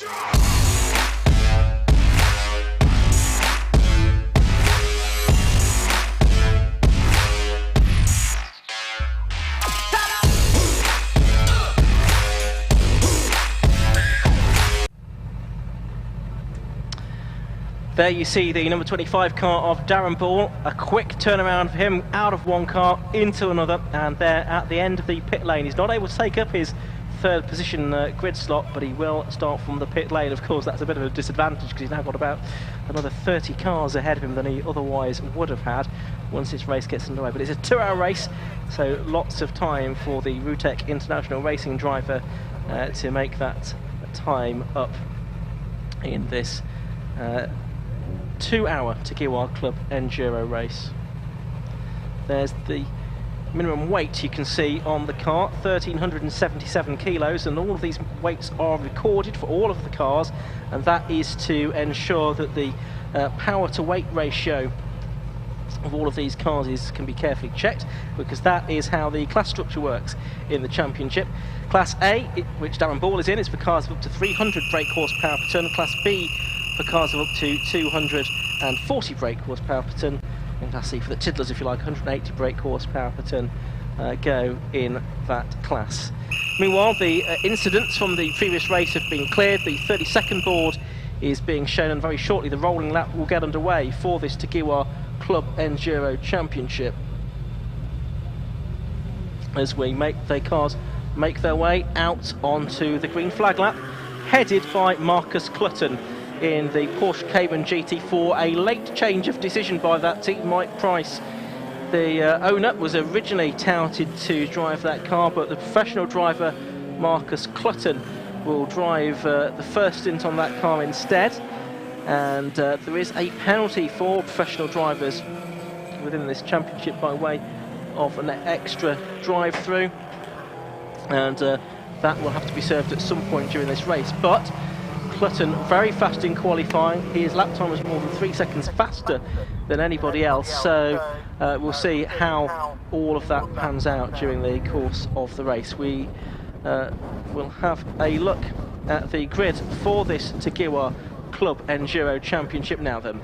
There you see the number 25 car of Darren Ball, a quick turnaround for him out of one car into another, and there at the end of the pit lane. He's not able to take up his third position grid slot, but he will start from the pit lane. Of course, that's a bit of a disadvantage because he's now got about another 30 cars ahead of him than he otherwise would have had once this race gets underway. But it's a 2-hour race, so lots of time for the Rutec International Racing driver to make that time up in this 2-hour TEGIWA Club Enduro race. There's the minimum weight you can see on the car, 1,377 kilos, and all of these weights are recorded for all of the cars, and that is to ensure that the power to weight ratio of all of these cars can be carefully checked, because that is how the class structure works in the championship. Class A, which Darren Ball is in, is for cars of up to 300 brake horsepower per tonne. Class B for cars of up to 240 brake horsepower per tonne, and Class C for the tiddlers, if you like, 180 brake horsepower per tonne go in that class. Meanwhile, the incidents from the previous race have been cleared. The 30-second board is being shown, and very shortly the rolling lap will get underway for this TEGIWA Club Enduro Championship, as the cars make their way out onto the green flag lap, headed by Marcus Clutton in the Porsche Cayman GT4. A late change of decision by that team. Mike Price, the owner, was originally touted to drive that car, but the professional driver Marcus Clutton will drive the first stint on that car instead, and there is a penalty for professional drivers within this championship by way of an extra drive-through, and that will have to be served at some point during this race. But Clutton very fast in qualifying. His lap time was more than 3 seconds faster than anybody else, so we'll see how all of that pans out during the course of the race. We will have a look at the grid for this TEGIWA Club Enduro Championship now then.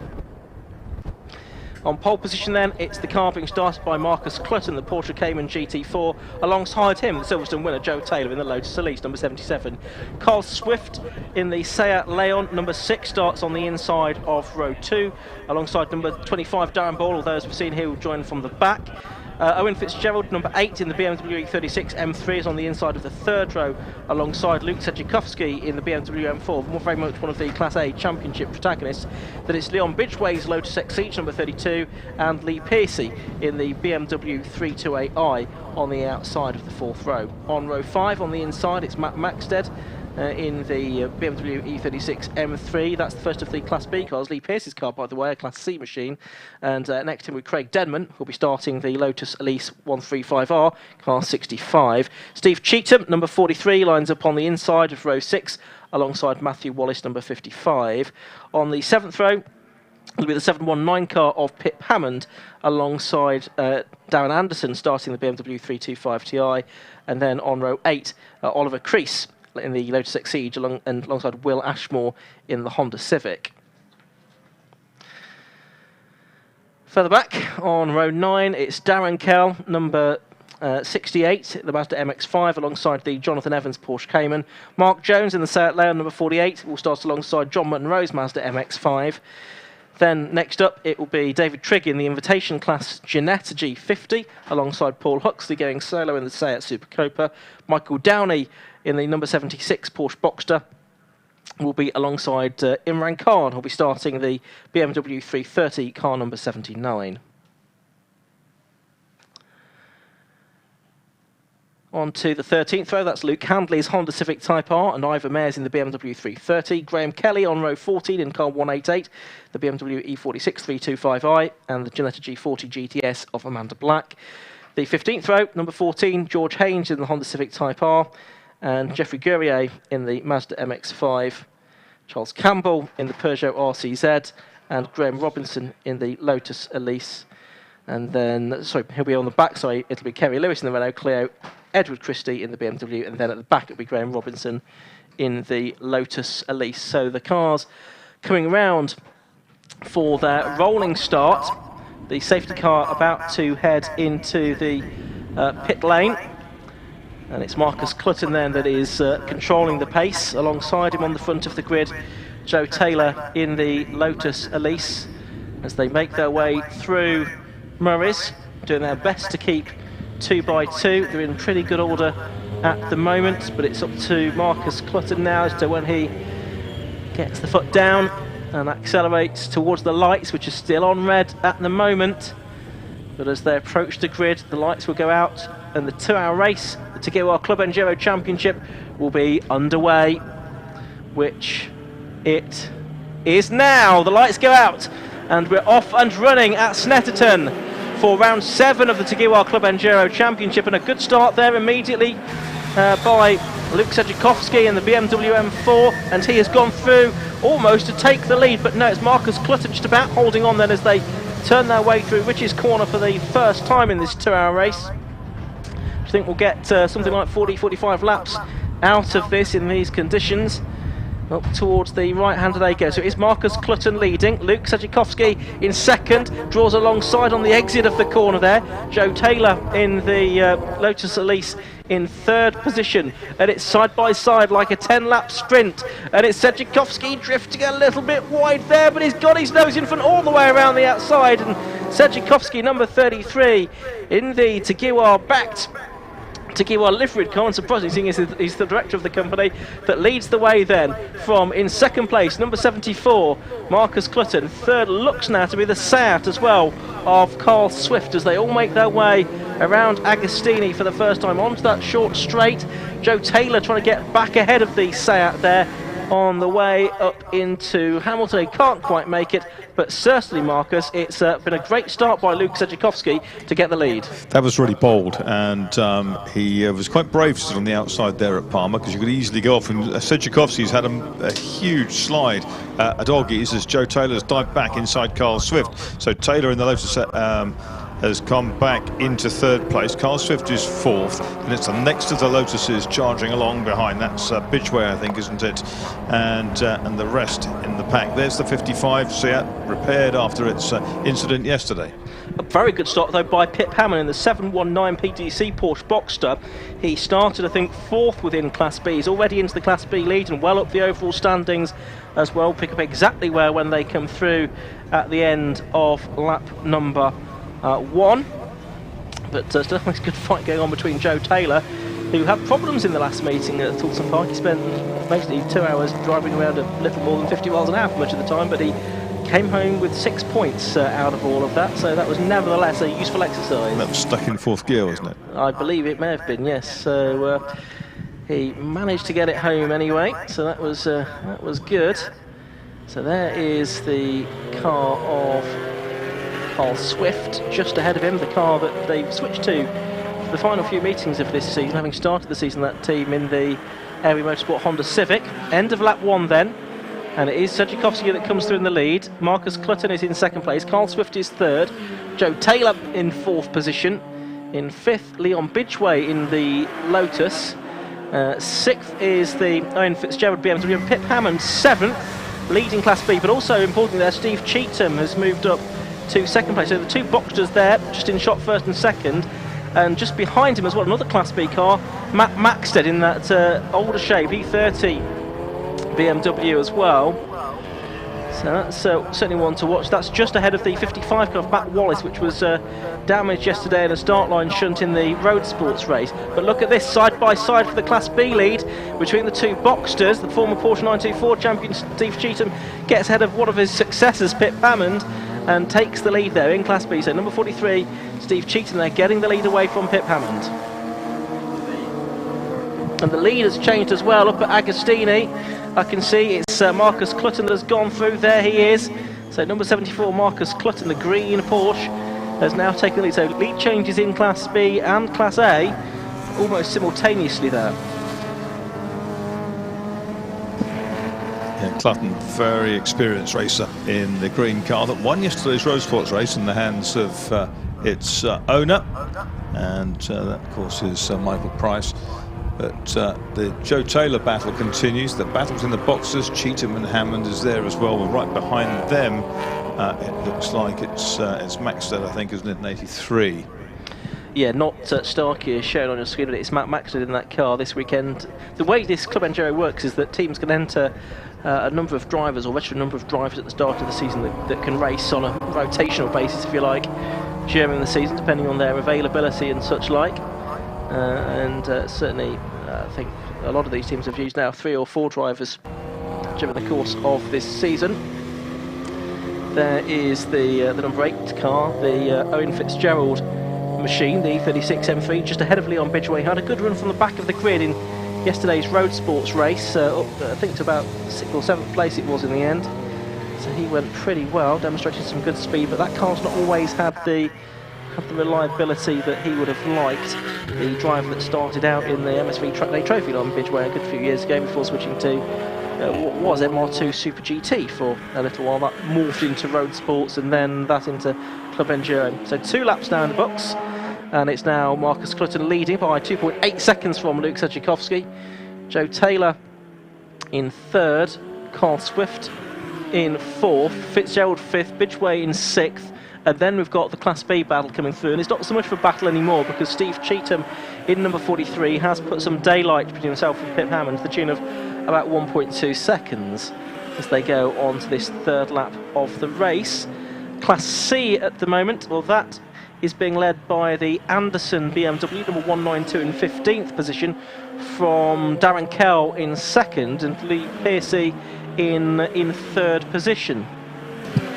On pole position then, it's the car being started by Marcus Clutton, the Porsche Cayman GT4. Alongside him, the Silverstone winner Joe Taylor in the Lotus Elise, number 77. Carl Swift in the Seat Leon, number 6, starts on the inside of row 2. Alongside number 25, Darren Ball, although as we've seen here, will join from the back. Owen Fitzgerald, number 8 in the BMW E36 M3, is on the inside of the 3rd row, alongside Luke Sedzikowski in the BMW M4, very much one of the Class A Championship protagonists. Then it's Leon Bidgeway's Lotus Exige, number 32, and Lee Pearcey in the BMW 328i on the outside of the 4th row. On row 5 on the inside, it's Matt Maxted in the BMW E36 M3. That's the first of the Class B cars. Lee Pearce's car, by the way, a Class C machine. And next to him with Craig Denman, who'll be starting the Lotus Elise 135R, car 65. Steve Cheetham, number 43, lines up on the inside of row 6, alongside Matthew Wallace, number 55. On the 7th row, it'll be the 719 car of Pip Hammond, alongside Darren Anderson, starting the BMW 325 Ti. And then on row 8, Oliver Crease in the Lotus Exige, alongside Will Ashmore in the Honda Civic. Further back, on row 9, it's Darren Kell, number 68, the Mazda MX-5, alongside the Jonathan Evans Porsche Cayman. Mark Jones in the Seat Leon, number 48, will start alongside John Munro's Mazda MX-5. Then next up, it will be David Trigg in the Invitation Class Jeanette G50, alongside Paul Huxley going solo in the Seat Super Copa. Michael Downey in the number 76 Porsche Boxster will be alongside Imran Khan, who'll be starting the BMW 330 car number 79. On to the 13th row, that's Luke Handley's Honda Civic Type R and Ivor Mayer's in the BMW 330. Graham Kelly on row 14 in car 188, the BMW E46 325i, and the Ginetta G40 GTS of Amanda Black. The 15th row, number 14, George Haynes in the Honda Civic Type R, and Jeffrey Guerrier in the Mazda MX-5. Charles Campbell in the Peugeot RCZ, and Graham Robinson in the Lotus Elise. And then, sorry, he'll be on the back, sorry, it'll be Kerry Lewis in the Renault Clio, Edward Christie in the BMW, and then at the back it'll be Graham Robinson in the Lotus Elise. So the cars coming around for their rolling start. The safety car about to head into the pit lane. And it's Marcus Clutton then that is controlling the pace. Alongside him on the front of the grid, Joe Taylor in the Lotus Elise, as they make their way through Murray's, doing their best to keep 2 by 2. They're in pretty good order at the moment, but it's up to Marcus Clutton now as to when he gets the foot down and accelerates towards the lights, which are still on red at the moment. But as they approach the grid, the lights will go out and the 2-hour race, the TEGIWA Club Enduro Championship, will be underway, which it is now. The lights go out and we're off and running at Snetterton for round 7 of the TEGIWA Club Enduro Championship, and a good start there immediately by Luke Sedzikowski in the BMW M4, and he has gone through almost to take the lead, but no, it's Marcus Clutton just about holding on then as they turn their way through Rich's Corner for the first time in this 2-hour race. I think we'll get something like 40-45 laps out of this in these conditions. Up towards the right hand they go. So it's Marcus Clutton leading. Luke Sedzikowski in second, draws alongside on the exit of the corner there. Joe Taylor in the Lotus Elise in third position, and it's side by side like a 10-lap sprint, and it's Sedzikowski drifting a little bit wide there, but he's got his nose in front all the way around the outside, and Sedzikowski, number 33 in the TEGIWA backed TEGIWA liveried car, and surprisingly seeing he's the director of the company, that leads the way then from, in second place, number 74, Marcus Clutton. Third looks now to be the Seat as well of Carl Swift, as they all make their way around Agostini for the first time onto that short straight. Joe Taylor trying to get back ahead of the Seat there on the way up into Hamilton. He can't quite make it, but certainly, Marcus, it's been a great start by Luke Sedzikowski to get the lead. That was really bold, and he was quite brave on the outside there at Palmer, because you could easily go off, and Sedzikowski's had a huge slide at Oggies as Joe Taylor's dived back inside Carl Swift. So Taylor in the Lotus has come back into third place. Carl Swift is fourth, and it's the next of the Lotuses charging along behind. That's Bidgeway, I think, isn't it? And the rest in the pack. There's the 55 Seat, repaired after its incident yesterday. A very good start though by Pip Hammond in the 719 PDC Porsche Boxster. He started, I think, fourth within Class B. He's already into the Class B lead and well up the overall standings as well. Pick up exactly where when they come through at the end of lap number 1. But still a good fight going on between Joe Taylor, who had problems in the last meeting at Toulson Park. He spent basically 2 hours driving around a little more than 50 miles an hour for much of the time, but he came home with 6 points out of all of that, so that was nevertheless a useful exercise. That was stuck in fourth gear, wasn't it? I believe it may have been, yes. So he managed to get it home anyway, so that was good. So there is the car of Carl Swift just ahead of him, the car that they've switched to for the final few meetings of this season, having started the season, that team in the Aerie Motorsport Honda Civic. End of lap 1 then, and it is Sedzikowski that comes through in the lead. Marcus Clutton is in second place, Carl Swift is third, Joe Taylor in fourth position, in fifth Leon Bidgeway in the Lotus, sixth is the Owen Fitzgerald BMW, and Pip Hammond seventh, leading Class B, but also importantly there, Steve Cheetham has moved up to second place. So the two Boxsters there, just in shot first and second, and just behind him as well, another Class B car, Matt Maxted in that older shape, E30 BMW as well. So that's certainly one to watch. That's just ahead of the 55 car of Matt Wallace, which was damaged yesterday in a start line shunt in the road sports race. But look at this, side by side for the Class B lead between the two Boxsters. The former Porsche 924 champion Steve Cheetham gets ahead of one of his successors, Pip Hammond, and takes the lead there in Class B. So number 43, Steve Cheetham there, getting the lead away from Pip Hammond. And the lead has changed as well up at Agostini. I can see it's Marcus Clutton that has gone through. There he is. So number 74, Marcus Clutton, the green Porsche, has now taken the lead. So lead changes in Class B and Class A almost simultaneously there. Yeah, Clutton, very experienced racer in the green car that won yesterday's road sports race in the hands of its owner, and that of course is Michael Price. But the Joe Taylor battle continues. The battle's in the boxes. Cheetham and Hammond is there as well. We're right behind them. It looks like it's Maxted, I think, isn't it, in 83? Yeah, not Starkey as shown on your screen, but it's Matt Maxted in that car this weekend. The way this Club Enduro works is that teams can enter a number of drivers, or register a number of drivers at the start of the season that can race on a rotational basis, if you like, during the season, depending on their availability and such like. Certainly, I think a lot of these teams have used now 3 or 4 drivers during the course of this season. There is the number 8 car, the Owen Fitzgerald machine, the 36 M3, just ahead of Leon Bidgeway. Had a good run from the back of the grid in yesterday's road sports race, up I think to about 6th or 7th place it was in the end. So he went pretty well, demonstrated some good speed, but that car's not always had the reliability that he would have liked. The driver that started out in the MSV Track Day Trophy on Bidgeway a good few years ago before switching to what was MR2 Super GT for a little while. That morphed into road sports and then that into Club Enduro. So 2 laps now in the box, and it's now Marcus Clutton leading by 2.8 seconds from Luke Sedzikowski. Joe Taylor in 3rd, Carl Swift in 4th, Fitzgerald 5th, Bidgeway in 6th. And then we've got the Class B battle coming through, and it's not so much of a battle anymore because Steve Cheetham in number 43 has put some daylight between himself and Pip Hammond to the tune of about 1.2 seconds as they go on to this 3rd lap of the race. Class C at the moment, well, that is being led by the Anderson BMW, number 192 in 15th position, from Darren Kell in 2nd and Lee Piercy in 3rd position.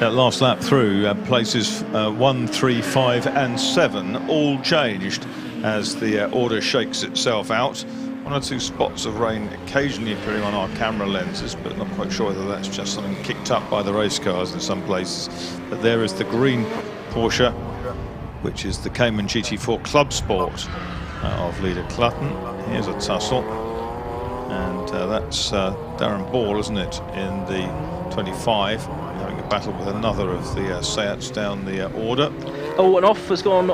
That last lap through, places 1, 3, 5 and 7 all changed as the order shakes itself out. 1 or 2 spots of rain occasionally appearing on our camera lenses, but not quite sure whether that's just something kicked up by the race cars in some places. But there is the green Porsche, which is the Cayman GT4 Club Sport of leader Clutton. Here's a tussle, and that's Darren Ball, isn't it, in the 25. Having a battle with another of the Seats down the order. Oh, and off has gone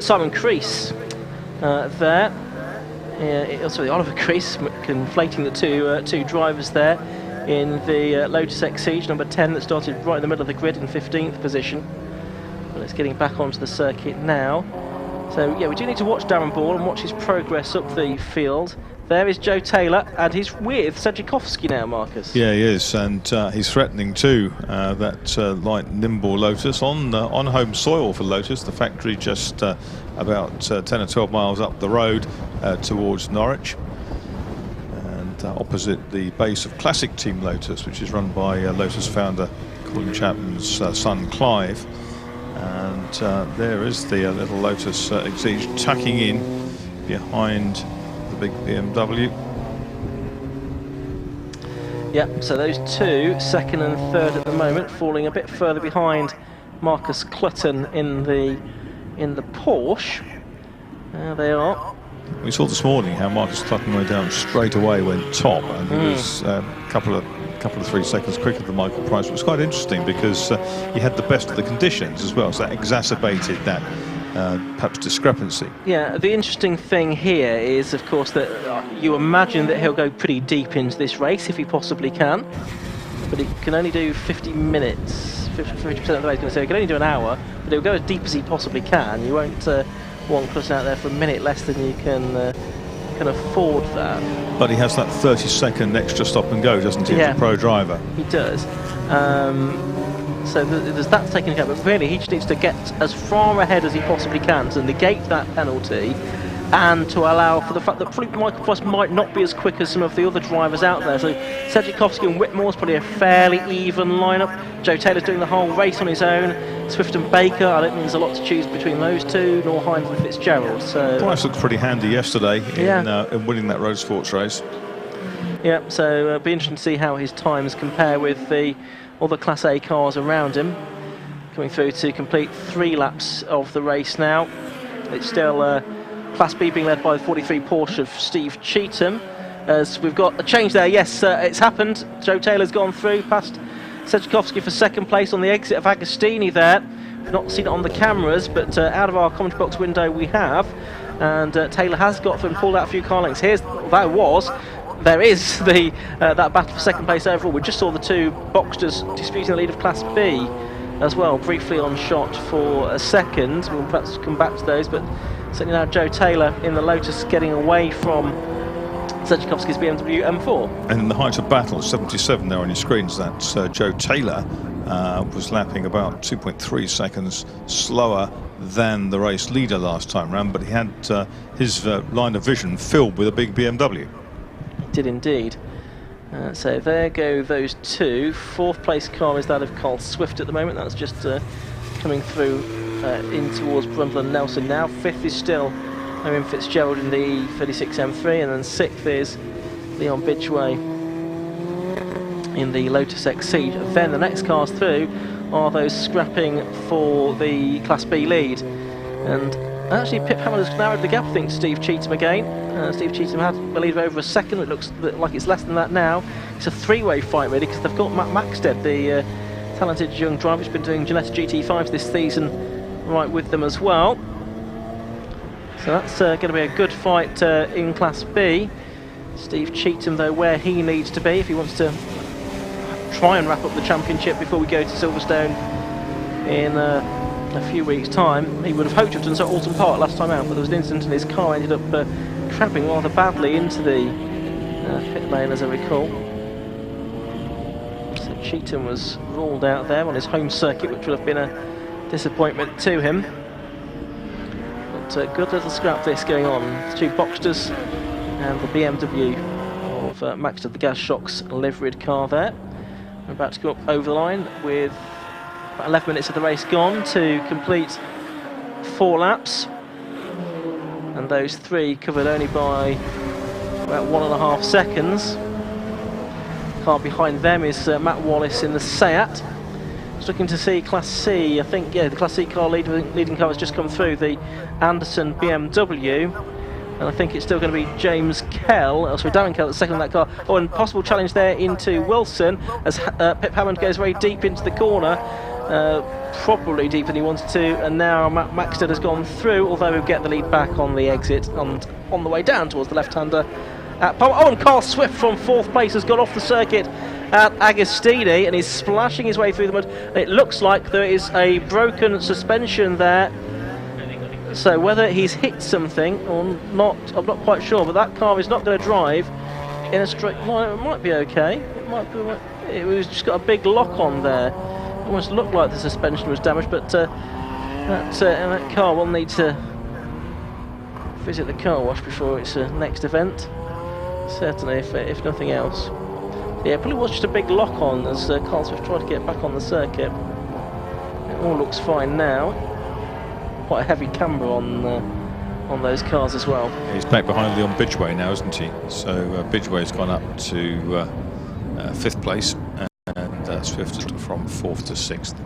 Simon Crease there. Sorry, Oliver Crease, conflating the two drivers there in the Lotus Exige, number 10, that started right in the middle of the grid in 15th position. Well, it's getting back onto the circuit now. So, yeah, we do need to watch Darren Ball and watch his progress up the field. There is Joe Taylor, and he's with Sedzikowski now, Marcus. Yeah, he is, and he's threatening too. That light, nimble Lotus on home soil for Lotus, the factory just about 10 or 12 miles up the road towards Norwich, and opposite the base of Classic Team Lotus, which is run by Lotus founder Colin Chapman's son Clive. And there is the little Lotus Exige tucking in behind the big BMW. Yeah, so those 2, 2nd and 3rd at the moment, falling a bit further behind Marcus Clutton in the Porsche. There they are. We saw this morning how Marcus Clutton went down straight away, went top, and he was a couple of 3 seconds quicker than Michael Price. It was quite interesting because he had the best of the conditions as well, so that exacerbated that perhaps discrepancy. Yeah, the interesting thing here is, of course, that you imagine that he'll go pretty deep into this race if he possibly can, but he can only do 50 minutes, 50% of the way. He's going to say he can only do an hour, but he'll go as deep as he possibly can. You won't want Clutton out there for a minute less than you can afford that. But he has that 30-second extra stop and go, doesn't he, as a pro driver? He does. So there's that taken account, but really he just needs to get as far ahead as he possibly can to negate that penalty and to allow for the fact that probably Michael Price might not be as quick as some of the other drivers out there. So Sedzikowski and Whitmore's probably a fairly even lineup. Joe Taylor's doing the whole race on his own. Swift and Baker, I don't think there's a lot to choose between those two, nor Hines and Fitzgerald. So Price looked pretty handy yesterday in winning that road sports race. Yeah, so it'll be interesting to see how his times compare with the other Class A cars around him. Coming through to complete 3 laps of the race now. It's still Class B being led by the 43 Porsche of Steve Cheetham. As we've got a change there, yes, it's happened. Joe Taylor's gone through past Sedzikowski for 2nd place on the exit of Agostini there. not seen it on the cameras, but out of our commentary box window we have, and Taylor has got through and pulled out a few car lengths. There is the that battle for second place overall. We just saw the two Boxsters disputing the lead of Class B as well, briefly on shot for a second. We'll perhaps come back to those, but certainly now Joe Taylor in the Lotus getting away from Sedzikowski's BMW M4. And in the height of battle, 77 there on your screens, that's Joe Taylor was lapping about 2.3 seconds slower than the race leader last time round, but he had his line of vision filled with a big BMW. He did indeed. So there go those two. Fourth place car is that of Carl Swift at the moment. That's just coming through in towards Brundle and Nelson now. Fifth is still Owen Fitzgerald in the 36 M3, and then sixth is Leon Bidgeway in the Lotus Exceed. Then the next cars through are those scrapping for the Class B lead. And actually Pip Hammond has narrowed the gap, I think, to Steve Cheetham again. Steve Cheetham had a lead of over a second. It looks like it's less than that now. It's a three-way fight really, because they've got Matt Maxted, the talented young driver who's been doing Ginetta GT5s this season, right with them as well. So that's going to be a good fight in Class B. Steve Cheetham, though, where he needs to be if he wants to try and wrap up the championship before we go to Silverstone in a few weeks' time. He would have hoped to have done so at Alton Park last time out, but there was an incident and his car ended up cramping rather badly into the pit lane, as I recall. So Cheetham was ruled out there on his home circuit, which would have been a disappointment to him. But good little scrap this going on. The two Boxsters and the BMW of Maxted, the Gas Shocks liveried car there. We're about to go up over the line with about 11 minutes of the race gone to complete 4 laps. And those 3 covered only by about 1.5 seconds. The car behind them is Matt Wallace in the Seat. Just looking to see Class C, I think, yeah, the Class C car leading car has just come through, the Anderson BMW. And I think it's still going to be James Kell, Darren Kell at second in that car. Oh, and possible challenge there into Wilson as Pip Hammond goes very deep into the corner. Probably deeper than he wanted to, and now Matt Maxted has gone through, although he'll get the lead back on the exit and on the way down towards the left-hander at Palmer. Oh, and Carl Swift from 4th place has got off the circuit at Agostini and is splashing his way through the mud. It looks like there is a broken suspension there, so whether he's hit something or not, I'm not quite sure, but that car is not going to drive in a straight line. It might be okay. It was just got a big lock on there. Almost looked like the suspension was damaged, but that car will need to visit the car wash before its next event. Certainly, if nothing else. Yeah, it probably was just a big lock on as Carl Swift tried to get back on the circuit. It all looks fine now. Quite a heavy camber on those cars as well. He's back behind Leon Bidgeway now, isn't he? So Bidgeway's gone up to 5th place. Swift from 4th to 6th.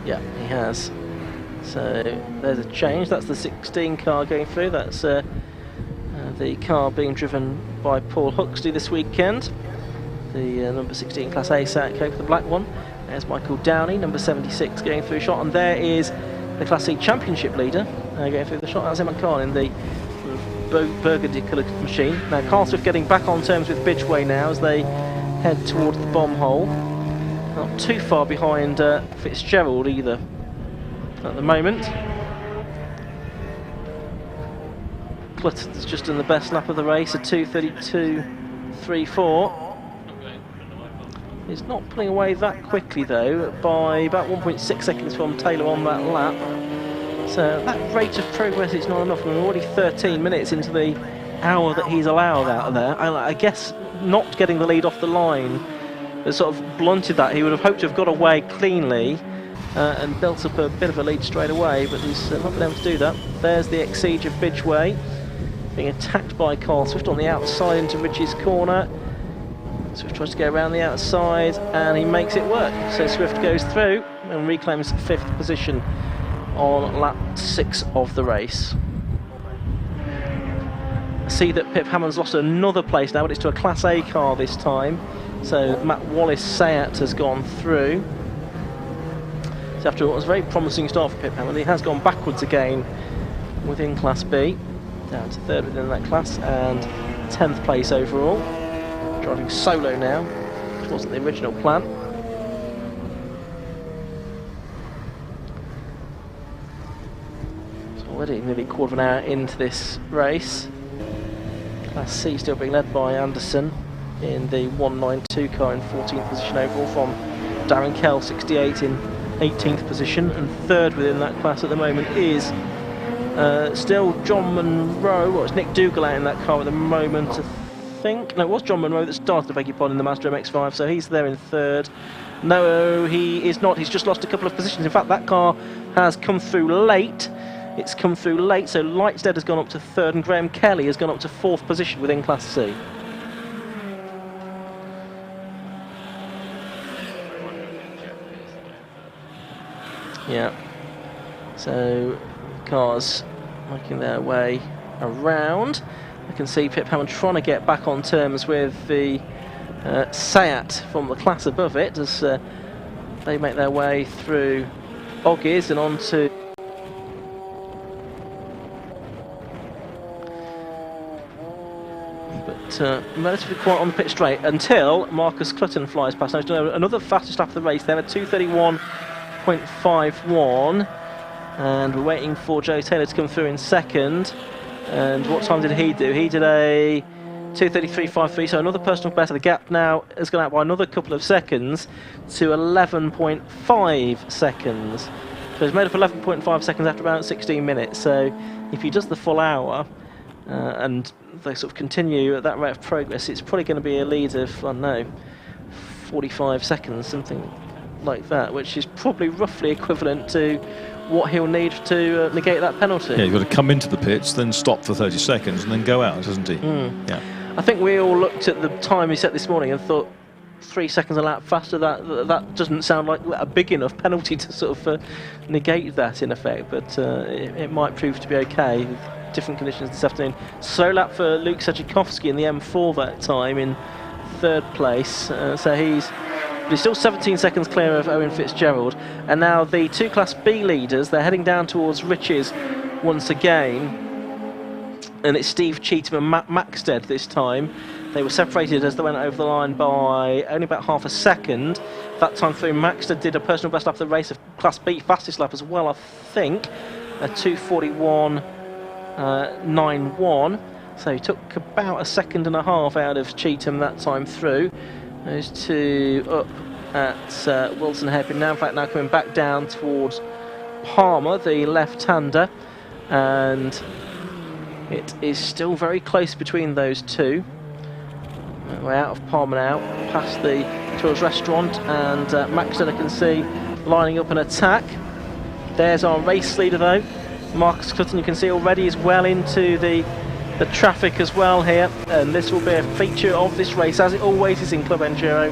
Yeah, he has. So there's a change. That's the 16 car going through. That's the car being driven by Paul Huxley this weekend. The number 16 Class A Seat Cope, the black one. There's Michael Downey, number 76, going through shot. And there is the Class C Championship leader going through the shot. That's Emma Khan in the burgundy coloured machine. Now Carl Swift getting back on terms with Bidgeway now as they head towards the bomb hole. Not too far behind Fitzgerald either at the moment. Clutton's just done the best lap of the race, a 2:32.34. He's not pulling away that quickly though, by about 1.6 seconds from Taylor on that lap. So that rate of progress is not enough. We're already 13 minutes into the hour that he's allowed out of there. I guess not getting the lead off the line has sort of blunted that. He would have hoped to have got away cleanly and built up a bit of a lead straight away, but he's not been able to do that. There's the Exige of Bidgeway being attacked by Carl Swift on the outside into Ridge's corner. Swift tries to go around the outside and he makes it work. So Swift goes through and reclaims 5th position on lap 6 of the race. I see that Pip Hammond's lost another place now, but it's to a Class A car this time. So Matt Wallace Seat has gone through. So after what was a very promising start for Pip Hammond, he has gone backwards again within Class B, down to 3rd within that class and 10th place overall. Driving solo now, which wasn't the original plan. It's already nearly a quarter of an hour into this race. Class C still being led by Anderson in the 192 car in 14th position overall, from Darren Kell, 68 in 18th position, and 3rd within that class at the moment is still John Munro. Well, it's Nick Dougal out in that car at the moment, I think. No, it was John Munro that started, I beg your pardon, in the Mazda MX-5, so he's there in 3rd. No, he is not. He's just lost a couple of positions. In fact, that car has come through late. It's come through late, so Lightstead has gone up to 3rd, and Graham Kelly has gone up to 4th position within Class C. Yeah, so cars making their way around. I can see Pip Hammond trying to get back on terms with the Seat from the class above it as they make their way through Oggies and onto relatively quiet on the pit straight until Marcus Clutton flies past. Now he's done another fastest lap of the race there at 2:31.51, and we're waiting for Joe Taylor to come through in 2nd. And what time did he do? He did a 2:33.53, so another personal best. The gap now has gone out by another couple of seconds to 11.5 seconds. So he's made up 11.5 seconds after about 16 minutes. So if he does the full hour and they sort of continue at that rate of progress, it's probably going to be a lead of, I don't know, 45 seconds, something like that, which is probably roughly equivalent to what he'll need to negate that penalty. Yeah, you've got to come into the pits, then stop for 30 seconds and then go out, hasn't he? Yeah. I think we all looked at the time he set this morning and thought 3 seconds a lap faster, that doesn't sound like a big enough penalty to sort of negate that in effect, but it might prove to be okay with different conditions this afternoon. Slow lap for Luke Sejikowski in the M4 that time in 3rd place, so he's still 17 seconds clear of Owen Fitzgerald. And now the 2 Class B leaders, they're heading down towards Riches once again, and it's Steve Cheetham and Matt Maxted this time. They were separated as they went over the line by only about half a second. That time through, Maxted did a personal best lap of the race of Class B, fastest lap as well, I think, a 2:41.91. So he took about a second and a half out of Cheetham that time through. Those two up at Wilson Hairpin now. In fact, now coming back down towards Palmer, the left-hander, and it is still very close between those two. We're out of Palmer now, past the Tours Restaurant, and Maxted I can see lining up an attack. There's our race leader though, Marcus Clutton. You can see already is well into the traffic as well here, and this will be a feature of this race, as it always is in Club Enduro.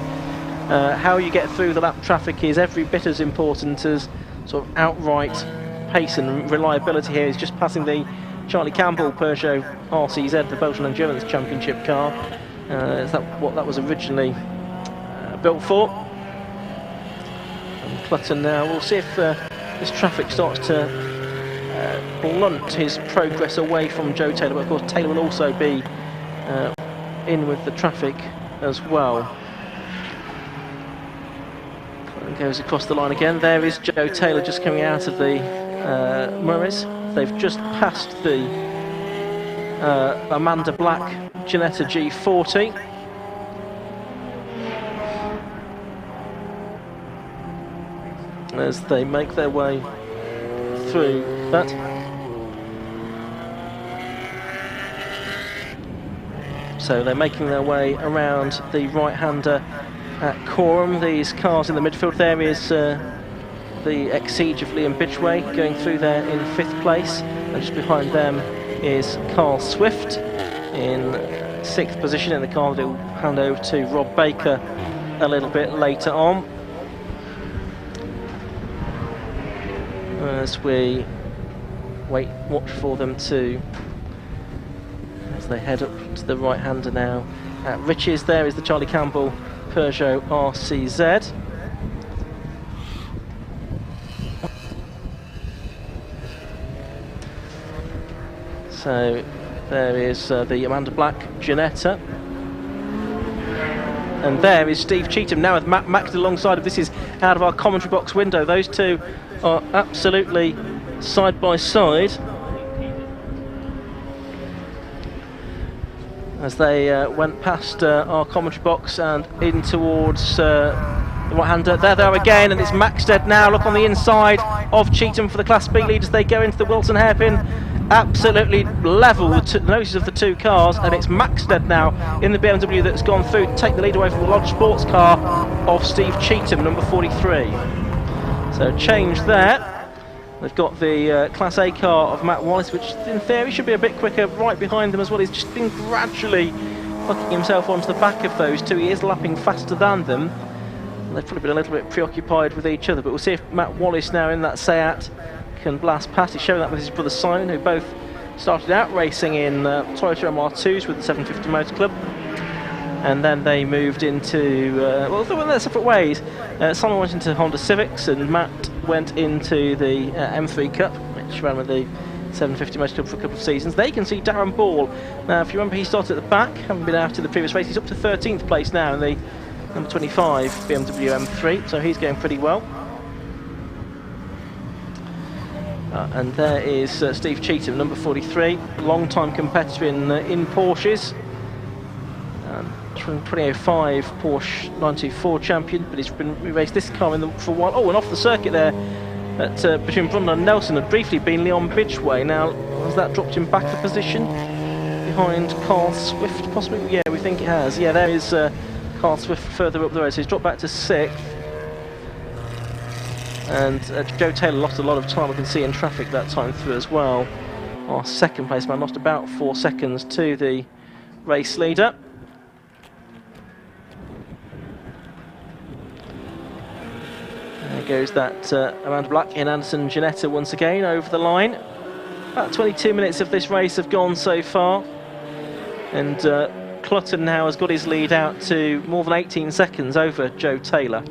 How you get through the lap traffic is every bit as important as sort of outright pace and reliability. Here is just passing the Charlie Campbell Peugeot RCZ, the Belgian Endurance Championship car. Is that what that was originally built for? And Clutton now, we'll see if this traffic starts to blunt his progress away from Joe Taylor, but of course Taylor will also be in with the traffic as well. And goes across the line again. There is Joe Taylor just coming out of the Murrays. They've just passed the Amanda Black Ginetta G40. As they make their way through that. So they're making their way around the right-hander at Coram. These cars in the midfield, there is the Exige of Liam Bidgeway going through there in 5th place, and just behind them is Carl Swift in 6th position, in the car that will hand over to Rob Baker a little bit later on. As we watch for them as they head up to the right-hander now at Riches. There is the Charlie Campbell Peugeot RCZ. So there is the Amanda Black Ginetta. And there is Steve Cheetham now with Matt Max alongside of. This is out of our commentary box window. Those two are absolutely side by side as they went past our commentary box and in towards the right-hander. There they are again, and it's Maxted now. Look on the inside of Cheetham for the Class B lead as they go into the Wilson hairpin. Absolutely level the noses of the two cars, and it's Maxted now in the BMW that's gone through to take the lead away from the Lodge sports car of Steve Cheetham, number 43. So change there. They've got the Class A car of Matt Wallace, which in theory should be a bit quicker, right behind them as well. He's just been gradually hooking himself onto the back of those two. He is lapping faster than them. They've probably been a little bit preoccupied with each other, but we'll see if Matt Wallace now in that Seat can blast past. He's showing that with his brother Simon, who both started out racing in Toyota MR2s with the 750 Motor Club, and then they moved into well, they went their separate ways. Simon went into Honda Civics and Matt went into the M3 Cup, which ran with the 750 Motor Club for a couple of seasons. They can see Darren Ball. Now, if you remember, he started at the back, having been out in the previous race. He's up to 13th place now in the number 25 BMW M3, so he's going pretty well. And there is Steve Cheetham, number 43, long-time competitor in Porsches. 2005 Porsche 924 champion, but he's been raced this car for a while. Oh, and off the circuit there, between Brundle and Nelson, had briefly been Leon Bidgeway. Now, has that dropped him back a position behind Carl Swift, possibly? Yeah, we think it has. Yeah, there is Carl Swift further up the road, so he's dropped back to 6th. And Joe Taylor lost a lot of time, we can see, in traffic that time through as well. Our second place man lost about 4 seconds to the race leader. There goes that Amanda Black in Anderson Ginetta once again over the line. About 22 minutes of this race have gone so far, and Clutton now has got his lead out to more than 18 seconds over Joe Taylor.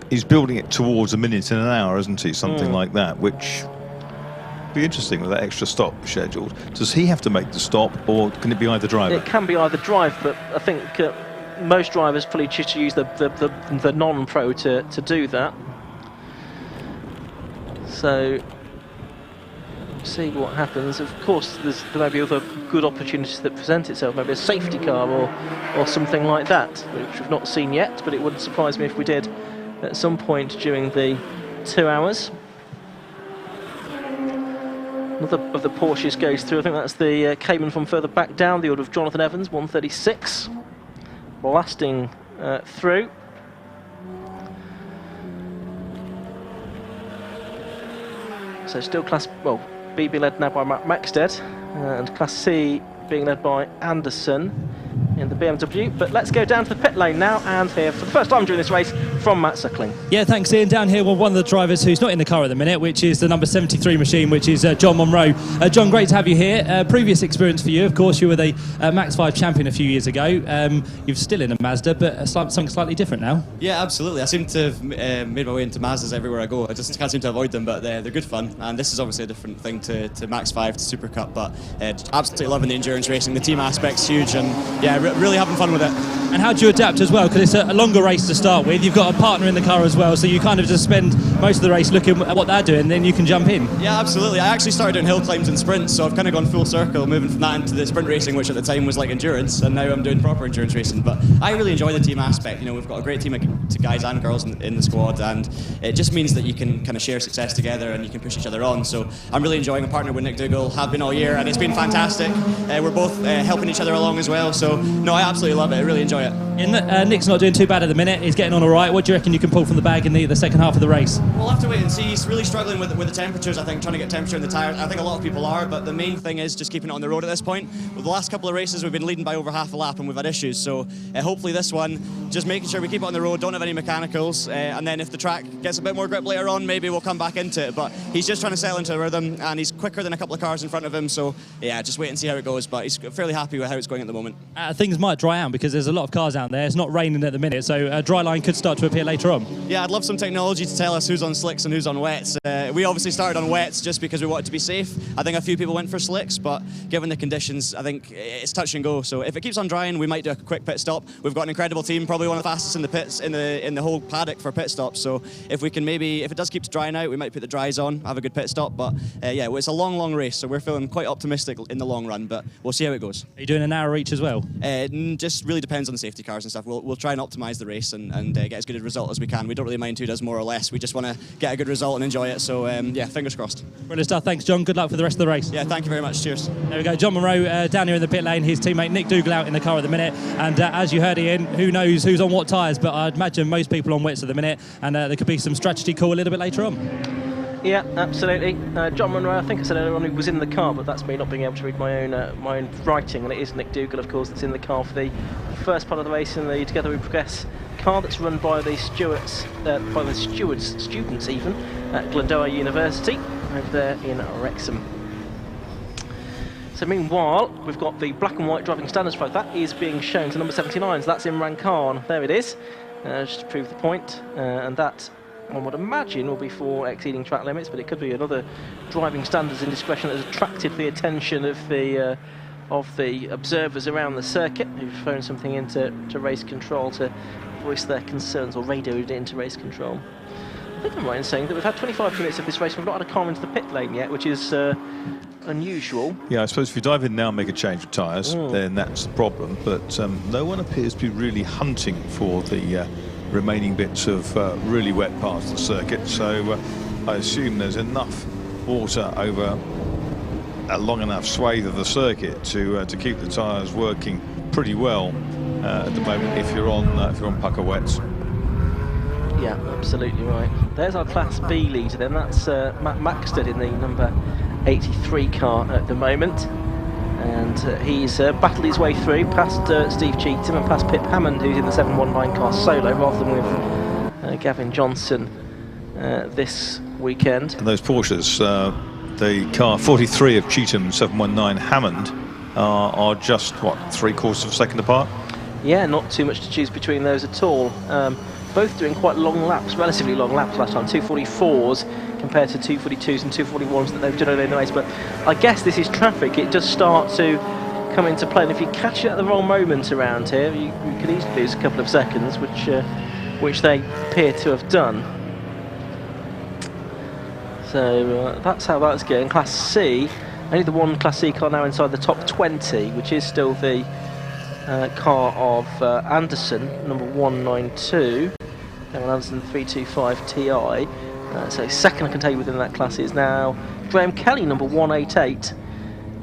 He's building it towards a minute in an hour, isn't he? Something like that, which would be interesting with that extra stop scheduled. Does he have to make the stop, or can it be either driver? It can be either drive, but I think most drivers probably just use the non-pro to do that. So, see what happens. Of course, there may be other good opportunities that present itself, maybe a safety car or something like that, which we've not seen yet, but it wouldn't surprise me if we did at some point during the 2 hours. Another of the Porsches goes through. I think that's the Cayman from further back down, the order of Jonathan Evans, 136, blasting through. So still Class B being led now by Matt Maxted, and Class C being led by Anderson in the BMW. But let's go down to the pit lane now and hear for the first time during this race from Matt Suckling. Yeah, thanks, Ian. Down here, one of the drivers who's not in the car at the minute, which is the number 73 machine, which is John Monroe. John, great to have you here. Previous experience for you, of course, you were the Max 5 champion a few years ago. You're still in a Mazda, but something slightly different now. Yeah, absolutely. I seem to have made my way into Mazdas everywhere I go. I just can't seem to avoid them, but they're good fun. And this is obviously a different thing to Max 5, to Super Cup, but absolutely loving the endurance racing. The team aspect's huge, and yeah, really having fun with it. And how do you adapt as well? Because it's a longer race to start with. You've got a partner in the car as well, so you kind of just spend most of the race looking at what they're doing, and then you can jump in. Yeah, absolutely. I actually started doing hill climbs and sprints, so I've kind of gone full circle, moving from that into the sprint racing, which at the time was like endurance, and now I'm doing proper endurance racing. But I really enjoy the team aspect. You know, we've got a great team of guys and girls in the squad, and it just means that you can kind of share success together and you can push each other on. So I'm really enjoying a partner with Nick Dougal, have been all year, and it's been fantastic. We're both helping each other along as well, so no, I absolutely love it. I really enjoy it. And Nick's not doing too bad at the minute. He's getting on all right. What do you reckon you can pull from the bag in the second half of the race? We'll have to wait and see. He's really struggling with the temperatures, I think, trying to get temperature in the tyres. I think a lot of people are, but the main thing is just keeping it on the road at this point. With the last couple of races, we've been leading by over half a lap and we've had issues, so hopefully this one, just making sure we keep it on the road, don't have any mechanicals, and then if the track gets a bit more grip later on, maybe we'll come back into it. But he's just trying to settle into a rhythm, and he's quicker than a couple of cars in front of him, so yeah, just wait and see how it goes. But he's fairly happy with how it's going at the moment. Things might dry out because there's a lot of cars out there. It's not raining at the minute, so a dry line could start to appear later on. Yeah, I'd love some technology to tell us who's on slicks and who's on wets. We obviously started on wets just because we wanted to be safe. I think a few people went for slicks, but given the conditions, I think it's touch and go. So if it keeps on drying, we might do a quick pit stop. We've got an incredible team, probably one of the fastest in the pits in the whole paddock for pit stops. So if we can maybe, if it does keep drying out, we might put the dries on, have a good pit stop. But yeah, well, it's a long race, so we're feeling quite optimistic in the long run. But we'll see how it goes. Are you doing an hour each as well? Just really depends on the safety cars and stuff. We'll try and optimise the race and get as good a result as we can. We don't really mind who does more or less. We just want to get a good result and enjoy it. So yeah, fingers crossed. Brilliant stuff. Thanks, John. Good luck for the rest of the race. Yeah, thank you very much. Cheers. There we go. John Monroe down here in the pit lane. His teammate Nick Dougal out in the car at the minute. And as you heard, Ian, who knows who's on what tyres, but I'd imagine most people on wets at the minute. And there could be some strategy call a little bit later on. Yeah, absolutely. John Monroe, I think I said earlier on, he was in the car, but that's me not being able to read my own writing, and it is Nick Dougal, of course, that's in the car for the first part of the race in the Together We Progress car that's run by the students even, at Glendower University, over there in Wrexham. So meanwhile, we've got the black and white driving standards vote. That is being shown to number 79, so that's Imran Khan. There it is, just to prove the point, and that, one would imagine, will be for exceeding track limits, but it could be another driving standards indiscretion that has attracted the attention of the observers around the circuit, who've phoned something into race control to voice their concerns, or radioed it into race control. I think I'm right in saying that we've had 25 minutes of this race, we've not had a car into the pit lane yet, which is unusual. Yeah, I suppose if you dive in now and make a change of tyres, then that's the problem. But no one appears to be really hunting for the remaining bits of really wet parts of the circuit. So I assume there's enough water over a long enough swathe of the circuit to keep the tyres working pretty well at the moment. If you're on pucker wets. Yeah, absolutely right. There's our Class B leader then. That's Matt Maxted in the number 83 car at the moment. And he's battled his way through past Steve Cheetham and past Pip Hammond, who's in the 719 car solo, rather than with Gavin Johnson this weekend. And those Porsches, the car 43 of Cheetham, 719 Hammond, are just, what, 3/4 of a second apart? Yeah, not too much to choose between those at all. Both doing quite long laps, relatively long laps last time, 244s compared to 242s and 241s that they've done earlier in the race. But I guess this is traffic. It does start to come into play, and if you catch it at the wrong moment around here, you could easily lose a couple of seconds, which they appear to have done. So that's how that's going. Class C, only the one Class C car now inside the top 20, which is still the car of Anderson, number 192, Anderson 325 Ti. So second, I can tell you, within that class is now Graham Kelly, number 188,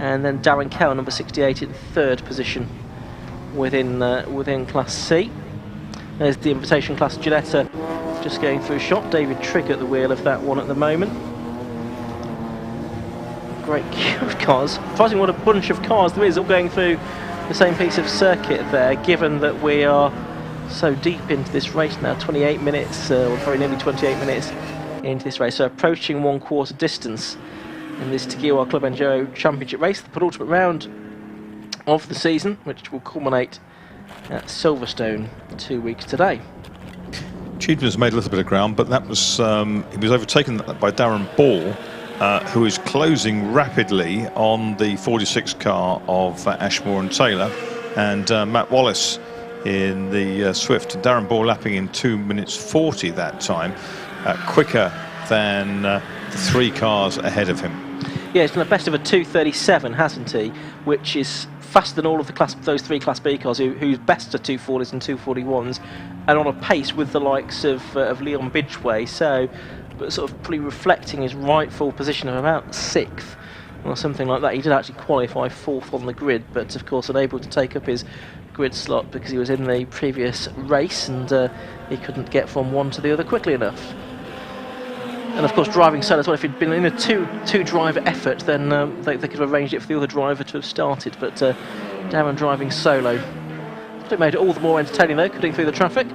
and then Darren Kell, number 68, in third position within Class C. There's the invitation class Ginetta just going through a shot. David Trigg at the wheel of that one at the moment. Great queue of cars. Surprising what a bunch of cars there is, all going through the same piece of circuit there, given that we are so deep into this race now, 28 minutes, or very nearly 28 minutes into this race, so approaching 1/4 distance in this TEGIWA Club Enduro Championship race, the penultimate round of the season, which will culminate at Silverstone 2 weeks today. Cheatham's made a little bit of ground, but that was he was overtaken by Darren Ball, who is closing rapidly on the 46 car of Ashmore and Taylor, and Matt Wallace in the Swift. Darren Ball lapping in 2 minutes 40 that time, quicker than the three cars ahead of him. Yeah, he's done a best of a 2:37, hasn't he? Which is faster than all of those three Class B cars, whose best are 2:40s and 2:41s, and on a pace with the likes of Leon Bidgeway. So, but sort of probably reflecting his rightful position of about 6th or something like that. He did actually qualify 4th on the grid, but of course unable to take up his grid slot because he was in the previous race, and he couldn't get from one to the other quickly enough. And of course, driving solo as well. If he'd been in a two-driver effort, then they could have arranged it for the other driver to have started. But Darren driving solo It made it all the more entertaining though, cutting through the traffic.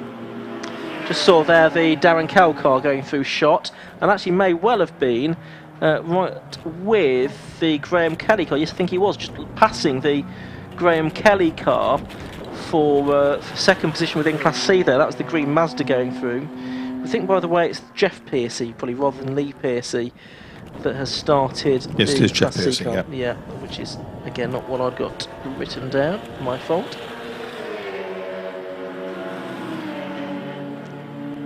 Just saw there the Darren Kell car going through shot, and actually may well have been right with the Graham Kelly car. Yes, I think he was just passing the Graham Kelly car for second position within Class C there. That was the green Mazda going through. I think, by the way, it's Jeff Piercy, probably rather than Lee Piercy, that has started Yes, the it is Jeff Class C Piercy, car. yeah. Which is, again, not what I've got written down. My fault.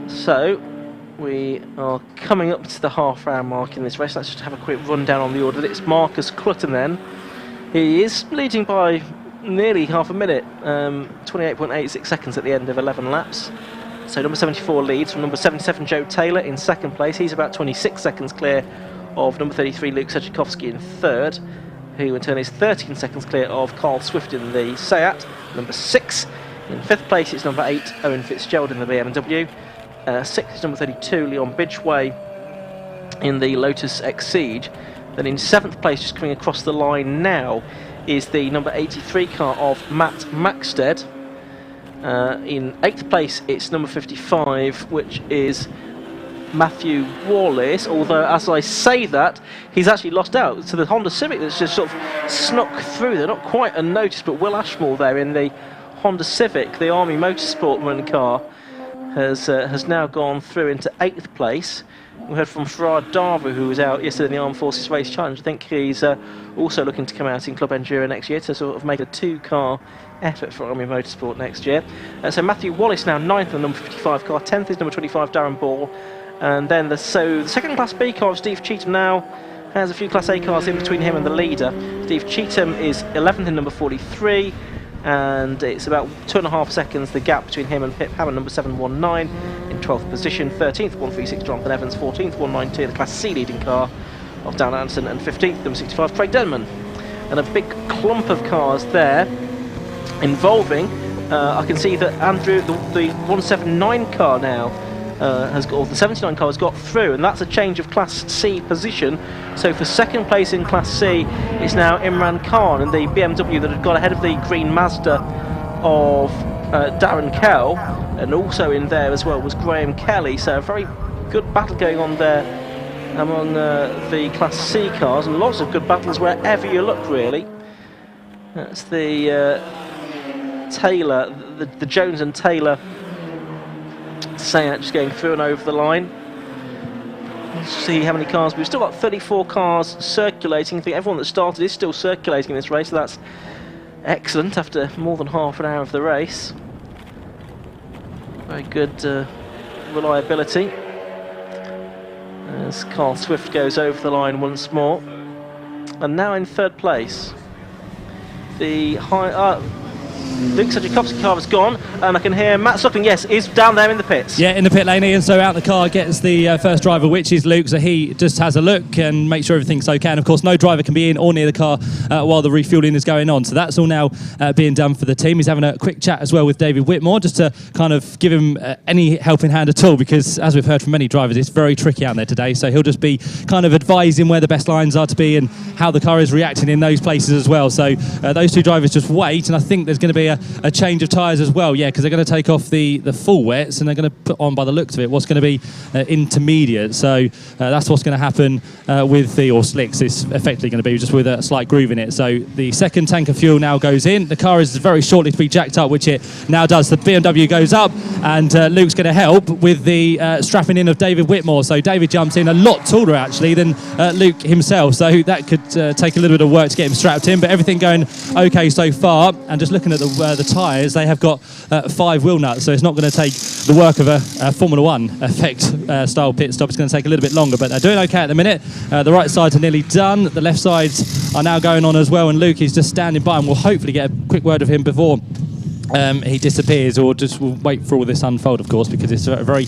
So, we are coming up to the half-hour mark in this race. Let's just have a quick rundown on the order. It's Marcus Clutton then. He is leading by nearly half a minute, 28.86 seconds at the end of 11 laps. So number 74 leads from number 77 Joe Taylor in second place. He's about 26 seconds clear of number 33 Luke Sedgwickowski in third, who in turn is 13 seconds clear of Carl Swift in the Seat. Number 6 in fifth place it's number 8 Owen Fitzgerald in the BMW. 6th is number 32 Leon Bidgeway in the Lotus Exige. Then in 7th place, just coming across the line now, is the number 83 car of Matt Maxted. In 8th place it's number 55, which is Matthew Wallace, although as I say that, he's actually lost out to the Honda Civic that's just sort of snuck through. They're not quite unnoticed, but Will Ashmore there in the Honda Civic, the Army Motorsportman car, has now gone through into 8th place. We heard from Farad Darva, who was out yesterday in the Armed Forces Race Challenge. I think he's also looking to come out in Club Enduro next year to sort of make a two-car effort for Army Motorsport next year. So Matthew Wallace now 9th on the number 55 car, 10th is number 25 Darren Ball, and then the second Class B car of Steve Cheetham now has a few Class A cars in between him and the leader. Steve Cheetham is 11th in number 43, and it's about 2.5 seconds the gap between him and Pip Hammond, number 719 in 12th position. 13th 136 Jonathan Evans, 14th 192 the Class C leading car of Dan Anderson, and 15th number 65 Craig Denman. And a big clump of cars there involving I can see that Andrew, the 179 car now has got, or the 79 car has got through, and that's a change of Class C position. So for second place in Class C, it's now Imran Khan and the BMW that had got ahead of the green Mazda of Darren Kell, and also in there as well was Graham Kelly. So a very good battle going on there among the Class C cars, and lots of good battles wherever you look, really. That's the Taylor, the Jones and Taylor Seat just going through and over the line. Let's see how many cars. We've still got 34 cars circulating. I think everyone that started is still circulating in this race, so that's excellent after more than half an hour of the race. Very good reliability as Carl Swift goes over the line once more. And now in third place, the Luke Sedgwickowski car has gone, and I can hear Matt Suckling, yes, is down there in the pits. Yeah, in the pit lane, Ian. So out the car gets the first driver, which is Luke. So he just has a look and makes sure everything's okay. And of course, no driver can be in or near the car while the refueling is going on. So that's all now being done for the team. He's having a quick chat as well with David Whitmore, just to kind of give him any helping hand at all, because as we've heard from many drivers, it's very tricky out there today. So he'll just be kind of advising where the best lines are to be and how the car is reacting in those places as well. So those two drivers just wait, and I think there's going to be a change of tyres as well, yeah, because they're going to take off the full wets and they're going to put on, by the looks of it, what's going to be intermediate. So that's what's going to happen with the, or slicks, it's effectively going to be just with a slight groove in it. So the second tank of fuel now goes in. The car is very shortly to be jacked up, which it now does. The BMW goes up, and Luke's going to help with the strapping in of David Whitmore. So David jumps in a lot taller actually than Luke himself, so that could take a little bit of work to get him strapped in, but everything going okay so far. And just looking at the tyres, they have got 5 wheel nuts, so it's not going to take the work of a Formula 1 effect style pit stop. It's going to take a little bit longer, but they're doing okay at the minute. The right sides are nearly done, the left sides are now going on as well, and Luke is just standing by, and we'll hopefully get a quick word of him before he disappears, or just we'll wait for all this unfold, of course, because it's a very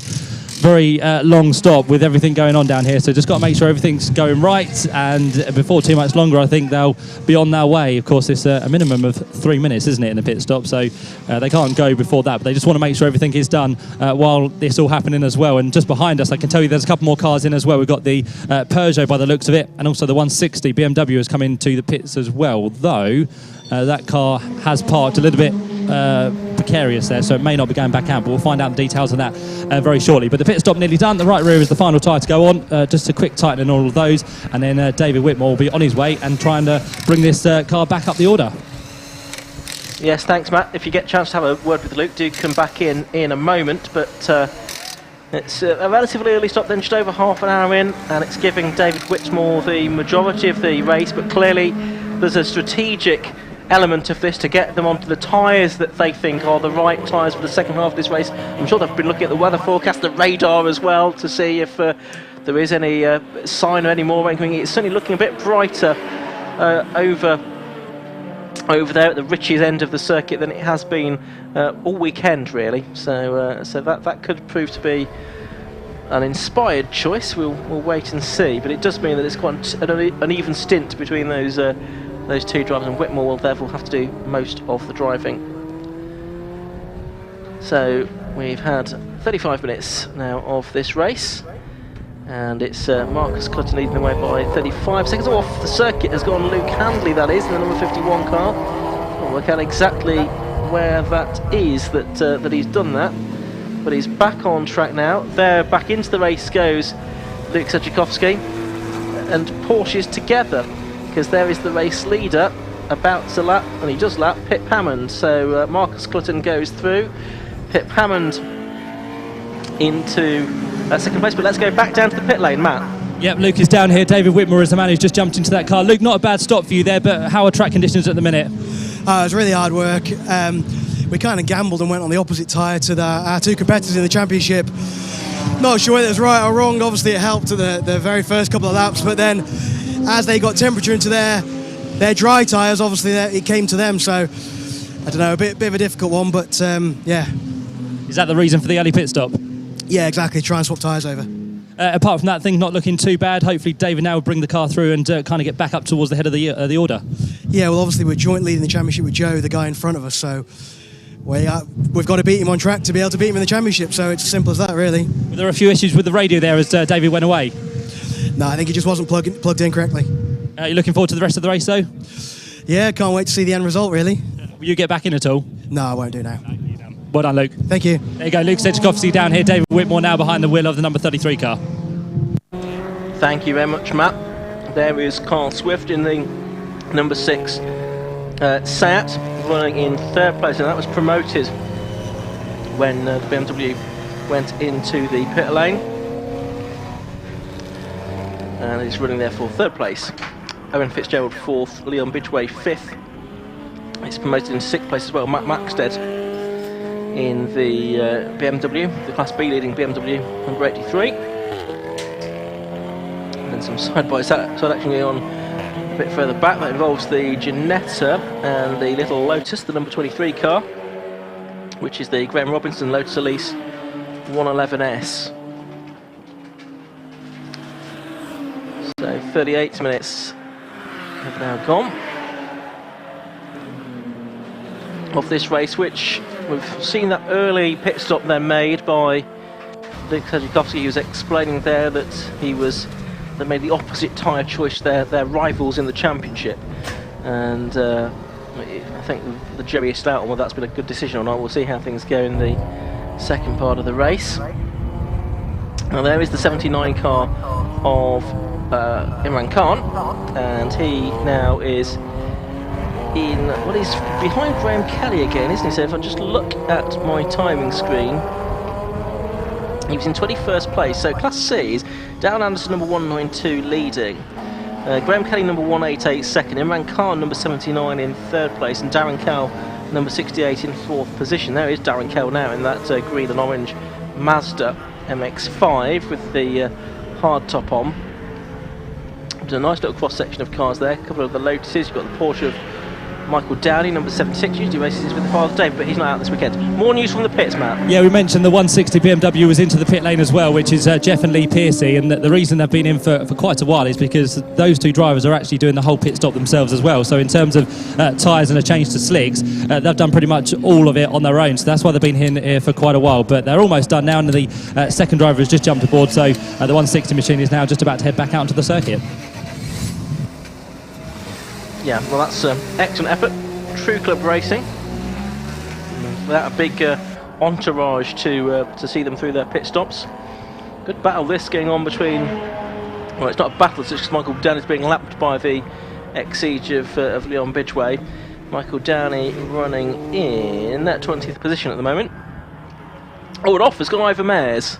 long stop with everything going on down here. So just got to make sure everything's going right, and before too much longer I think they'll be on their way. Of course, it's a minimum of 3 minutes, isn't it, in the pit stop, so they can't go before that, but they just want to make sure everything is done while this all happening as well. And just behind us, I can tell you there's a couple more cars in as well. We've got the Peugeot by the looks of it, and also the 160 BMW has come into the pits as well, though that car has parked a little bit precarious there, so it may not be going back out, but we'll find out the details of that very shortly. But the pit stop nearly done. The right rear is the final tyre to go on. Just a quick tightening on all of those, and then David Whitmore will be on his way and trying to bring this car back up the order. Yes, thanks, Matt. If you get a chance to have a word with Luke, do come back in a moment. But it's a relatively early stop, then just over half an hour in, and it's giving David Whitmore the majority of the race. But clearly, there's a strategic element of this to get them onto the tyres that they think are the right tyres for the second half of this race. I'm sure they've been looking at the weather forecast, the radar as well, to see if there is any sign or any more rain coming. It's certainly looking a bit brighter over there at the Ritchie's end of the circuit than it has been all weekend, really. So that could prove to be an inspired choice. We'll wait and see. But it does mean that it's quite an even stint between those two drivers, and Whitmore will therefore have to do most of the driving. So we've had 35 minutes now of this race, and it's Marcus Clutton leading the way by 35 seconds. Off the circuit has gone Luke Handley, that is, in the number 51 car. I'll work out exactly where that is that he's done that, but he's back on track now. There, back into the race goes Luke Sejikowski and Porsche's together, because there is the race leader about to lap, and he does lap Pip Hammond. So Marcus Clutton goes through, Pip Hammond into second place. But let's go back down to the pit lane, Matt. Yep, Luke is down here. David Whitmore is the man who's just jumped into that car. Luke, not a bad stop for you there, but how are track conditions at the minute? It was really hard work. We kind of gambled and went on the opposite tyre to our two competitors in the championship. Not sure whether it was right or wrong. Obviously it helped to the very first couple of laps, but then as they got temperature into their dry tyres, obviously it came to them. So I don't know, a bit of a difficult one, but yeah. Is that the reason for the early pit stop? Yeah, exactly. Try and swap tyres over. Apart from that, thing not looking too bad. Hopefully David now will bring the car through and kind of get back up towards the head of the order. Yeah, well, obviously we're joint leading the championship with Joe, the guy in front of us, so we've got to beat him on track to be able to beat him in the championship, so it's as simple as that, really. Were there a few issues with the radio there as David went away? No, I think he just wasn't plugged in correctly. You looking forward to the rest of the race, though? Yeah, can't wait to see the end result, really. Will you get back in at all? No, I won't do now. Well done, Luke. Thank you. There you go, Luke Sejikowski down here, David Whitmore now behind the wheel of the number 33 car. Thank you very much, Matt. There is Carl Swift in the number 6 Seat, running in third place, and that was promoted when the BMW went into the pit lane, and he's running there for third place. Owen Fitzgerald 4th, Leon Bidgeway 5th. He's promoted in 6th place as well, Matt Maxted in the BMW, the Class B leading BMW, number 83. And then some side-by-side action going on a bit further back. That involves the Ginetta and the little Lotus, the number 23 car, which is the Graham Robinson Lotus Elise 111S. So 38 minutes have now gone of this race, which we've seen that early pit stop then made by Luke Sejikowski. He was explaining there that they made the opposite tyre choice their rivals in the championship, and I think the jury is out on whether that's been a good decision or not. We'll see how things go in the second part of the race. Now there is the 79 car of Imran Khan, and he now is he's behind Graham Kelly again, isn't he? So if I just look at my timing screen, he was in 21st place, so Class C is Darren Anderson number 192 leading, Graham Kelly number 188 second, Imran Khan number 79 in third place, and Darren Kell number 68 in fourth position. There is Darren Kell now in that green and orange Mazda MX-5 with the hard top on. There's a nice little cross section of cars there, a couple of the Lotuses. You've got the Porsche of Michael Downey, number 76, usually races with the Father Dave, but he's not out this weekend. More news from the pits, Matt. Yeah, we mentioned the 160 BMW was into the pit lane as well, which is Jeff and Lee Piercy, and the reason they've been in for quite a while is because those two drivers are actually doing the whole pit stop themselves as well. So in terms of tyres and a change to slicks, they've done pretty much all of it on their own, so that's why they've been here for quite a while. But they're almost done now, and the second driver has just jumped aboard, so the 160 machine is now just about to head back out onto the circuit. Yeah, well, that's excellent effort. True Club Racing. without a big entourage to see them through their pit stops. Good battle this going on between, well, it's not a battle, it's just Michael Downey's being lapped by the ex-siege of Leon Bidgeway. Michael Downey running in 20th position at the moment. Oh, and off has gone Ivor Mares.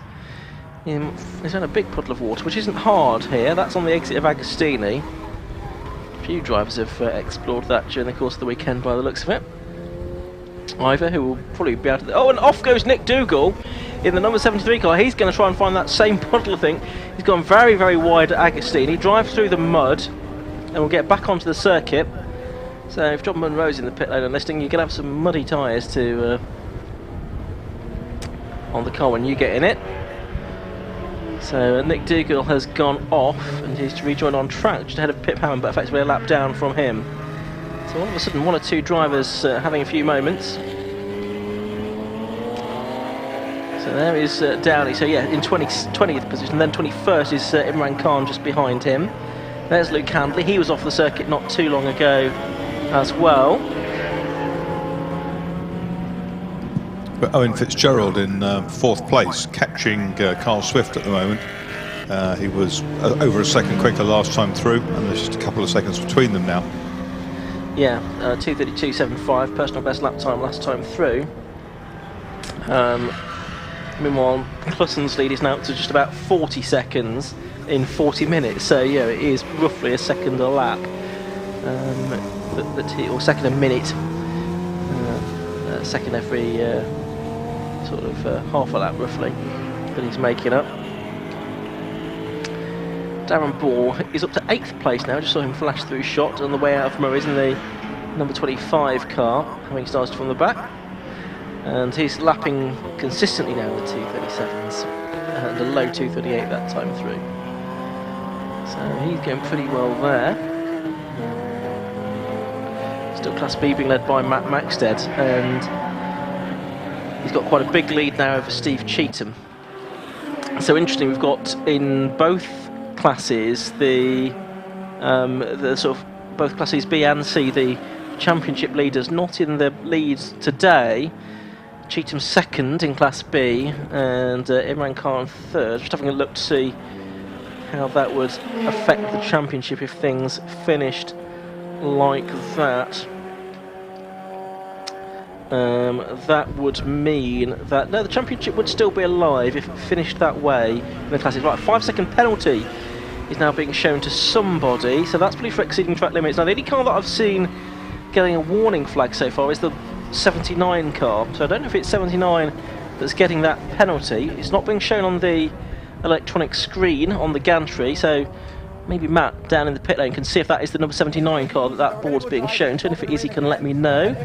He's in a big puddle of water, which isn't hard here. That's on the exit of Agostini. A few drivers have explored that during the course of the weekend by the looks of it. Ivor, who will probably be able to... Oh, and off goes Nick Dougal in the number 73 car. He's going to try and find that same puddle, I think. He's gone very, very wide at Agostini. He drives through the mud and will get back onto the circuit. So if John Munro's in the pit lane and listing, you're going to have some muddy tyres to on the car when you get in it. So Nick Dougal has gone off and he's rejoined on track just ahead of Pip Hammond, but effectively a lap down from him. So all of a sudden, one or two drivers having a few moments. So there is Downey. So yeah, in 20th position. Then 21st is Imran Khan just behind him. There's Luke Handley. He was off the circuit not too long ago as well. But Owen Fitzgerald in 4th place, catching Carl Swift at the moment. He was over a second quicker last time through, and there's just a couple of seconds between them now. Yeah, 2:32.75, personal best lap time last time through. Meanwhile, Cluson's lead is now up to just about 40 seconds in 40 minutes, so yeah, it is roughly a second a lap, or second a minute, second every sort of half a lap roughly that he's making up. Darren Ball is up to 8th place now. Just saw him flash through shot on the way out of Murray's in the number 25 car, having started from the back. And he's lapping consistently now with 2:37s and a low 2:38 that time through. So he's going pretty well there. Still Class B being led by Matt Maxted, and he's got quite a big lead now over Steve Cheetham. So interesting, we've got in both classes the sort of both classes B and C, the championship leaders not in the leads today. Cheetham 2nd in Class B and Imran Khan 3rd. Just having a look to see how that would affect the championship if things finished like that. That would mean that no, the championship would still be alive if it finished that way in the classes. Right, a 5-second penalty is now being shown to somebody, so that's probably for exceeding track limits. Now the only car that I've seen getting a warning flag so far is the 79 car, so I don't know if it's 79 that's getting that penalty. It's not being shown on the electronic screen on the gantry, so maybe Matt down in the pit lane can see if that is the number 79 car that board's being shown to, and if it is he can let me know.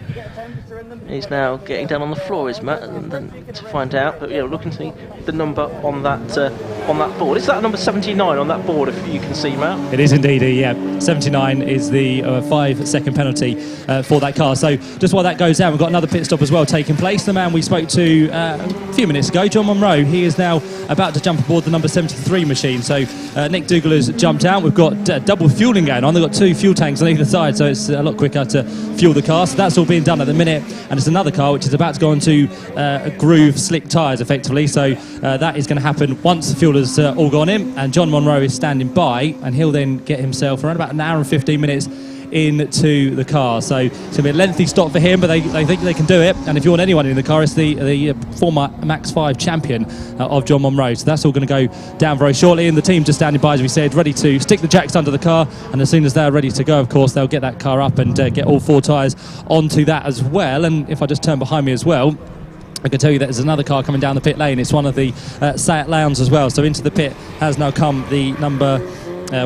He's now getting down on the floor, is Matt, and then to find out. But yeah, looking to see the number on that board. Is that number 79 on that board? If you can see, Matt. It is indeed. Yeah, 79 is the 5-second penalty for that car. So just while that goes down, we've got another pit stop as well taking place. The man we spoke to a few minutes ago, John Monroe, he is now about to jump aboard the number 73 machine. So Nick Dougal has jumped out. We've got double fueling going on. They've got 2 fuel tanks on either side, so it's a lot quicker to fuel the car. So that's all being done at the minute. And it's another car which is about to go onto groove slick tyres effectively. So that is going to happen once the fuel has all gone in. And John Monroe is standing by, and he'll then get himself around about an hour and 15 minutes into the car. So it's going to be a lengthy stop for him, but they think they can do it. And if you want anyone in the car, it's the former Max 5 champion of John Monroe. So that's all going to go down very shortly. And the team just standing by, as we said, ready to stick the jacks under the car. And as soon as they're ready to go, of course, they'll get that car up and get all 4 tyres onto that as well. And if I just turn behind me as well, I can tell you that there's another car coming down the pit lane. It's one of the Seat Leons as well. So into the pit has now come the number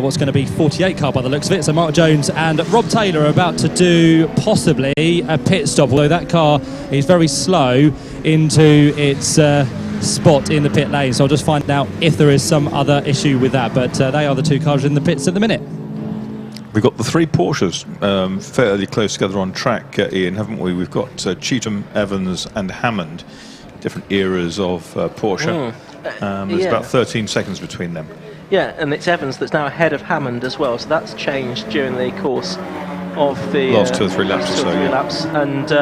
what's going to be 48 car by the looks of it. So Mark Jones and Rob Taylor are about to do possibly a pit stop, although that car is very slow into its spot in the pit lane. So I'll just find out if there is some other issue with that. But they are the 2 cars in the pits at the minute. We've got the 3 Porsches fairly close together on track, Ian, haven't we? We've got Cheetham, Evans and Hammond, different eras of Porsche. There's about 13 seconds between them. Yeah, and it's Evans that's now ahead of Hammond as well, so that's changed during the course of the last 2 or 3 laps or so. And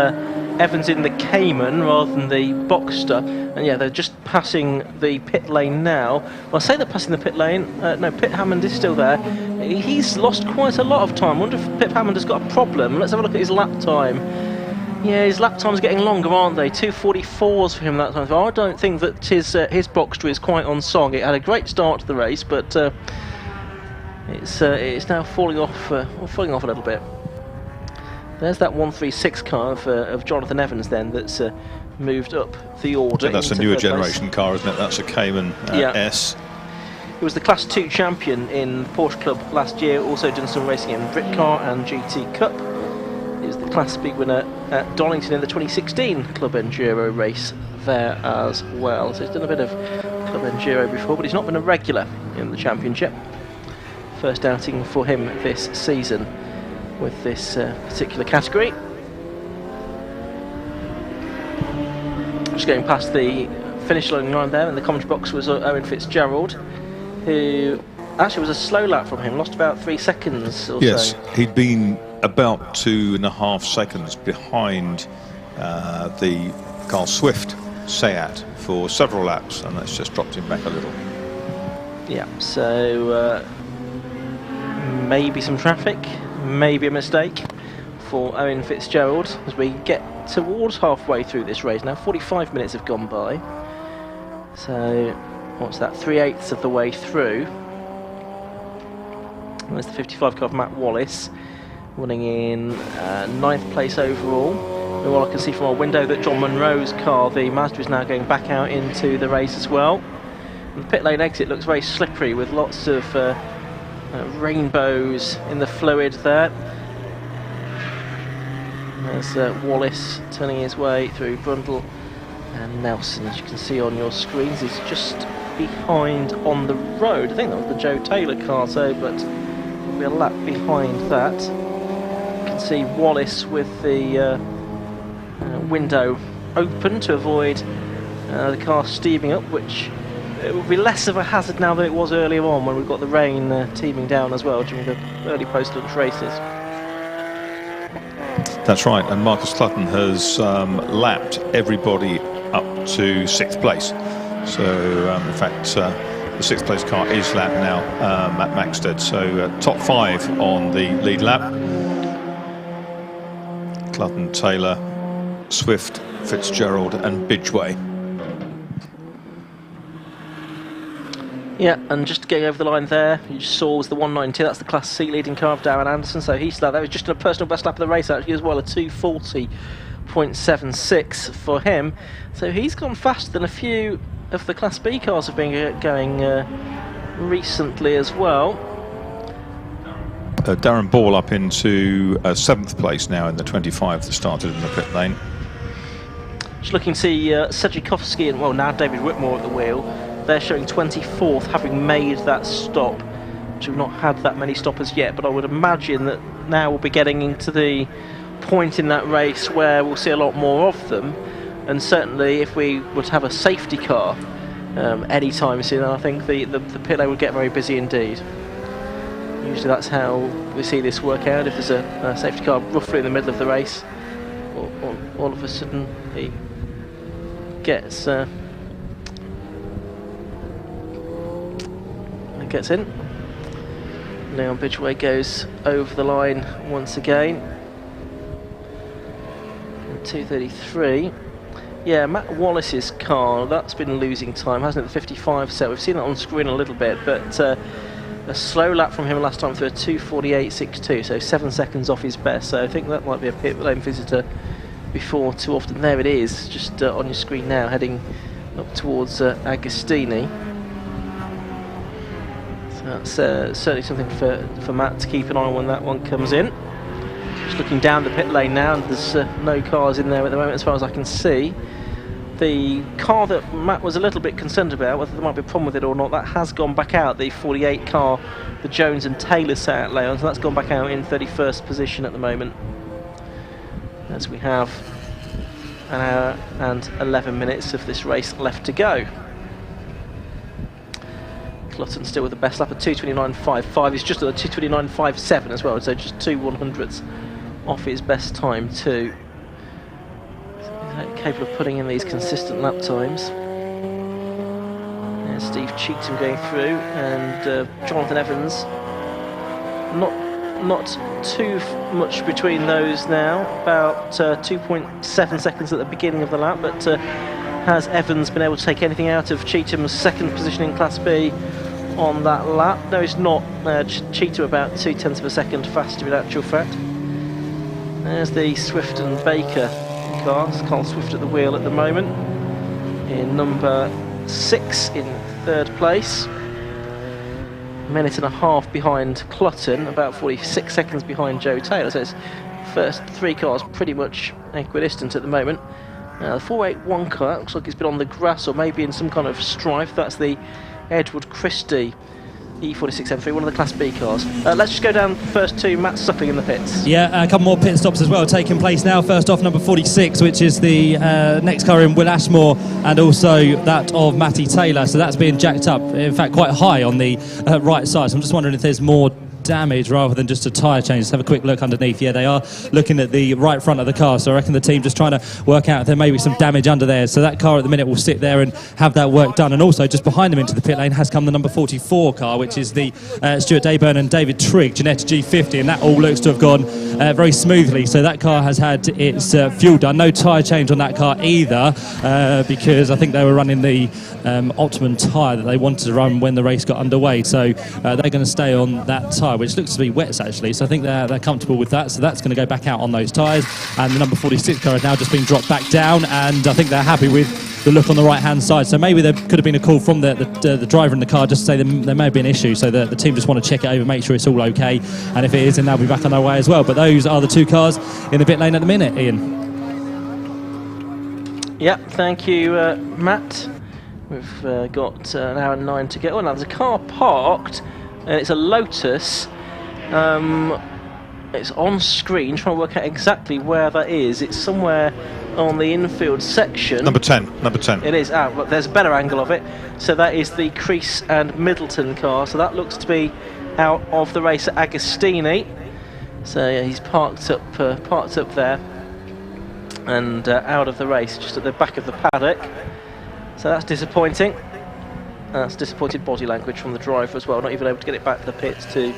Evans in the Cayman rather than the Boxster, and yeah, they're just passing the pit lane now. Well, I say they're passing the pit lane. No, Pip Hammond is still there. He's lost quite a lot of time. I wonder if Pip Hammond has got a problem. Let's have a look at his lap time. Yeah, his lap times are getting longer, aren't they? 2:44s for him that time. I don't think that his Boxster is quite on song. It had a great start to the race, but it's now falling off a little bit. There's that 136 car of Jonathan Evans then that's moved up the order. So that's a newer generation car, isn't it? That's a Cayman S. He was the Class 2 champion in Porsche Club last year, also done some racing in Britcar and GT Cup. He was the Class B winner at Donington in the 2016 Club Enduro race there as well. So he's done a bit of Club Enduro before, but he's not been a regular in the championship. First outing for him this season with this particular category. Just going past the finish line there, in the commentary box was Owen Fitzgerald, who actually was a slow lap from him, lost about 3 seconds or so. Yes, he'd been about 2.5 seconds behind the Carl Swift Seat for several laps, and that's just dropped him back a little. Yeah, so maybe some traffic, maybe a mistake for Owen Fitzgerald as we get towards halfway through this race now. 45 minutes have gone by, so what's that, 3/8 of the way through. And there's the 55 car of Matt Wallace, running in 9th place overall. And what I can see from our window that John Munro's car, the Mazda, is now going back out into the race as well. And the pit lane exit looks very slippery with lots of rainbows in the fluid there. There's Wallace turning his way through Brundle, and Nelson, as you can see on your screens, is just behind on the road. I think that was the Joe Taylor car, so but we're a lap behind that. You can see Wallace with the window open to avoid the car steaming up, which it will be less of a hazard now than it was earlier on when we've got the rain teeming down as well during the early post-lunch races. That's right, and Marcus Clutton has lapped everybody up to 6th place. So, in fact, the 6th place car is lapped now at Maxted. So, top 5 on the lead lap. Clutton, Taylor, Swift, Fitzgerald and Bidgeway. Yeah, and just getting over the line there, you just saw was the 192. That's the Class C leading car of Darren Anderson. So he's that was just a personal best lap of the race actually as well, a 2:40.76 for him. So he's gone faster than a few of the Class B cars have been going recently as well. Darren Ball up into 7th place now in the 25 that started in the pit lane. Just looking to see Sedgwickowski and, well, now David Whitmore at the wheel. They're showing 24th, having made that stop, which we've not had that many stoppers yet, but I would imagine that now we'll be getting into the point in that race where we'll see a lot more of them, and certainly if we were to have a safety car any time soon, I think the pit lane would get very busy indeed. Usually that's how we see this work out. If there's a safety car roughly in the middle of the race, all of a sudden he gets in. Leon Bidgeway goes over the line once again. 2:33. Yeah, Matt Wallace's car, that's been losing time, hasn't it? The 55 set. We've seen that on screen a little bit, but a slow lap from him last time through a 2:48.62, so 7 seconds off his best. So I think that might be a pit lane visitor before too often. There it is, just on your screen now, heading up towards Agostini. That's certainly something for Matt to keep an eye on when that one comes in. Just looking down the pit lane now, and there's no cars in there at the moment as far as I can see. The car that Matt was a little bit concerned about, whether there might be a problem with it or not, that has gone back out, the 48 car, the Jones and Taylor set at Leon, so that's gone back out in 31st position at the moment. As we have an hour and 11 minutes of this race left to go. Clutton still with the best lap at 2:29.55. He's just at a 2:29.57 as well, so just 2 100ths off his best time too. capable of putting in these consistent lap times. There's Steve Cheetham going through, and Jonathan Evans. Not too much between those now, about 2.7 seconds at the beginning of the lap, but has Evans been able to take anything out of Cheetham's second position in Class B on that lap? No, he's not. Cheetham about 0.2 of a second faster in actual fact. There's the Swift and Baker cars. Carl Swift at the wheel at the moment in number 6 in 3rd place. A minute and a half behind Clutton, about 46 seconds behind Joe Taylor. So it's first 3 cars pretty much equidistant at the moment. The 481 car looks like it's been on the grass or maybe in some kind of strife. That's the Edward Christie E46 M3, one of the Class B cars. Let's just go down first to Matt Supping in the pits. Yeah, a couple more pit stops as well taking place now. First off, number 46, which is the next car in Will Ashmore, and also that of Matty Taylor. So that's being jacked up, in fact, quite high on the right side. So I'm just wondering if there's more damage rather than just a tyre change. Let's have a quick look underneath. Yeah, they are looking at the right front of the car, so I reckon the team just trying to work out if there may be some damage under there. So that car at the minute will sit there and have that work done. And also just behind them into the pit lane has come the number 44 car, which is the Stuart Dayburn and David Trigg Ginetta G50, and that all looks to have gone very smoothly. So that car has had its fuel done. No tyre change on that car either, because I think they were running the optimum tyre that they wanted to run when the race got underway. So they're going to stay on that tyre, which looks to be wets actually. So I think they're comfortable with that. So that's going to go back out on those tyres. And the number 46 car has now just been dropped back down, and I think they're happy with the look on the right hand side. So maybe there could have been a call from the driver in the car just to say there may have been an issue. So the team just want to check it over, make sure it's all okay. And if it is, then they'll be back on their way as well. But those are the 2 cars in the pit lane at the minute, Ian. Yeah, thank you, Matt. We've got an hour and 9 to go. Oh, now there's a car parked, and it's a Lotus. It's on screen, trying to work out exactly where that is. It's somewhere on the infield section. Number 10. It is. Look, there's a better angle of it. So that is the Crease and Middleton car. So that looks to be out of the race at Agostini. So yeah, he's parked up there, and out of the race, just at the back of the paddock. So that's disappointing. That's disappointed body language from the driver as well, not even able to get it back to the pits to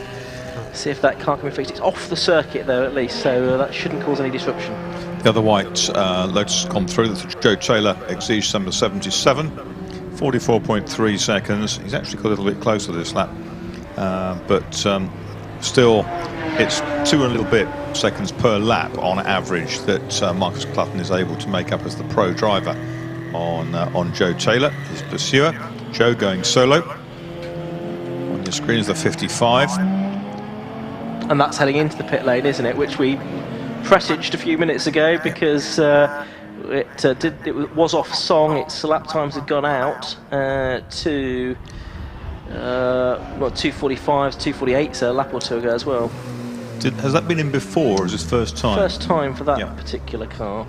see if that car can be fixed. It's off the circuit though, at least, so that shouldn't cause any disruption. The other white Lotus has gone through. That's Joe Taylor, Exige number 77, 44.3 seconds. He's actually got a little bit closer this lap, but still, it's 2 and a little bit seconds per lap on average that Marcus Clutton is able to make up as the pro driver on Joe Taylor, his pursuer. Joe going solo. On your screen is the 55. And that's heading into the pit lane, isn't it? Which we presaged a few minutes ago, because it was off song. Its lap times had gone out to 2:45, 2:48, so a lap or 2 ago as well. Has that been in before, or is this first time? First time for that particular car.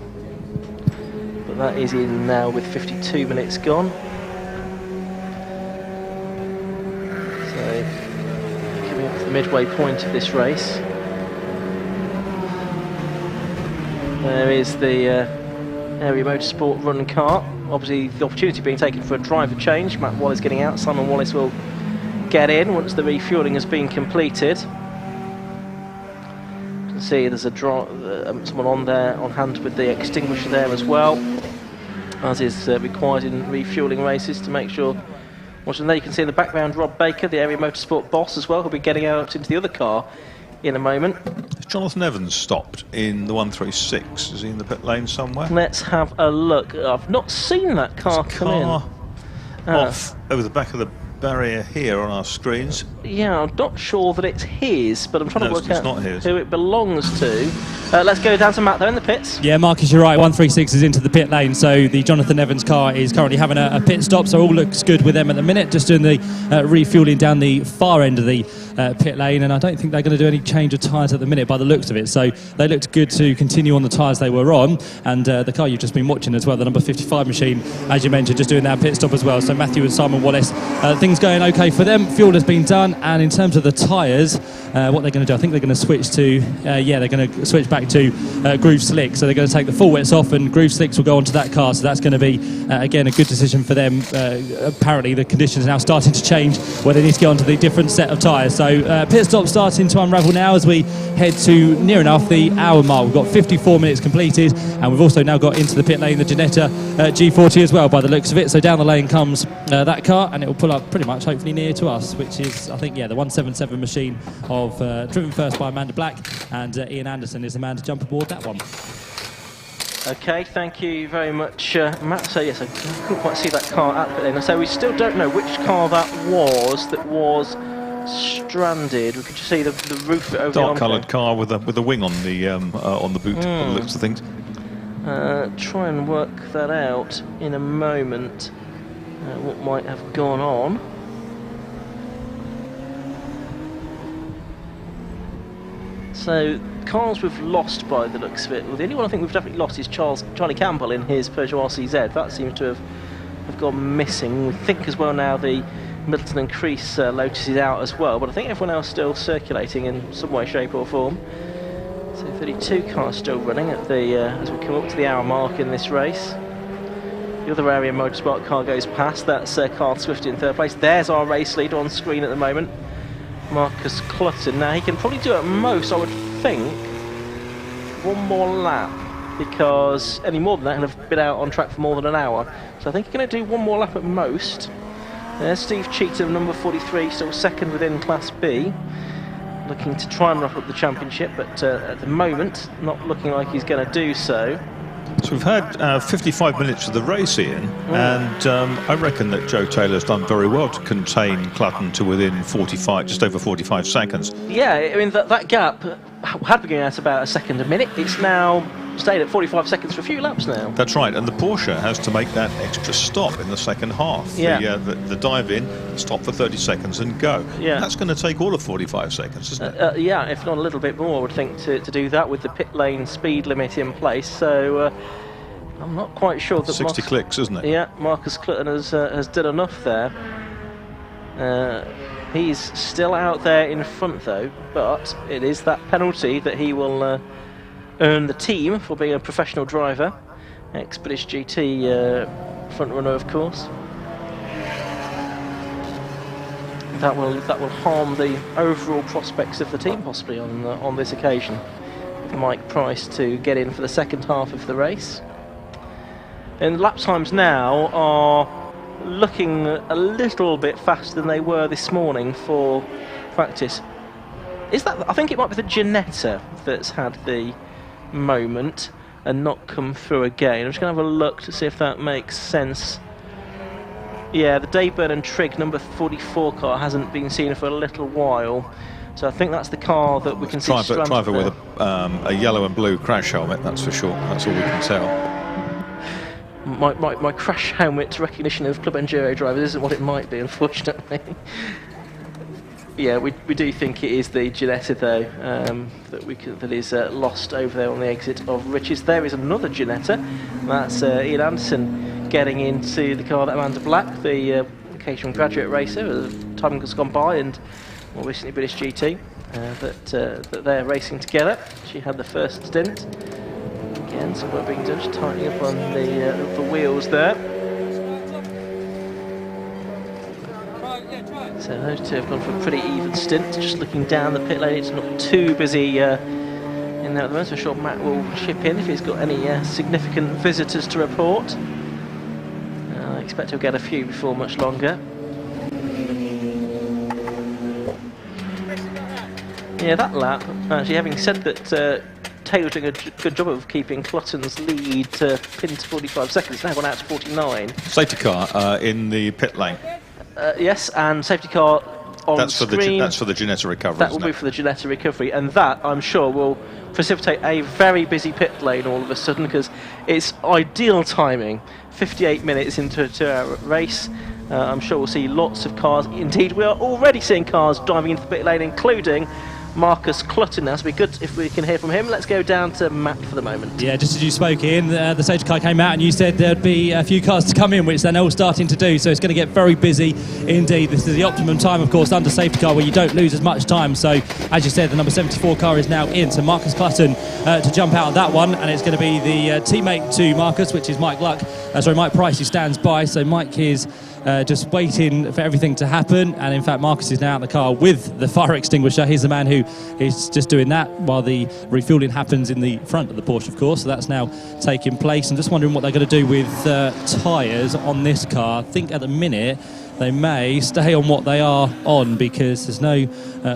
But that is in now with 52 minutes gone. So, coming up to the midway point of this race. There is the Area Motorsport run car. Obviously, the opportunity being taken for a driver change. Matt Wallace getting out. Simon Wallace will get in once the refuelling has been completed. You can see there's someone on there on hand with the extinguisher there as well, as is required in refuelling races to make sure. Watching there, you can see in the background Rob Baker, the Area Motorsport boss as well, who'll be getting out into the other car in a moment. Has Jonathan Evans stopped in the 136? Is he in the pit lane somewhere? Let's have a look. I've not seen that car come in. Off over the back of the barrier here on our screens. Yeah, I'm not sure that it's his, but I'm trying to work out not his. who it belongs to. Let's go down to Matt there in the pits. Yeah, Marcus, you're right. 136 is into the pit lane, so the Jonathan Evans car is currently having a pit stop, so all looks good with them at the minute. Just doing the refueling down the far end of the pit lane, and I don't think they're going to do any change of tyres at the minute by the looks of it. So they looked good to continue on the tyres they were on, and the car you've just been watching as well, the number 55 machine, as you mentioned, just doing that pit stop as well. So Matthew and Simon Wallace, things going okay for them. Fuel has been done, and in terms of the tyres, what they're going to do, I think they're going to switch to, they're going to switch back track 2 Groove Slick. So they're going to take the full wets off, and Groove Slicks will go onto that car. So that's going to be, again, a good decision for them. Apparently the conditions are now starting to change where they need to get onto the different set of tyres. So pit stop starting to unravel now as we head to near enough the hour mark. We've got 54 minutes completed, and we've also now got into the pit lane the Ginetta G40 as well by the looks of it. So down the lane comes that car, and it will pull up pretty much hopefully near to us, which is, I think, the 177 machine of driven first by Amanda Black, and Ian Anderson is the man to jump aboard that one. Okay, thank you very much, Matt. So yes, I couldn't quite see that car at the end. So we still don't know which car that was stranded. We could just see the roof over the dark-coloured car with a wing on the boot. By the looks of things. Try and work that out in a moment. What might have gone on? So cars we've lost by the looks of it. Well, the only one I think we've definitely lost is Charlie Campbell in his Peugeot RCZ. That seems to have gone missing. We think as well now the Middleton and Crease Lotus is out as well, but I think everyone else still circulating in some way, shape or form. So 32 cars still running at the as we come up to the hour mark in this race. The other area motorsport car goes past. That's Carl Swift in third place. There's our race leader on screen at the moment, Marcus Clutton. Now he can probably do at most, I would think, one more lap, because any more than that he'll have been out on track for more than an hour. So I think he's going to do one more lap at most. There's Steve Cheetham, number 43, still second within Class B, looking to try and wrap up the championship, but at the moment not looking like he's going to do so. So we've had 55 minutes of the race, Ian, and I reckon that Joe Taylor's done very well to contain Clutton to within 45, just over 45 seconds. Yeah, I mean that gap had been going at about a second a minute. It's now stayed at 45 seconds for a few laps now. That's right, and the Porsche has to make that extra stop in the second half. Yeah. The dive in, stop for 30 seconds and go. Yeah. And that's going to take all of 45 seconds, isn't it? Yeah, if not a little bit more, I would think, to do that with the pit lane speed limit in place. So I'm not quite sure that 60 clicks, isn't it? Yeah, Marcus Clutton has done enough there. He's still out there in front though, but it is that penalty that he will earn the team for being a professional driver. Ex-British GT front runner, of course. That will harm the overall prospects of the team possibly on this occasion. Mike Price to get in for the second half of the race. And lap times now are looking a little bit faster than they were this morning for practice. Is that? I think it might be the Ginetta that's had the moment and not come through again. I'm just going to have a look to see if that makes sense. Yeah, the Dayburn and Trigg number 44 car hasn't been seen for a little while. So I think that's the car that we can see stranded driver there. with a yellow and blue crash helmet, that's for sure. That's all we can tell. My crash helmet recognition of Club Enduro drivers isn't what it might be, unfortunately. Yeah, we do think it is the Ginetta though, that is lost over there on the exit of Riches. There is another Ginetta. That's Ian Anderson getting into the car that Amanda Black, the occasional graduate racer, time has gone by, and more recently British GT, that they're racing together. She had the first stint. Again, some work being done, just tightening up on the wheels there. So those two have gone for a pretty even stint, just looking down the pit lane. It's not too busy in there at the moment, so I'm sure Matt will chip in if he's got any significant visitors to report. I expect he'll get a few before much longer. Yeah, that lap, actually, having said that Taylor doing a good job of keeping Clutton's lead to pin to 45 seconds, now gone out to 49. Safety car in the pit lane. Yes, and safety car on screen. That's for the Ginetta recovery. That will be for the Ginetta recovery, and that, I'm sure, will precipitate a very busy pit lane all of a sudden, because it's ideal timing. 58 minutes into a 2-hour race. I'm sure we'll see lots of cars. Indeed, we are already seeing cars driving into the pit lane, including Marcus Clutton. Now, it'd be good if we can hear from him. Let's go down to Matt for the moment. Yeah, just as you spoke in, the safety car came out and you said there'd be a few cars to come in, which they're now starting to do, so it's going to get very busy indeed. This is the optimum time, of course, under safety car where you don't lose as much time. So, as you said, the number 74 car is now in, so Marcus Clutton to jump out of that one, and it's going to be the teammate to Marcus, which is Mike Price, who stands by. So Mike is just waiting for everything to happen, and in fact Marcus is now out the car with the fire extinguisher. He's the man who is just doing that while the refueling happens in the front of the Porsche, of course, so that's now taking place. I'm just wondering what they're going to do with tyres on this car. I think at the minute they may stay on what they are on, because there's no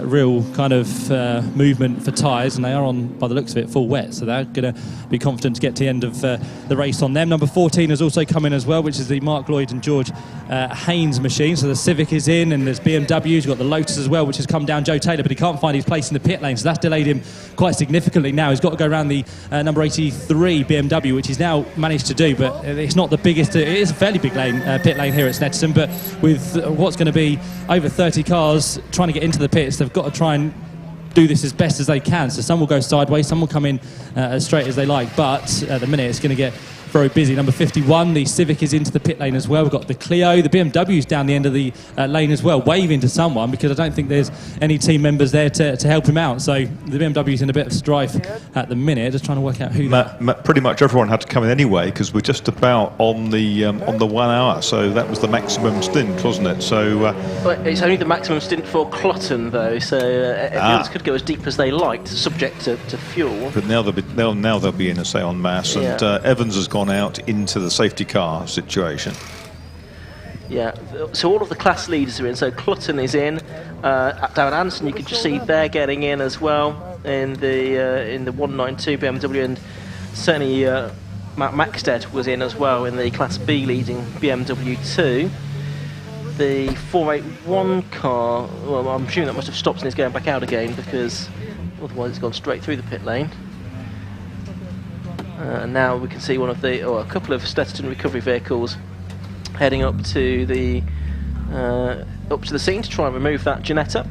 real kind of movement for tyres, and they are on, by the looks of it, full wet, so they're going to be confident to get to the end of the race on them. Number 14 has also come in as well, which is the Mark Lloyd and George Haynes machine. So the Civic is in, and there's BMWs. We've got the Lotus as well, which has come down. Joe Taylor, but he can't find his place in the pit lane, so that's delayed him quite significantly now. He's got to go around the number 83 BMW, which he's now managed to do, but it's not the biggest. It is a fairly big pit lane here at Snetterton, but with what's going to be over 30 cars trying to get into the pits, they've got to try and do this as best as they can. So some will go sideways, some will come in as straight as they like, but at the minute it's going to get very busy. Number 51, the Civic is into the pit lane as well. We've got the Clio, the BMW's down the end of the lane as well, waving to someone, because I don't think there's any team members there to help him out. So the BMW's in a bit of strife at the minute, just trying to work out who. Pretty much everyone had to come in anyway, because we're just about on the 1 hour, so that was the maximum stint, wasn't it? So but it's only the maximum stint for Clutton, though, so everyone could go as deep as they liked, subject to fuel. But now they'll be in a say en masse, and Evans has gone out into the safety car situation. Yeah, so all of the class leaders are in. So Clutton is in. Darren Anderson, you can just see they're getting in as well in the 192 BMW, and certainly Matt Maxted was in as well in the Class B leading BMW 2. The 481 car, well, I'm assuming that must have stopped and is going back out again, because otherwise it's gone straight through the pit lane. Now we can see a couple of Snetterton recovery vehicles heading up to the scene to try and remove that Ginetta.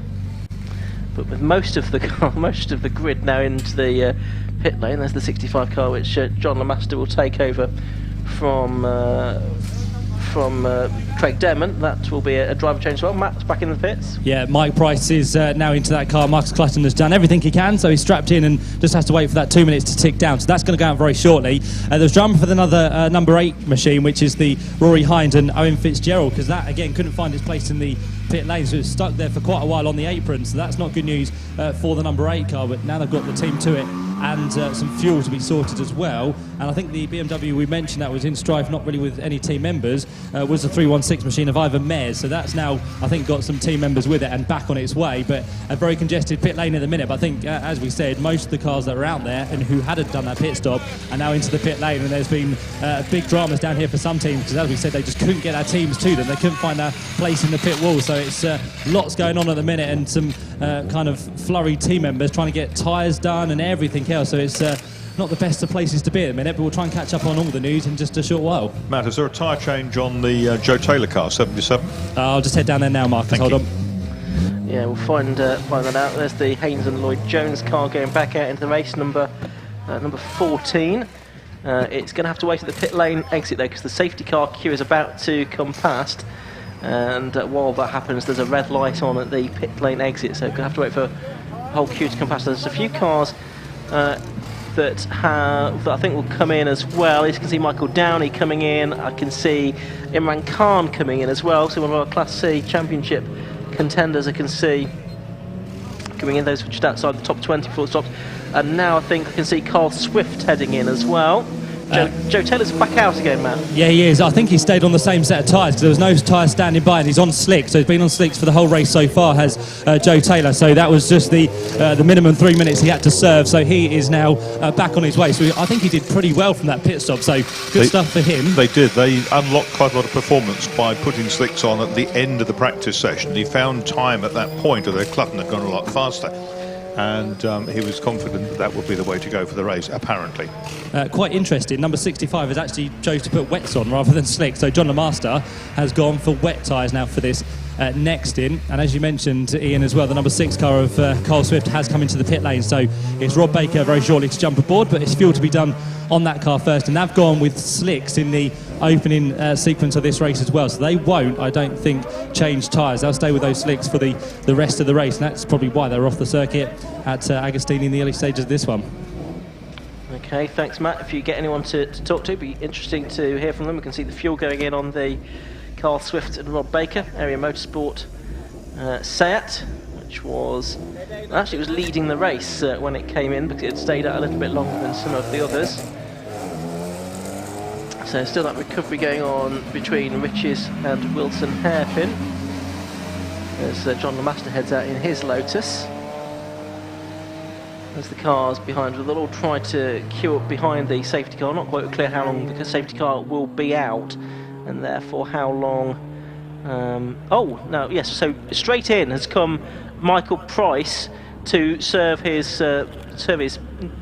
But with most of the grid now into the pit lane, there's the 65 car, which John Lemaster will take over from Craig Demon. That will be a driver change as well. Matt's back in the pits. Yeah, Mike Price is now into that car. Marcus Clutton has done everything he can, so he's strapped in and just has to wait for that 2 minutes to tick down. So that's going to go out very shortly. There's drama for another number 8 machine, which is the Rory Hind and Owen Fitzgerald, because that again couldn't find its place in the pit lane, so it's stuck there for quite a while on the apron. So that's not good news for the number 8 car, but now they've got the team to it, and some fuel to be sorted as well. And I think the BMW we mentioned that was in strife, not really with any team members, was the 316 machine of Ivan Mares. So that's now, I think, got some team members with it and back on its way. But a very congested pit lane at the minute. But I think, as we said, most of the cars that are out there and who hadn't done that pit stop are now into the pit lane. And there's been big dramas down here for some teams, because as we said, they just couldn't get our teams to them. They couldn't find their place in the pit wall. So it's lots going on at the minute, and some kind of flurried team members trying to get tyres done and everything else. So it's not the best of places to be at the minute, but we'll try and catch up on all the news in just a short while. Matt, is there a tyre change on the Joe Taylor car, 77? I'll just head down there now, Marcus. Hold on. Yeah, we'll find that out. There's the Haynes and Lloyd Jones car going back out into the race, number 14. It's going to have to wait at the pit lane exit there, because the safety car queue is about to come past. And while that happens, there's a red light on at the pit lane exit, so we're going to have to wait for the whole queue to come past. There's a few cars that I think will come in as well. You can see Michael Downey coming in. I can see Imran Khan coming in as well. So one of our Class C Championship contenders I can see coming in. Those just outside the top 20 full stops. And now I think I can see Carl Swift heading in as well. Joe Taylor's back out again, Matt. Yeah, he is. I think he stayed on the same set of tyres, because there was no tyres standing by, and he's on slicks. So he's been on slicks for the whole race so far, has Joe Taylor. So that was just the minimum 3 minutes he had to serve. So he is now back on his way. So I think he did pretty well from that pit stop. So good stuff for him. They did. They unlocked quite a lot of performance by putting slicks on at the end of the practice session. He found time at that point, although Clutton had gone a lot faster. And he was confident that would be the way to go for the race, apparently. Quite interesting. Number 65 has actually chose to put wets on rather than slicks. So John Lemaster has gone for wet tyres now for this next in. And as you mentioned, Ian, as well, the number 6 car of Carl Swift has come into the pit lane, so it's Rob Baker very shortly to jump aboard, but it's fuel to be done on that car first, and they've gone with slicks in the opening sequence of this race as well, so they won't, I don't think, change tyres. They'll stay with those slicks for the rest of the race, and that's probably why they're off the circuit at Agostini in the early stages of this one. Okay, thanks Matt. If you get anyone to talk to, it'd be interesting to hear from them. We can see the fuel going in on the Carl Swift and Rob Baker Area Motorsport Seat, which was actually it was leading the race when it came in, because it had stayed out a little bit longer than some of the others. So still that recovery going on between Riches and Wilson Hairpin as John Lemaster heads out in his Lotus. As the cars behind, they'll all try to queue up behind the safety car. Not quite clear how long the safety car will be out, and therefore how long. Oh no, yes. So straight in has come Michael Price to serve his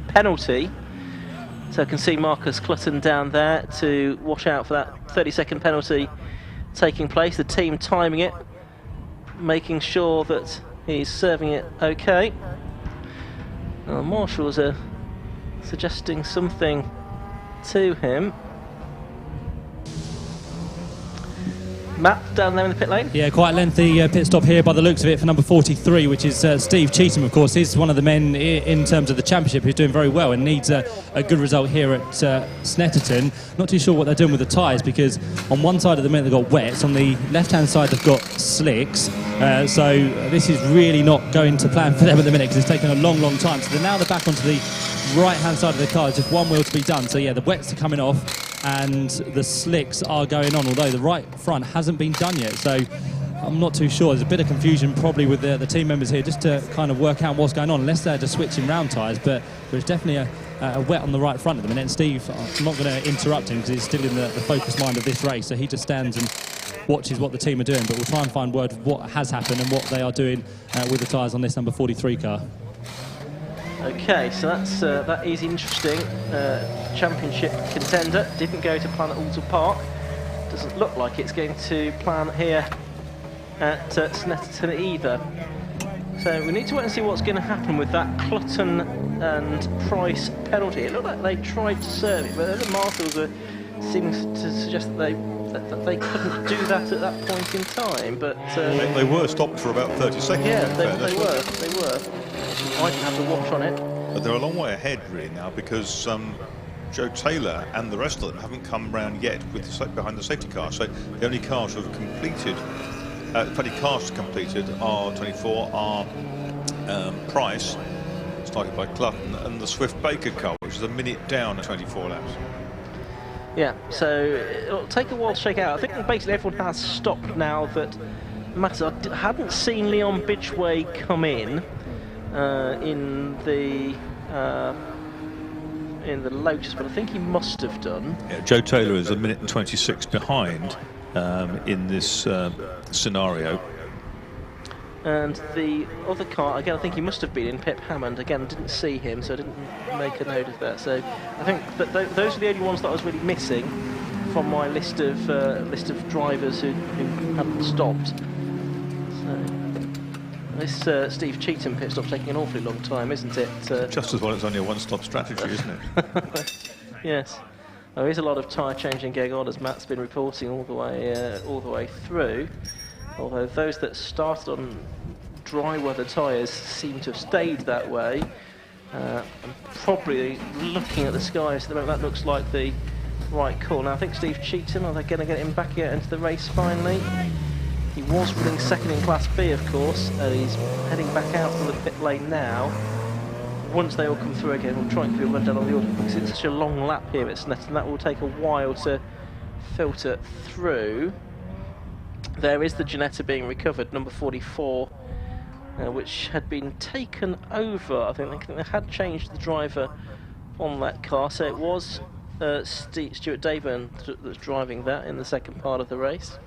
penalty. So I can see Marcus Clutton down there to watch out for that 30-second penalty taking place. The team timing it, making sure that he's serving it okay. Now, marshals are suggesting something to him. Matt, down there in the pit lane? Yeah, quite a lengthy pit stop here by the looks of it for number 43, which is Steve Cheetham, of course. He's one of the men in terms of the championship who's doing very well and needs a good result here at Snetterton. Not too sure what they're doing with the tyres, because on one side of the minute they've got wets, on the left-hand side they've got slicks. So this is really not going to plan for them at the minute, because it's taken a long, long time. So now they're back onto the right-hand side of the car. It's just one wheel to be done. So yeah, the wets are coming off and the slicks are going on, although the right front hasn't been done yet. So I'm not too sure. There's a bit of confusion probably with the team members here, just to kind of work out what's going on, unless they're just switching round tyres. But there's definitely a wet on the right front at the minute. And Steve, I'm not going to interrupt him because he's still in the focus mind of this race, so he just stands and watches what the team are doing. But we'll try and find word of what has happened and what they are doing with the tyres on this number 43 car. Okay, so that is interesting. Championship contender didn't go to plan at Alton Park. Doesn't look like it's going to plan here at Snetterton either. So we need to wait and see what's going to happen with that Clutton and Price penalty. It looked like they tried to serve it, but the marshals are seeming to suggest that they couldn't do that at that point in time. But they were stopped for about 30 seconds. Yeah, they were. I didn't have the watch on it. But they're a long way ahead really now, because Joe Taylor and the rest of them haven't come round yet with behind the safety car. So the only cars who have completed, cars completed are 24 are Price, started by Clutton, and the Swift Baker car, which is a minute down at 24 laps. Yeah, so it'll take a while to shake out. I think basically everyone has stopped now that matters. I hadn't seen Leon Bidgeway come in the Lotus, but I think he must have done. Yeah, Joe Taylor is a minute and 26 behind in this scenario. And the other car, again, I think he must have been in Pip Hammond. Again, didn't see him, so I didn't make a note of that. So I think that those are the only ones that I was really missing from my list of drivers who hadn't stopped. So this Steve Cheetham pit stop's taking an awfully long time, isn't it? Just as well it's only a one-stop strategy, isn't it? Yes. There is a lot of tyre changing going on, as Matt's been reporting all the way through. Although those that started on dry weather tyres seem to have stayed that way. And probably looking at the skies at the moment, that looks like the right call. Now I think Steve Cheetham, are they going to get him back here into the race finally? He was running second in Class B, of course, and he's heading back out from the pit lane now. Once they all come through again, we'll try and give a rundown on the order, because it's such a long lap here at Snetterton. That will take a while to filter through. There is the Ginetta being recovered, number 44, which had been taken over. I think they had changed the driver on that car, so it was Stuart Dayburn that was driving that in the second part of the race.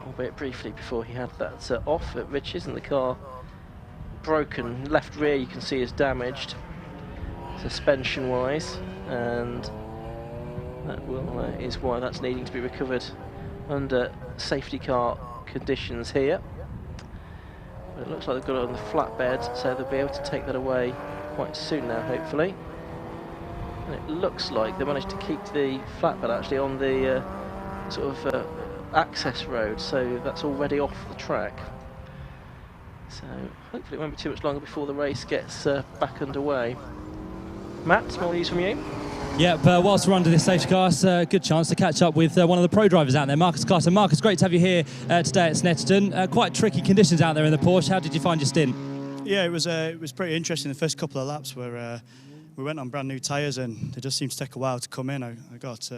Albeit briefly before he had that off at Riches, and the car broken. Left rear you can see is damaged suspension wise, and that is why that's needing to be recovered under safety car conditions here. But it looks like they've got it on the flatbed, so they'll be able to take that away quite soon now, hopefully. And it looks like they managed to keep the flatbed actually on the sort of access road, so that's already off the track. So hopefully it won't be too much longer before the race gets back underway. Matt, more news from you? Yeah, but whilst we're under this safety car, it's a good chance to catch up with one of the pro drivers out there, Marcus Clutton. Marcus, great to have you here today at Snetterton. Quite tricky conditions out there in the Porsche. How did you find your stint? Yeah, it was pretty interesting. The first couple of laps where we went on brand new tyres and they just seemed to take a while to come in. I got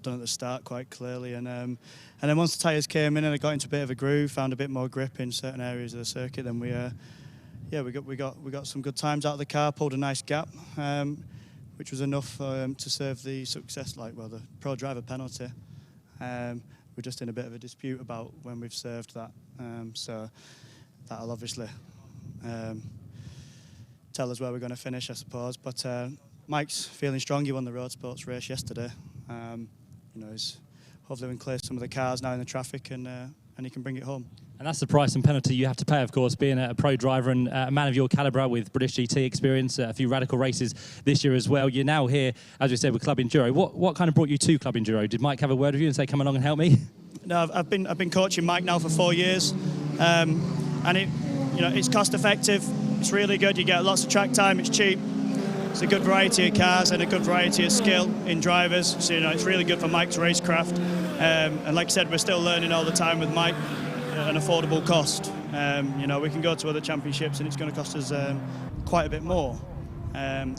done at the start quite clearly, and then once the tyres came in and I got into a bit of a groove, found a bit more grip in certain areas of the circuit, then we got some good times out of the car, pulled a nice gap, which was enough to serve the success, the pro driver penalty. We're just in a bit of a dispute about when we've served that, so that'll obviously tell us where we're going to finish, I suppose. But Mike's feeling strong. He won the road sports race yesterday. He's hopefully we can clear some of the cars now in the traffic, and he can bring it home. And that's the price and penalty you have to pay, of course, being a pro driver and a man of your calibre with British GT experience, a few radical races this year as well. You're now here, as we said, with Club Enduro. What kind of brought you to Club Enduro? Did Mike have a word with you and say, come along and help me? No, I've been coaching Mike now for 4 years, and it's cost effective. It's really good. You get lots of track time. It's cheap. It's a good variety of cars and a good variety of skill in drivers. So it's really good for Mike's racecraft. And like I said, we're still learning all the time with Mike at an affordable cost. We can go to other championships and it's going to cost us quite a bit more,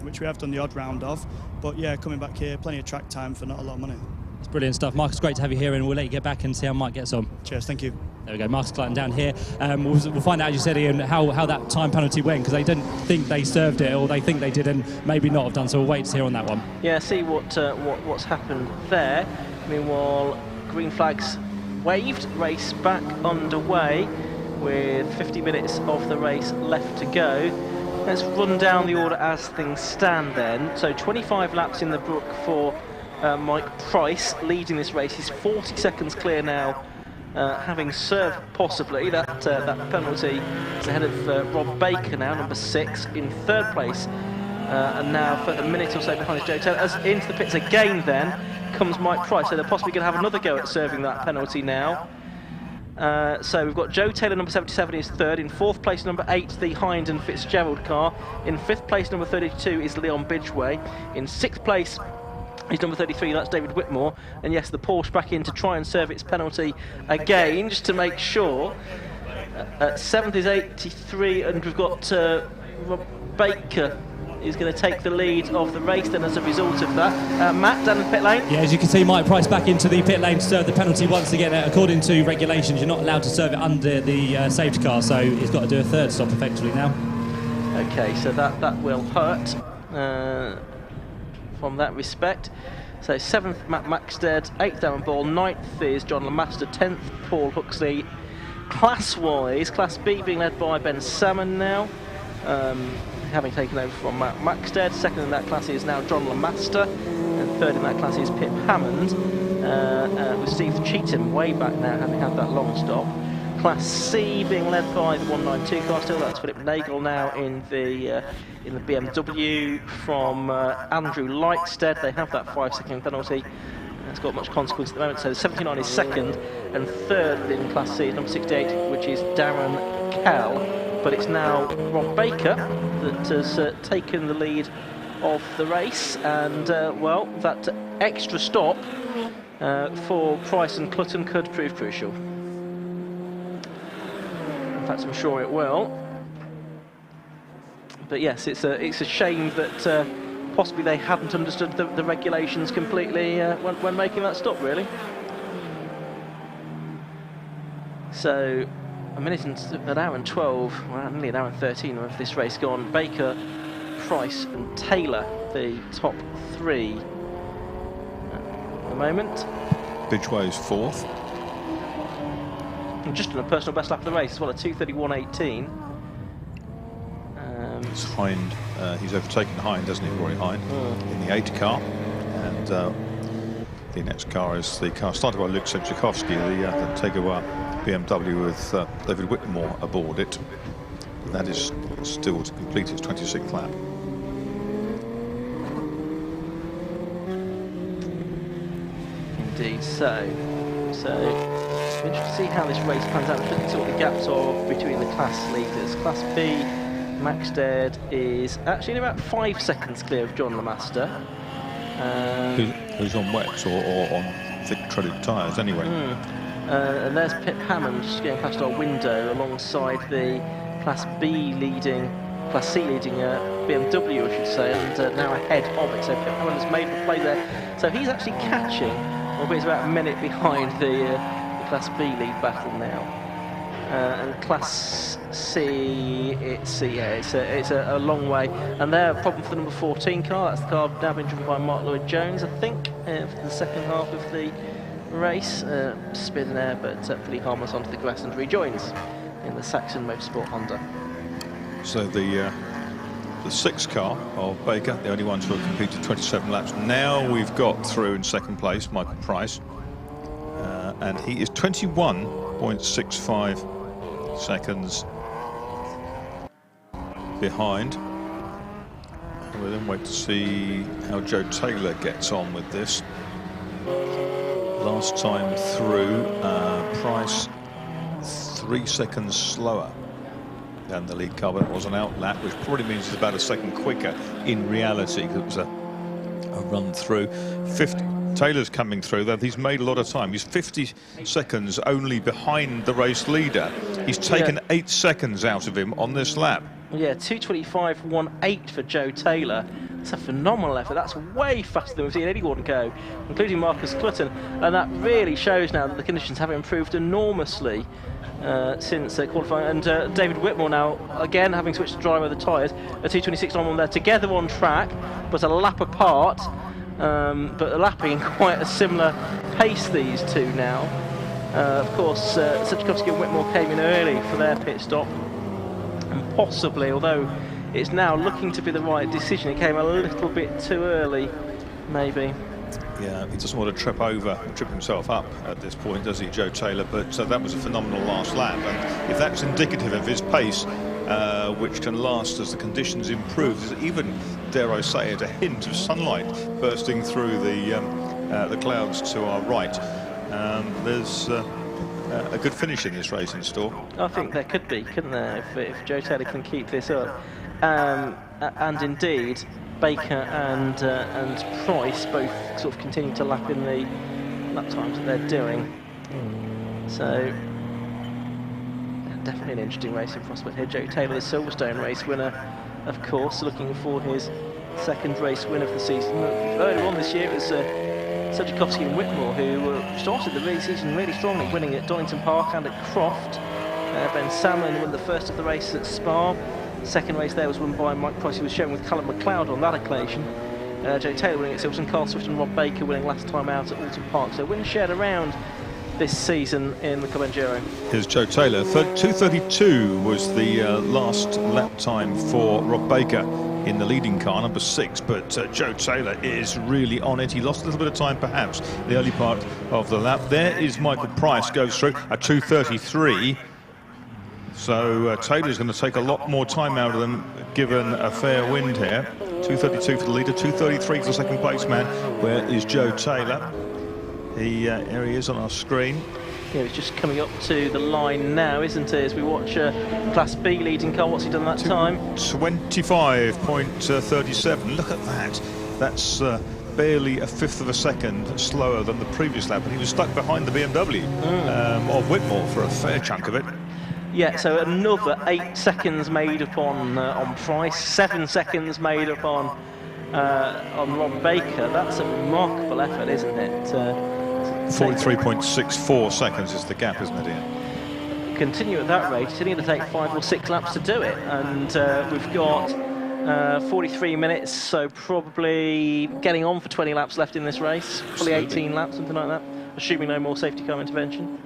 which we have done the odd round of. But yeah, coming back here, plenty of track time for not a lot of money. It's brilliant stuff. Marcus, great to have you here, and we'll let you get back and see how Mike gets on. Cheers, thank you. There we go, Marcus Clutton down here. We'll find out, as you said, Ian, how that time penalty went, because they didn't think they served it, or they think they did and maybe not have done, so we'll wait to hear on that one. Yeah, see what's happened there. Meanwhile, green flags waved, race back underway with 50 minutes of the race left to go. Let's run down the order as things stand then. So 25 laps in the book for Mike Price leading this race. He's 40 seconds clear now, having served possibly that penalty. It's ahead of Rob Baker now, number 6, in 3rd place. And now for a minute or so behind is Joe Taylor. As into the pits again then comes Mike Price, so they're possibly going to have another go at serving that penalty now. So we've got Joe Taylor, number 77, is 3rd. In 4th place, number 8, the Hind and Fitzgerald car. In 5th place, number 32 is Leon Bidgeway. In 6th place is number 33, that's David Whitmore. And yes, the Porsche back in to try and serve its penalty again, just to make sure. 7th is 83, and we've got Rob Baker is going to take the lead of the race then as a result of that. Matt, down the pit lane. Yeah, as you can see, Mike Price back into the pit lane to serve the penalty once again. According to regulations, you're not allowed to serve it under the safety car, so he's got to do a 3rd stop effectively now. Okay, so that will hurt from that respect. So 7th, Matt Maxted, 8th, Darren Ball, 9th is John Lamaster, 10th, Paul Huxley. Class-wise, Class B being led by Ben Salmon now, having taken over from Matt Maxted. 2nd in that class is now John Lamaster, and 3rd in that class is Pip Hammond, with Steve Cheetham way back now, having had that long stop. Class C being led by the 192 car still, that's Philip Nagel now in the BMW from Andrew Lightstead. They have that 5-second penalty. It's got much consequence at the moment, so 79 is 2nd, and 3rd in Class C is number 68, which is Darren Kell. But it's now Rob Baker that has taken the lead of the race, and well, that extra stop for Price and Clutton could prove crucial. In fact, I'm sure it will. But yes, it's a shame that possibly they hadn't understood the regulations completely when making that stop, really. So a minute and an hour and 12, well, nearly an hour and 13 of this race gone. Baker, Price and Taylor, the top 3 at the moment. Bidgeway's 4th. And just on a personal best lap of the race as well, at 2:31.18. It's Hind. He's overtaken Hind, hasn't he, Rory Hind, in the 8 car. And the next car is the car started by Luke Sedzuchowski, the TEGIWA BMW with David Whitmore aboard it. That is still to complete its 26th lap. Indeed, so interesting to see how this race pans out. Just see what the gaps are between the class leaders. Class B, Max Daird is actually about 5 seconds clear of John Lemaster. Who's on wets or on thick treaded tyres anyway. And there's Pip Hammond just getting past our window alongside the Class C leading BMW, I should say, and now ahead of it. So Pip Hammond has made the play there. So he's actually catching, albeit he's about a minute behind the Class B lead battle now. And Class C, it's a long way. And they're a problem for the number 14 car. That's the car now being driven by Mark Lloyd-Jones, I think, for the second half of the race. Spin there, but pretty harmless onto the grass, and rejoins in the Saxon Motorsport Honda. So the 6th car of Baker, the only ones who have completed 27 laps. Now we've got through in second place Michael Price, and he is 21.65 seconds behind. We'll then wait to see how Joe Taylor gets on with this. Last time through, Price 3 seconds slower than the lead car, but it was an outlap, which probably means it's about a second quicker in reality, because it was a run through. Taylor's coming through, though he's made a lot of time. He's 50 seconds only behind the race leader. He's taken 8 seconds out of him on this lap. Yeah, 2:25.18 for Joe Taylor. That's a phenomenal effort. That's way faster than we've seen anyone go, including Marcus Clutton. And that really shows now that the conditions have improved enormously since qualifying. And David Whitmore now, again, having switched to driver of the tyres, a 2:26.91 there, together on track, but a lap apart. But lapping in quite a similar pace, these two now. Of course, Syczkowski and Whitmore came in early for their pit stop. And possibly, although it's now looking to be the right decision, it came a little bit too early, maybe. Yeah, he doesn't want to trip himself up at this point, does he, Joe Taylor? But that was a phenomenal last lap, and if that's indicative of his pace, which can last as the conditions improve, there's even, dare I say it, a hint of sunlight bursting through the clouds to our right. There's a good finish in this race in store. I think there could be, couldn't there, if Joe Taylor can keep this up. And indeed, Baker and Price both sort of continue to lap in the lap times that they're doing. So definitely an interesting racing prospect here. Joe Taylor, the Silverstone race winner, of course, looking for his second race win of the season. Earlier on this year it was Syczkowski and Whitmore who started the season really strongly, winning at Donington Park and at Croft. Ben Samlin won the first of the race at Spa. The second race there was won by Mike Price, who was shown with Callum McLeod on that occasion. Joe Taylor winning at Silverstone, Carl Swift and Rob Baker winning last time out at Alton Park. So wins shared around this season in the Cup Enduro. Here's Joe Taylor. 2:32 was the last lap time for Rob Baker in the leading car, number 6, but Joe Taylor is really on it. He lost a little bit of time perhaps the early part of the lap. There is Michael Price, goes through at 2:33. So Taylor's going to take a lot more time out of them given a fair wind here. 2:32 for the leader, 2:33 for the second place man. Where is Joe Taylor? Here he is on our screen. Yeah, he's just coming up to the line now, isn't he, as we watch Class B leading car. What's he done that time? 25.37. Look at that. That's barely a fifth of a second slower than the previous lap, and he was stuck behind the BMW of Whitmore for a fair chunk of it. Yeah, so another 8 seconds made up on Price, 7 seconds made up on Rob Baker. That's a remarkable effort, isn't it? 43.64 seconds is the gap, isn't it, Ian? Continue at that rate, it's only going to take 5 or 6 laps to do it, and we've got 43 minutes, so probably getting on for 20 laps left in this race. Probably 18 laps, something like that, assuming no more safety car intervention.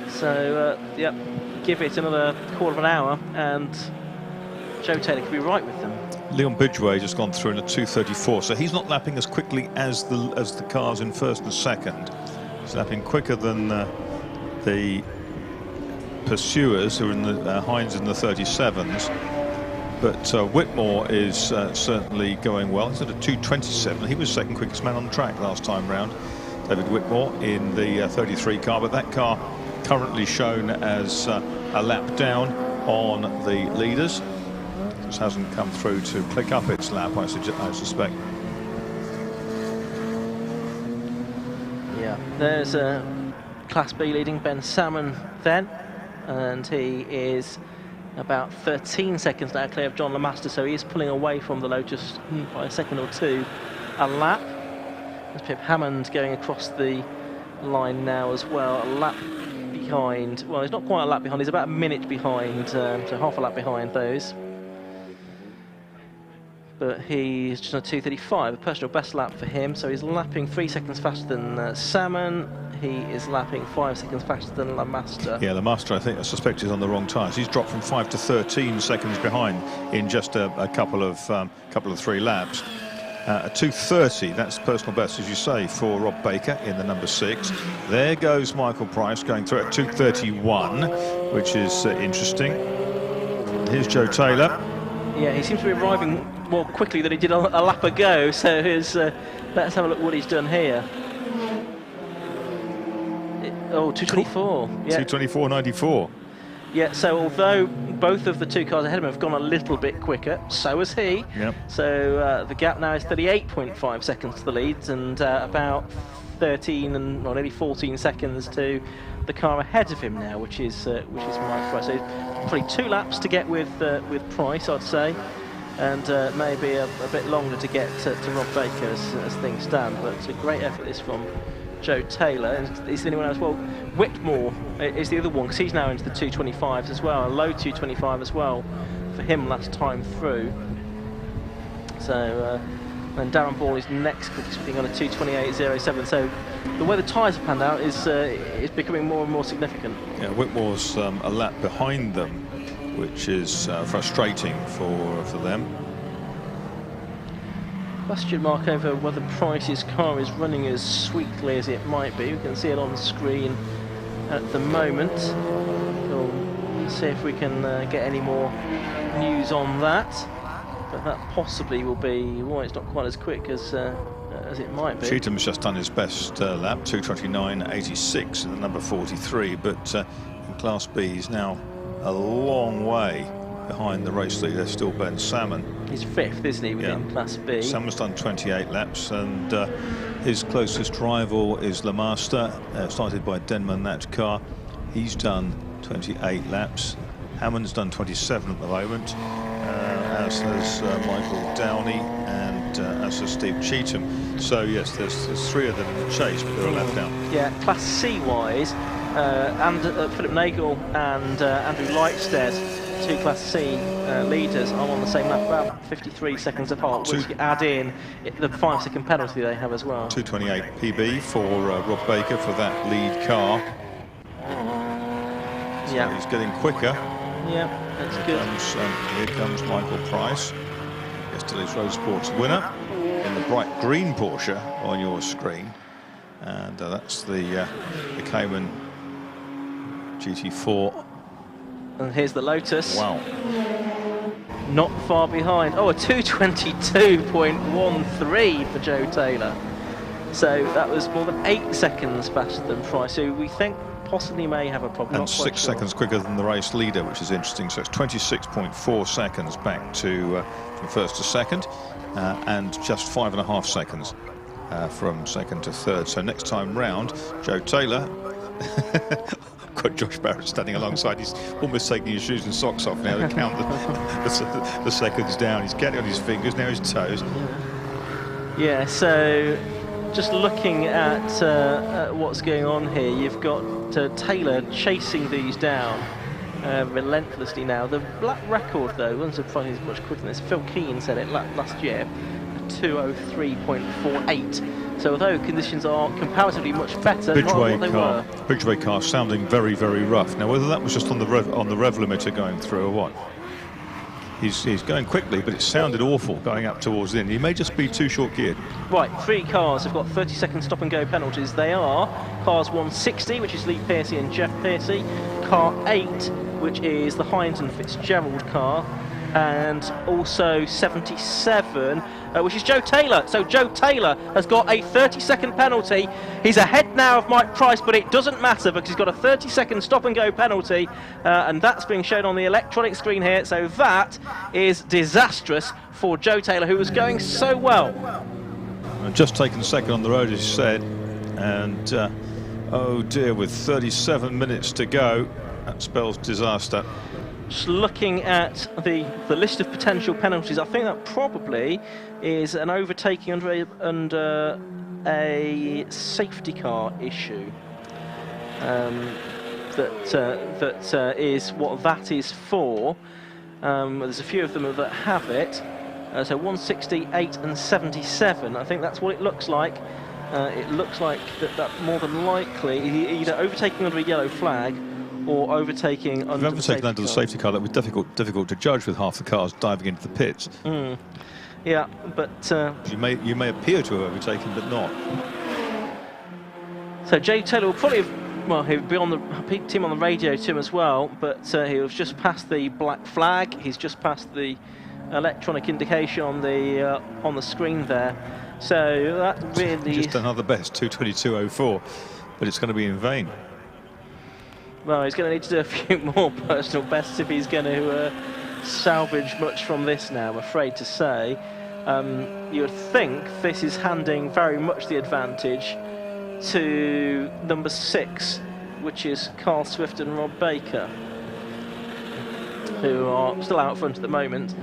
So, yep, give it another quarter of an hour, and Joe Taylor could be right with them. Leon Bidgeway just gone through in a 2:34, so he's not lapping as quickly as the cars in first and second. He's lapping quicker than the pursuers, who are in the Hines in the 37s. But Whitmore is certainly going well. He's at a 2:27. He was second quickest man on the track last time round, David Whitmore, in the 33 car. But that car currently shown as a lap down on the leaders. This hasn't come through to click up its lap, I suspect. Yeah, there's Class B leading Ben Salmon then, and he is about 13 seconds now clear of John Lemaster, so he is pulling away from the Lotus by a second or two a lap. There's Pip Hammond going across the line now as well, a lap behind. Well, he's not quite a lap behind, he's about a minute behind, so half a lap behind those. But he's just on a 2:35, a personal best lap for him, so he's lapping 3 seconds faster than Salmon. He is lapping 5 seconds faster than Lemaster. Yeah, Lemaster, I suspect, is on the wrong tyres. He's dropped from 5 to 13 seconds behind in just a couple of 3 laps. A 2:30, that's personal best, as you say, for Rob Baker in the number 6. There goes Michael Price going through at 2:31, which is interesting. Here's Joe Taylor. Yeah, he seems to be arriving more quickly than he did a lap ago, so let's have a look what he's done here. 2:24. Yeah. 2:24.94. Yeah, so although both of the two cars ahead of him have gone a little bit quicker, so has he. Yep. So the gap now is 38.5 seconds to the leads, and about 13 and nearly 14 seconds to the car ahead of him now, which is Mike Price. So probably 2 laps to get with Price, I'd say, and maybe a bit longer to get to Rob Baker as things stand. But it's a great effort this from Joe Taylor. And is anyone else? Well, Whitmore is the other one, because he's now into the 2:25s as well, a low 2:25 as well for him last time through. So and Darren Ball is next, quickest on a 2:28.07. So the way the tyres have panned out is becoming more and more significant. Yeah, Whitmore's a lap behind them, which is frustrating for them. Question mark over whether Price's car is running as sweetly as it might be. We can see it on the screen at the moment. We'll see if we can get any more news on that. But that possibly will be, well, it's not quite as quick as it might be. Cheatham's just done his best lap, 2:29.86 in the number 43, but in Class B he's now a long way behind the race leader, still Ben Salmon. He's 5th, isn't he, within Class B? Salmon's done 28 laps, and his closest rival is Lemaster, started by Denman, that car. He's done 28 laps. Hammond's done 27 at the moment, as has Michael Downey, and as has Steve Cheatham. So yes, there's 3 of them in the chase, but they're a lap down. Yeah, Class C wise, and Philip Nagel and Andrew Lightstead, 2 Class C leaders, are on the same lap, about 53 seconds apart, which you add in the 5-second penalty they have as well. 2:28 PB for Rob Baker for that lead car. So yeah, he's getting quicker. Yeah, that's good. Here comes Michael Price, yesterday's Road Sports winner, in the bright green Porsche on your screen, and that's the Cayman GT4. And here's the Lotus. Wow. Not far behind. Oh, a 2:22.13 for Joe Taylor. So that was more than 8 seconds faster than Price, who we think possibly may have a problem. And 6 seconds quicker than the race leader, which is interesting. So it's 26.4 seconds back to from first to second, and just 5.5 seconds from second to third. So next time round, Joe Taylor. Got Josh Barrett standing alongside. He's almost taking his shoes and socks off now to count the seconds down. He's getting on his fingers, now his toes. Yeah, so just looking at what's going on here, you've got Taylor chasing these down relentlessly now. The black record, though, wasn't surprisingly much quicker than this. Phil Keane said it last year, 2:03.48. So although conditions are comparatively much better, not what they were. Bridgeway car sounding very, very rough. Now, whether that was just on the rev limiter going through or what? he's going quickly, but it sounded awful going up towards the end. He may just be too short geared. Right, 3 cars have got 30-second stop and go penalties. They are cars 160, which is Lee Piercy and Jeff Piercy, car 8, which is the Hines and Fitzgerald car, and also 77, which is Joe Taylor. So Joe Taylor has got a 30-second penalty. He's ahead now of Mike Price, but it doesn't matter because he's got a 30-second stop and go penalty, and that's being shown on the electronic screen here. So that is disastrous for Joe Taylor, who was going so well. And just taken second on the road, as you said, and oh dear, with 37 minutes to go, that spells disaster. Just looking at the list of potential penalties, I think that probably is an overtaking under a safety car issue. That is what that is for. There's a few of them that have it. So 168 and 77, I think that's what it looks like. It looks like that more than likely either overtaking under a yellow flag or overtaking under the safety car. That was difficult to judge with half the cars diving into the pits. Yeah, but you may appear to have overtaken, but not. So Jay Taylor will probably he'll be on the team on the radio to him as well, but he'll just past the black flag. He's just past the electronic indication on the screen there. So that really just another best 2:22.04, but it's going to be in vain. Well, he's going to need to do a few more personal bests if he's going to salvage much from this now, I'm afraid to say. You would think this is handing very much the advantage to number 6, which is Carl Swift and Rob Baker, who are still out front at the moment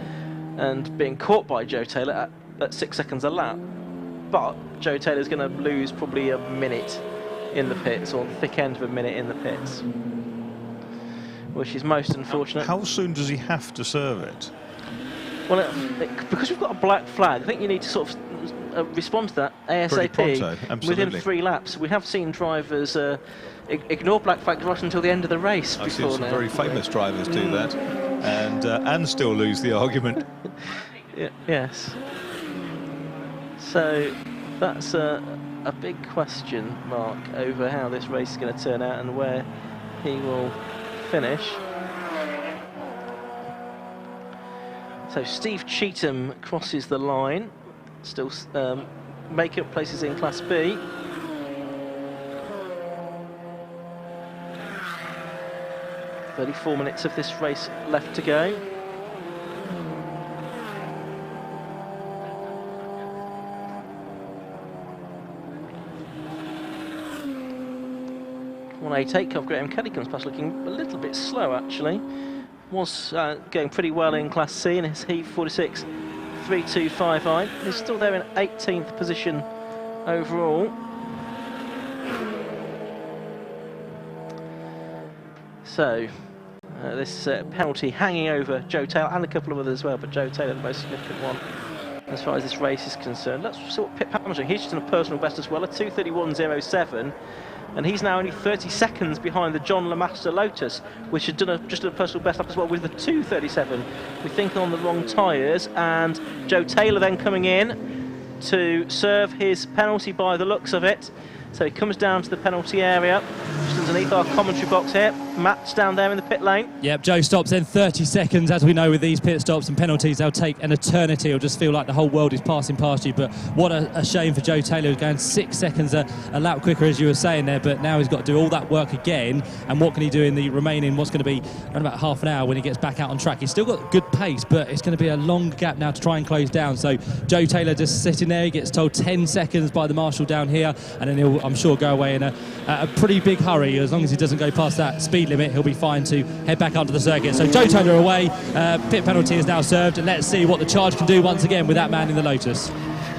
and being caught by Joe Taylor at 6 seconds a lap. But Joe Taylor's going to lose probably a minute in the pits, or the thick end of a minute in the pits, which is most unfortunate. How soon does he have to serve it? Well, because we've got a black flag, I think you need to sort of respond to that ASAP within 3 laps. We have seen drivers ignore black flags right until the end of the race. I've seen some very famous drivers do that, and still lose the argument. Yes. So that's a big question mark over how this race is going to turn out and where he will finish. So Steve Cheetham crosses the line, still make up places in Class B. "34 minutes of this race left to go. Takeoff, Graham Kelly comes past looking a little bit slow actually. Was going pretty well in Class C in his heat 46.3259. He's still there in 18th position overall. So this penalty hanging over Joe Taylor and a couple of others as well, but Joe Taylor the most significant one as far as this race is concerned. Let's see what Pip Hamilton doing. He's just done a personal best as well, a 2:31.07. And he's now only 30 seconds behind the John LeMaster Lotus, which had done just a personal best lap as well with the 2:37. We think on the wrong tyres, and Joe Taylor then coming in to serve his penalty by the looks of it. So he comes down to the penalty area, just underneath our commentary box here. Matt's down there in the pit lane. Yep, Joe stops in 30 seconds. As we know with these pit stops and penalties, they'll take an eternity. It'll just feel like the whole world is passing past you. But what a shame for Joe Taylor, who's going 6 seconds a lap quicker, as you were saying there. But now he's got to do all that work again. And what can he do in the remaining, what's going to be around about half an hour when he gets back out on track? He's still got good pace, but it's going to be a long gap now to try and close down. So Joe Taylor just sitting there. He gets told 10 seconds by the marshal down here. And then he'll, I'm sure, go away in a pretty big hurry. As long as he doesn't go past that speed limit, he'll be fine to head back onto the circuit. So Joe Taylor away, pit penalty is now served, and let's see what the charge can do once again with that man in the Lotus.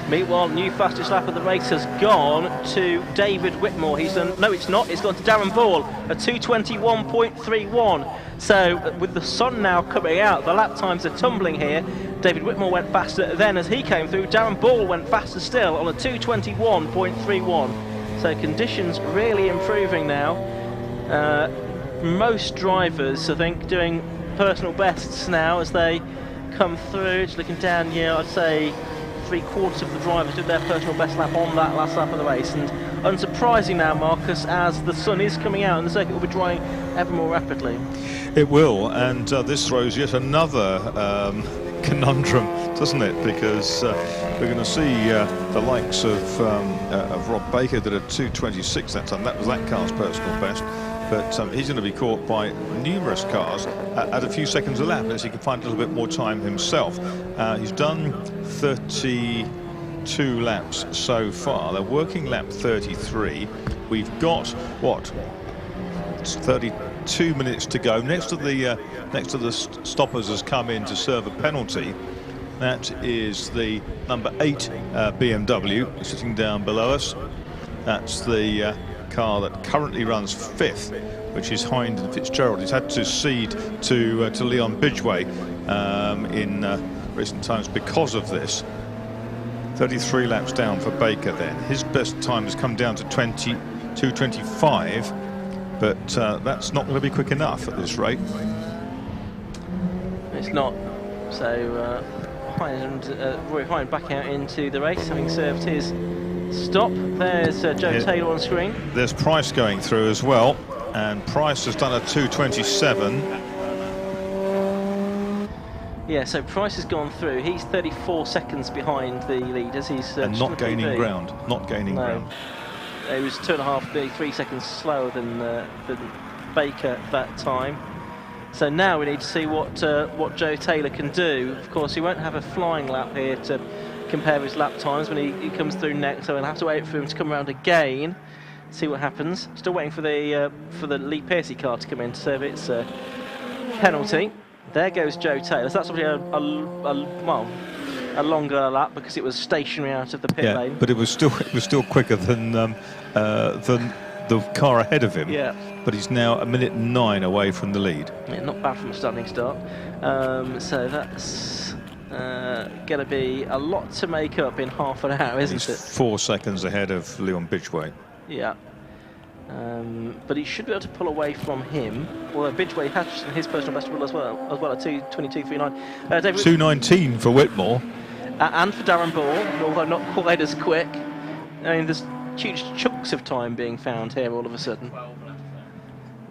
Meanwhile, new fastest lap of the race has gone to David Whitmore. He's done, no it's not, it's gone to Darren Ball, a 2:21.31. So with the sun now coming out, the lap times are tumbling here. David Whitmore went faster then as he came through. Darren Ball went faster still on a 2:21.31. So conditions really improving now. Most drivers, I think, doing personal bests now as they come through. Just looking down here, I'd say 3/4 of the drivers did their personal best lap on that last lap of the race. And unsurprising now, Marcus, as the sun is coming out and the circuit will be drying ever more rapidly. It will, and this throws yet another conundrum, doesn't it? Because we're going to see the likes of Rob Baker did a 2:26 that time. That was that car's personal best. But he's going to be caught by numerous cars at a few seconds a lap, as he can find a little bit more time himself. He's done 32 laps so far. They're working lap 33. We've got, what, it's 32 minutes to go. Next to the stoppers has come in to serve a penalty. That is the number 8 BMW sitting down below us. That's the car that currently runs 5th, which is Hind and Fitzgerald. He's had to cede to Leon Bidgeway in recent times because of this. 33 laps down for Baker then. His best time has come down to 22:25, but that's not going to be quick enough at this rate. It's not. So Roy Hind back out into the race, having served his stop. There's Joe Taylor on screen. There's Price going through as well, and Price has done a 2:27. Yeah, so Price has gone through. He's 34 seconds behind the leaders. He's and not gaining ground. Not gaining ground. It was 2.5, nearly 3 seconds slower than Baker at that time. So now we need to see what Joe Taylor can do. Of course, he won't have a flying lap here to compare his lap times when he comes through next, so we'll have to wait for him to come around again, see what happens. Still waiting for the Lee Pearcey car to come in to serve its penalty. There goes Joe Taylor. So that's obviously a longer lap because it was stationary out of the pit lane. But it was still quicker than the car ahead of him. Yeah. But he's now 1:09 away from the lead. Yeah, not bad from a standing start. So that's going to be a lot to make up in half an hour, isn't it? 4 seconds ahead of Leon Bidgeway. Yeah. But he should be able to pull away from him. Although Bidgeway has his personal best as well at 2:22.39. 2:19 for Whitmore. And for Darren Ball, although not quite as quick. I mean, there's huge chunks of time being found here all of a sudden.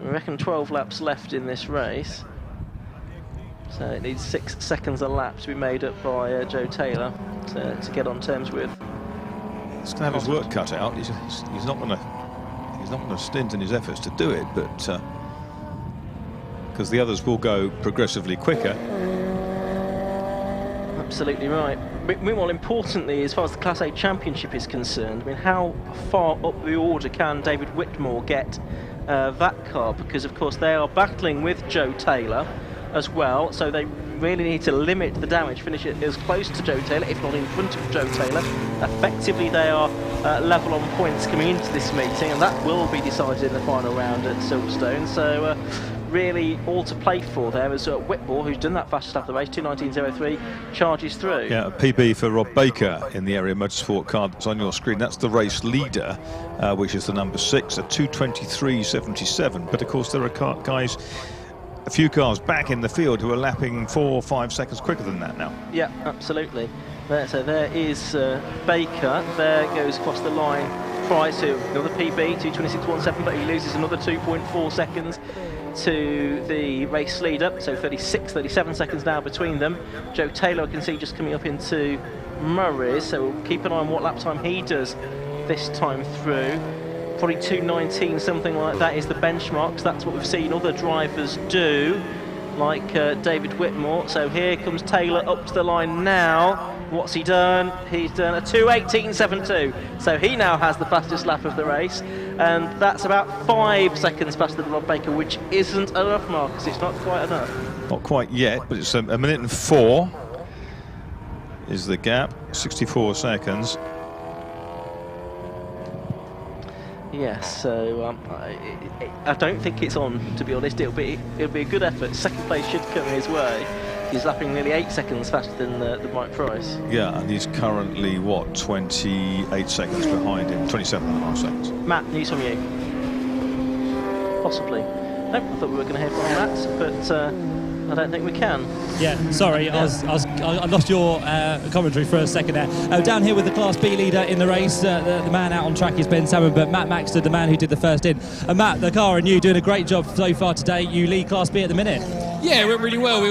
I reckon 12 laps left in this race. So it needs 6 seconds a lap to be made up by Joe Taylor to get on terms with. He's going to have his work cut out. He's not going to stint in his efforts to do it, but because the others will go progressively quicker. Absolutely right. Meanwhile, importantly, as far as the Class A Championship is concerned, I mean, how far up the order can David Whitmore get that car? Because, of course, they are battling with Joe Taylor as well, so they really need to limit the damage, finish it as close to Joe Taylor, if not in front of Joe Taylor. Effectively, they are level on points coming into this meeting, and that will be decided in the final round at Silverstone. So really all to play for there as Whitmore, who's done that fastest lap of the race, 2:19.03, charges through. Yeah, a PB for Rob Baker in the area motorsport car that's on your screen. That's the race leader, which is the number 6 at 2:23.77. But of course there are guys, a few cars back in the field who are lapping 4 or 5 seconds quicker than that now. Yeah, absolutely. So there is Baker. There goes across the line Price, who another PB, 2:26.17, but he loses another 2.4 seconds to the race leader. So 37 seconds now between them. Joe Taylor, I can see, just coming up into Murray's, so we'll keep an eye on what lap time he does this time through. Probably 2:19, something like that is the benchmark. So that's what we've seen other drivers do, like David Whitmore. So here comes Taylor up to the line now. What's he done? He's done a 2:18.72. So he now has the fastest lap of the race, and that's about 5 seconds faster than Rob Baker, which isn't enough, Marcus. It's not quite enough. Not quite yet, but it's 1:04 is the gap, 64 seconds. Yes, so I don't think it's on, to be honest. It'll be a good effort. Second place should come his way. He's lapping nearly 8 seconds faster than Mike Price. Yeah, and he's currently, what, 28 seconds behind him, 27.5 seconds. Matt, news from you? Possibly. Nope, I thought we were going to hear from Matt, but I don't think we can. Yeah, sorry, I lost your commentary for a second there. Down here with the Class B leader in the race, the man out on track is Ben Salmon, but Matt Maxted, the man who did the first in. Matt, the car and you doing a great job so far today. You lead Class B at the minute. Yeah, it went really well.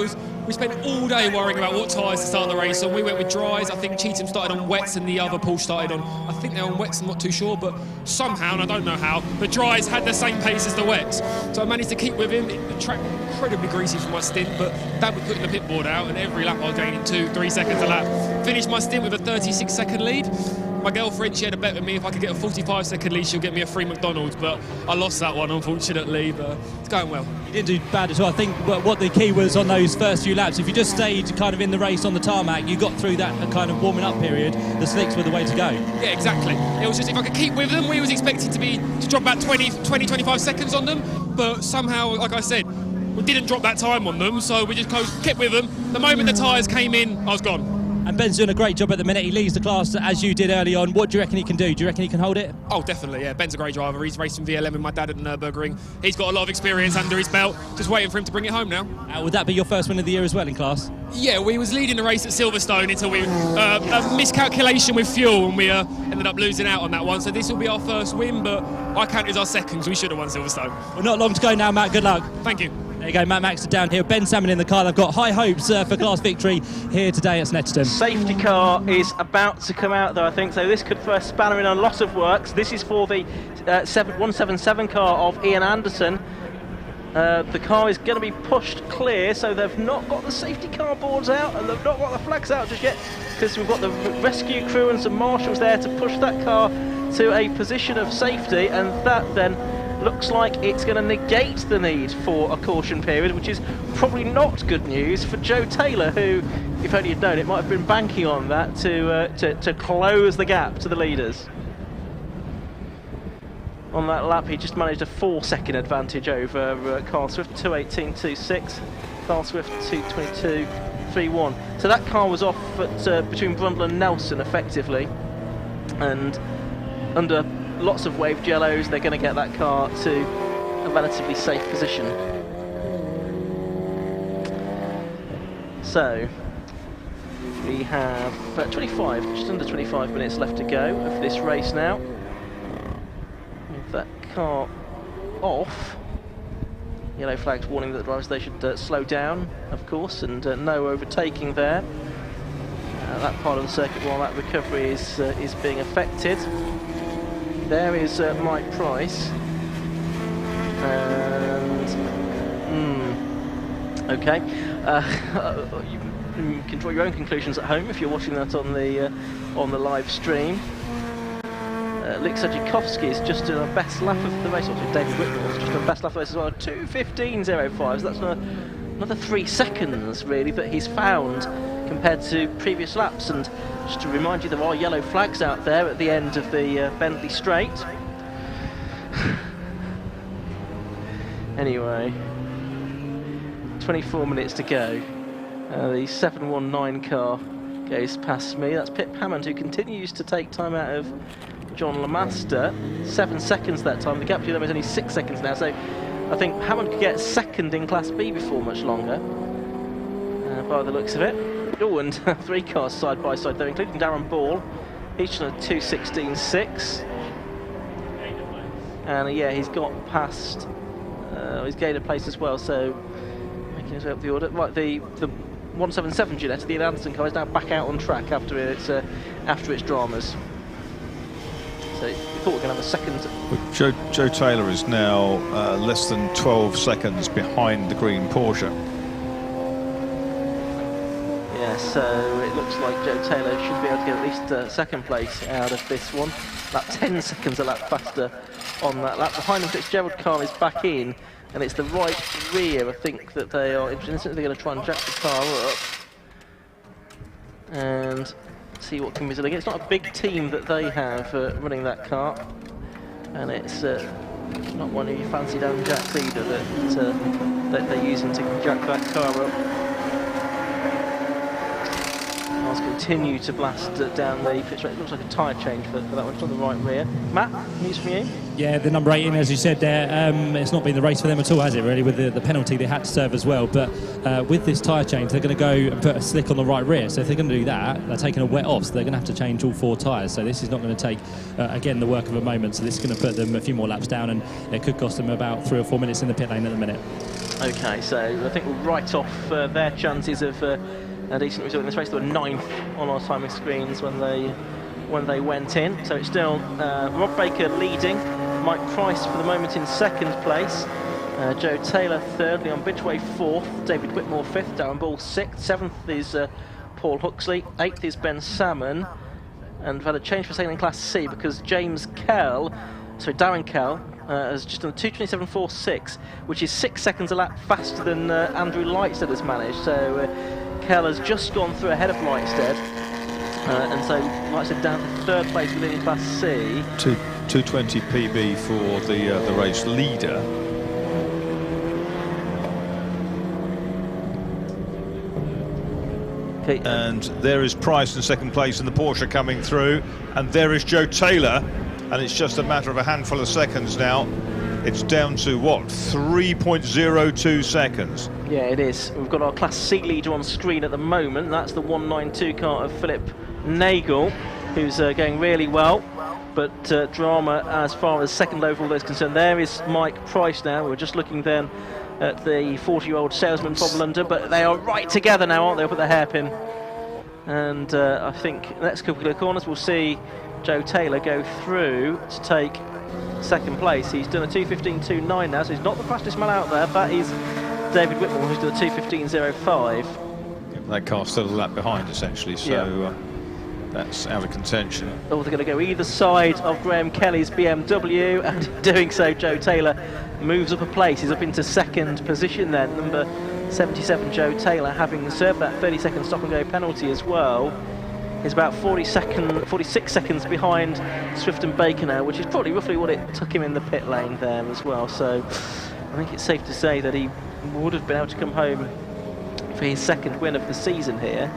We spent all day worrying about what tyres to start the race on. We went with dries. I think Cheatham started on wets and the other Porsche started on, I think they're on wets, I'm not too sure, but somehow, and I don't know how, the dries had the same pace as the wets. So I managed to keep with him. The track incredibly greasy for my stint, but that was putting the pit board out, and every lap I was gaining 2-3 seconds a lap. Finished my stint with a 36-second lead. My girlfriend, she had a bet with me, if I could get a 45-second lead, she'll get me a free McDonald's, but I lost that one, unfortunately, but it's going well. You didn't do bad at all. I think what the key was on those first few laps, if you just stayed kind of in the race on the tarmac, you got through that kind of warming up period, the slicks were the way to go. Yeah, exactly. It was just if I could keep with them, we was expecting to drop about 20-25 seconds on them, but somehow, like I said, we didn't drop that time on them, so we just kept with them. The moment the tyres came in, I was gone. And Ben's doing a great job at the minute. He leads the class as you did early on. What do you reckon he can do? Do you reckon he can hold it? Oh, definitely, yeah. Ben's a great driver. He's raced in V11 with my dad at the Nürburgring. He's got a lot of experience under his belt. Just waiting for him to bring it home now. Would that be your first win of the year as well in class? Yeah, we was leading the race at Silverstone until we a miscalculation with fuel, and we ended up losing out on that one. So this will be our first win, but I count it as our second because we should have won Silverstone. Well, not long to go now, Matt. Good luck. Thank you. There you go, Matt Maxted down here. Ben Salmon in the car. They've got high hopes for class victory here today at Snetterton. Safety car is about to come out, though, I think. So this could throw a spanner in a lot of works. This is for the 177 car of Ian Anderson. The car is going to be pushed clear, so they've not got the safety car boards out and they've not got the flags out just yet, because we've got the rescue crew and some marshals there to push that car to a position of safety, and that then looks like it's going to negate the need for a caution period, which is probably not good news for Joe Taylor, who, if only you'd known it, might have been banking on that to close the gap to the leaders. On that lap, he just managed a 4-second advantage over Carl Swift, 2:18.26, Carl Swift 2:22.31. So that car was off at between Brundle and Nelson, effectively, and under lots of waved yellows, they're going to get that car to a relatively safe position. So we have 25, just under 25 minutes left to go of this race now. With that car off, yellow flags warning that the drivers they should slow down, of course, and no overtaking there. That part of the circuit while that recovery is being affected. There is Mike Price, and okay, you can draw your own conclusions at home if you're watching that on the live stream. Lik Sajikovsky is just doing a best lap of the race, also David Whitmore's just doing a best lap of the race as well, 2:15.05, so that's another 3 seconds really that he's found compared to previous laps. And just to remind you, there are yellow flags out there at the end of the Bentley Straight. Anyway, 24 minutes to go. The 719 car goes past me. That's Pip Hammond, who continues to take time out of John Lamaster. 7 seconds that time. The gap between them is only 6 seconds now, so I think Hammond could get second in Class B before much longer, by the looks of it. Oh, and 3 cars side by side there, including Darren Ball, each on a 2:16.6. And yeah, he's got past, he's gained a place as well, so making his way up the order. Right, the 177 Gillette, the Anderson car, is now back out on track after its dramas. So we thought we were going to have a second. Joe Taylor is now less than 12 seconds behind the green Porsche. Yeah, so it looks like Joe Taylor should be able to get at least second place out of this one. About 10 seconds a lap faster on that lap. The Hyman Fitzgerald car is back in, and it's the right rear, I think, that they are interested. They're going to try and jack the car up and see what can be done. It's not a big team that they have running that car, and it's not one of your fancy down jacks either that they're using to jack that car up. Cars continue to blast down the pitch. It looks like a tyre change for that one. It's on the right rear. Matt, news from you? Yeah, the number 18, as you said there, it's not been the race for them at all, has it, really, with the penalty they had to serve as well. But with this tyre change, they're going to go and put a slick on the right rear. So if they're going to do that, they're taking a wet off, so they're going to have to change all 4 tyres. So this is not going to take, again, the work of a moment. So this is going to put them a few more laps down, and it could cost them about 3 or 4 minutes in the pit lane at the minute. OK, so I think we'll write off their chances of a decent result in this race. They were 9th on our timing screens when they went in. So it's still Rob Baker leading, Mike Price for the moment in 2nd place, Joe Taylor 3rd, Leon Bidgeway 4th, David Whitmore 5th, Darren Ball 6th, 7th is Paul Huxley, 8th is Ben Salmon, and we've had a change for sailing class C because Darren Kell has just done 2:27.46, which is 6 seconds a lap faster than Andrew Lightstead has managed. So Kell has just gone through ahead of Lightstead. And so Lightstead down to 3rd place within Class C. 220 PB for the race leader. Okay. And there is Price in 2nd place in the Porsche coming through, and there is Joe Taylor, and it's just a matter of a handful of seconds now. It's down to what, 3.02 seconds? Yeah, it is. We've got our Class C leader on screen at the moment. That's the 192 car of Philip Nagel, who's going really well. But drama as far as 2nd overall is concerned. There is Mike Price now. We're just looking then at the 40-year-old salesman Bob Lunder, but they are right together now, aren't they, up at the hairpin? And I think next couple of corners we'll see Joe Taylor go through to take 2nd place. He's done a 2:15.29 now, so he's not the fastest man out there. That is David Whitmore, who's done a 2:15.05. That car's still a lap behind, essentially, so that's out of contention. Oh, they're going to go either side of Graham Kelly's BMW, and in doing so, Joe Taylor moves up a place. He's up into 2nd position then. Number 77, Joe Taylor, having served that 30-second stop-and-go penalty as well, is about 46 seconds behind Swift and Baker now, which is probably roughly what it took him in the pit lane there as well. So I think it's safe to say that he would have been able to come home for his 2nd win of the season here.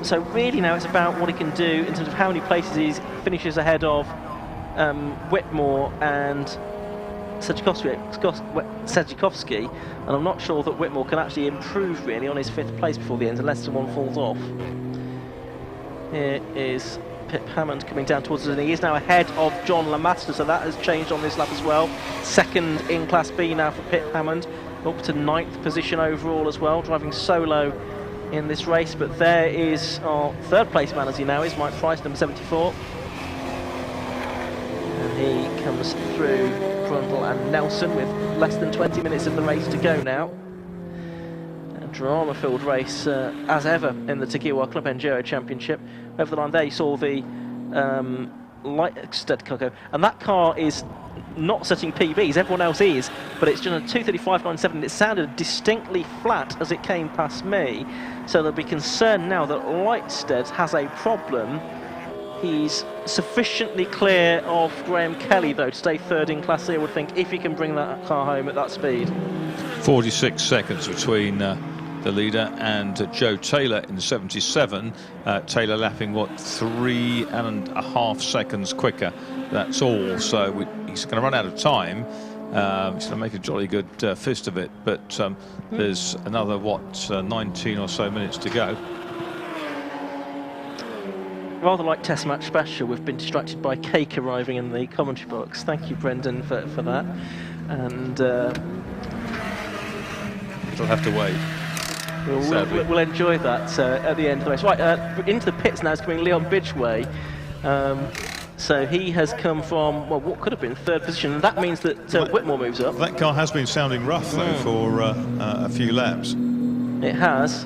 So really now it's about what he can do in terms of how many places he finishes ahead of Whitmore and Sedzikowski, and I'm not sure that Whitmore can actually improve really on his 5th place before the end unless someone falls off. Here is Pip Hammond coming down towards us, and he is now ahead of John Lamaster, so that has changed on this lap as well. 2nd in Class B now for Pip Hammond, up to 9th position overall as well, driving solo in this race. But there is our 3rd place man, as he now is, Mike Price, number 74. And he comes through Grundle and Nelson with less than 20 minutes of the race to go now. Drama-filled race as ever in the TEGIWA Club Enduro Championship. Over the line there you saw the Lightstead car, and that car is not setting PBs, everyone else is, but it's done a 2:35.97. It sounded distinctly flat as it came past me, so there'll be concern now that Lightstead has a problem. He's sufficiently clear of Graham Kelly though to stay 3rd in Class C, I would think, if he can bring that car home at that speed. 46 seconds between the leader and Joe Taylor in 77. Taylor lapping, what, 3.5 seconds quicker. That's all. So he's going to run out of time. He's going to make a jolly good fist of it. But there's another, what, 19 or so minutes to go. Rather like Test Match Special, we've been distracted by cake arriving in the commentary box. Thank you, Brendan, for that. And it'll have to wait. We'll enjoy that at the end of the race. Right, into the pits now is coming Leon Bidgeway. So he has come from, well, what could have been 3rd position, and that means that Whitmore moves up. That car has been sounding rough, though, for a few laps. It has.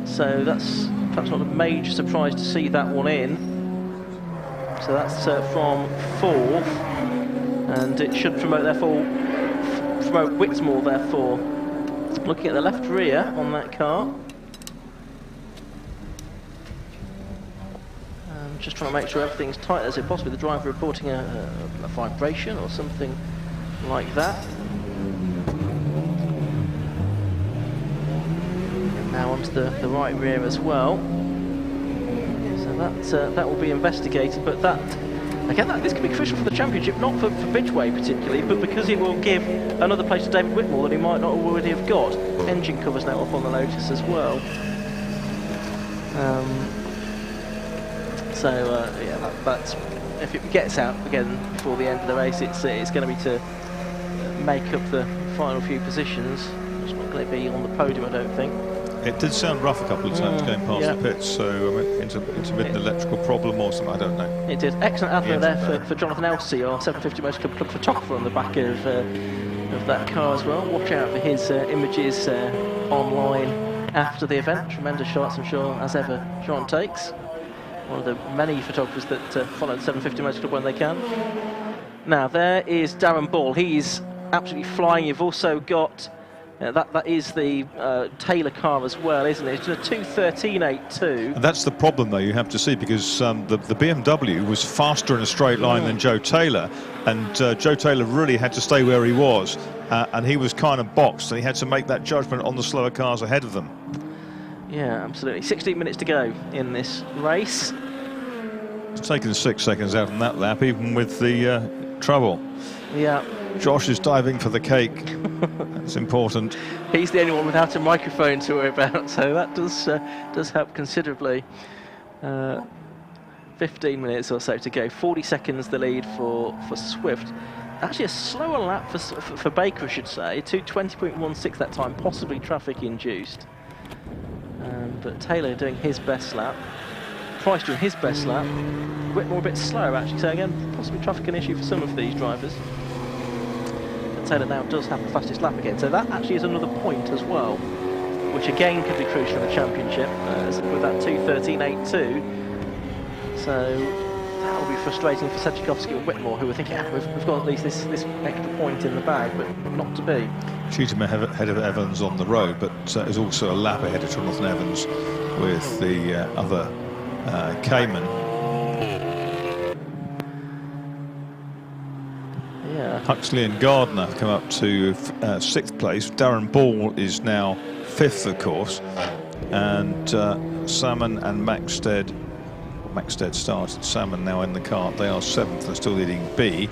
So that's perhaps not a major surprise to see that one in. So that's from 4th, and it should promote Whitmore, therefore. Looking at the left rear on that car. Just trying to make sure everything's tight as it possibly. The driver reporting a vibration or something like that. And now onto the right rear as well. So that will be investigated, but that Again, this could be crucial for the championship, not for Bridgeway particularly, but because it will give another place to David Whitmore that he might not already have got. Engine covers now up on the Lotus as well. Yeah, that's if it gets out again before the end of the race, it's going to be to make up the final few positions. It's not going to be on the podium, I don't think. It did sound rough a couple of times going past the pits, so I mean, intermittent electrical problem or something, I don't know. It did. Excellent advert there for Jonathan Elsey, our 750 Motor Club photographer, on the back of that car as well. Watch out for his images online after the event. Tremendous shots, I'm sure, as ever, John takes. One of the many photographers that follow the 750 Motor Club when they can. Now, there is Darren Ball. He's absolutely flying. You've also got... that is the Taylor car as well, isn't it? It's a 2:13.82. And that's the problem, though, you have to see, because the BMW was faster in a straight line than Joe Taylor, and Joe Taylor really had to stay where he was, and he was kind of boxed, and he had to make that judgment on the slower cars ahead of them. Yeah, absolutely. 16 minutes to go in this race. It's taken 6 seconds out on that lap, even with the trouble. Yeah. Josh is diving for the cake. That's important. He's the only one without a microphone to worry about, so that does help considerably. 15 minutes or so to go. 40 seconds the lead for Swift. Actually, a slower lap for Baker, I should say. 2:20.16 that time, possibly traffic induced. But Taylor doing his best lap. Price doing his best lap. Whitmore a bit slower, actually. So again, possibly traffic an issue for some of these drivers. Taylor now does have the fastest lap again, so that actually is another point as well, which again could be crucial for the championship with that 2:13.82. So that will be frustrating for Sedgwickowski and Whitmore, who are thinking, we've got at least this extra point in the bag, but not to be. Cheatham ahead of Evans on the road, but is also a lap ahead of Jonathan Evans with the other Cayman. Huxley and Gardner come up to 6th place. Darren Ball is now 5th, of course, and Salmon and Maxted started. Salmon now in the cart. They are 7th. They're still leading B.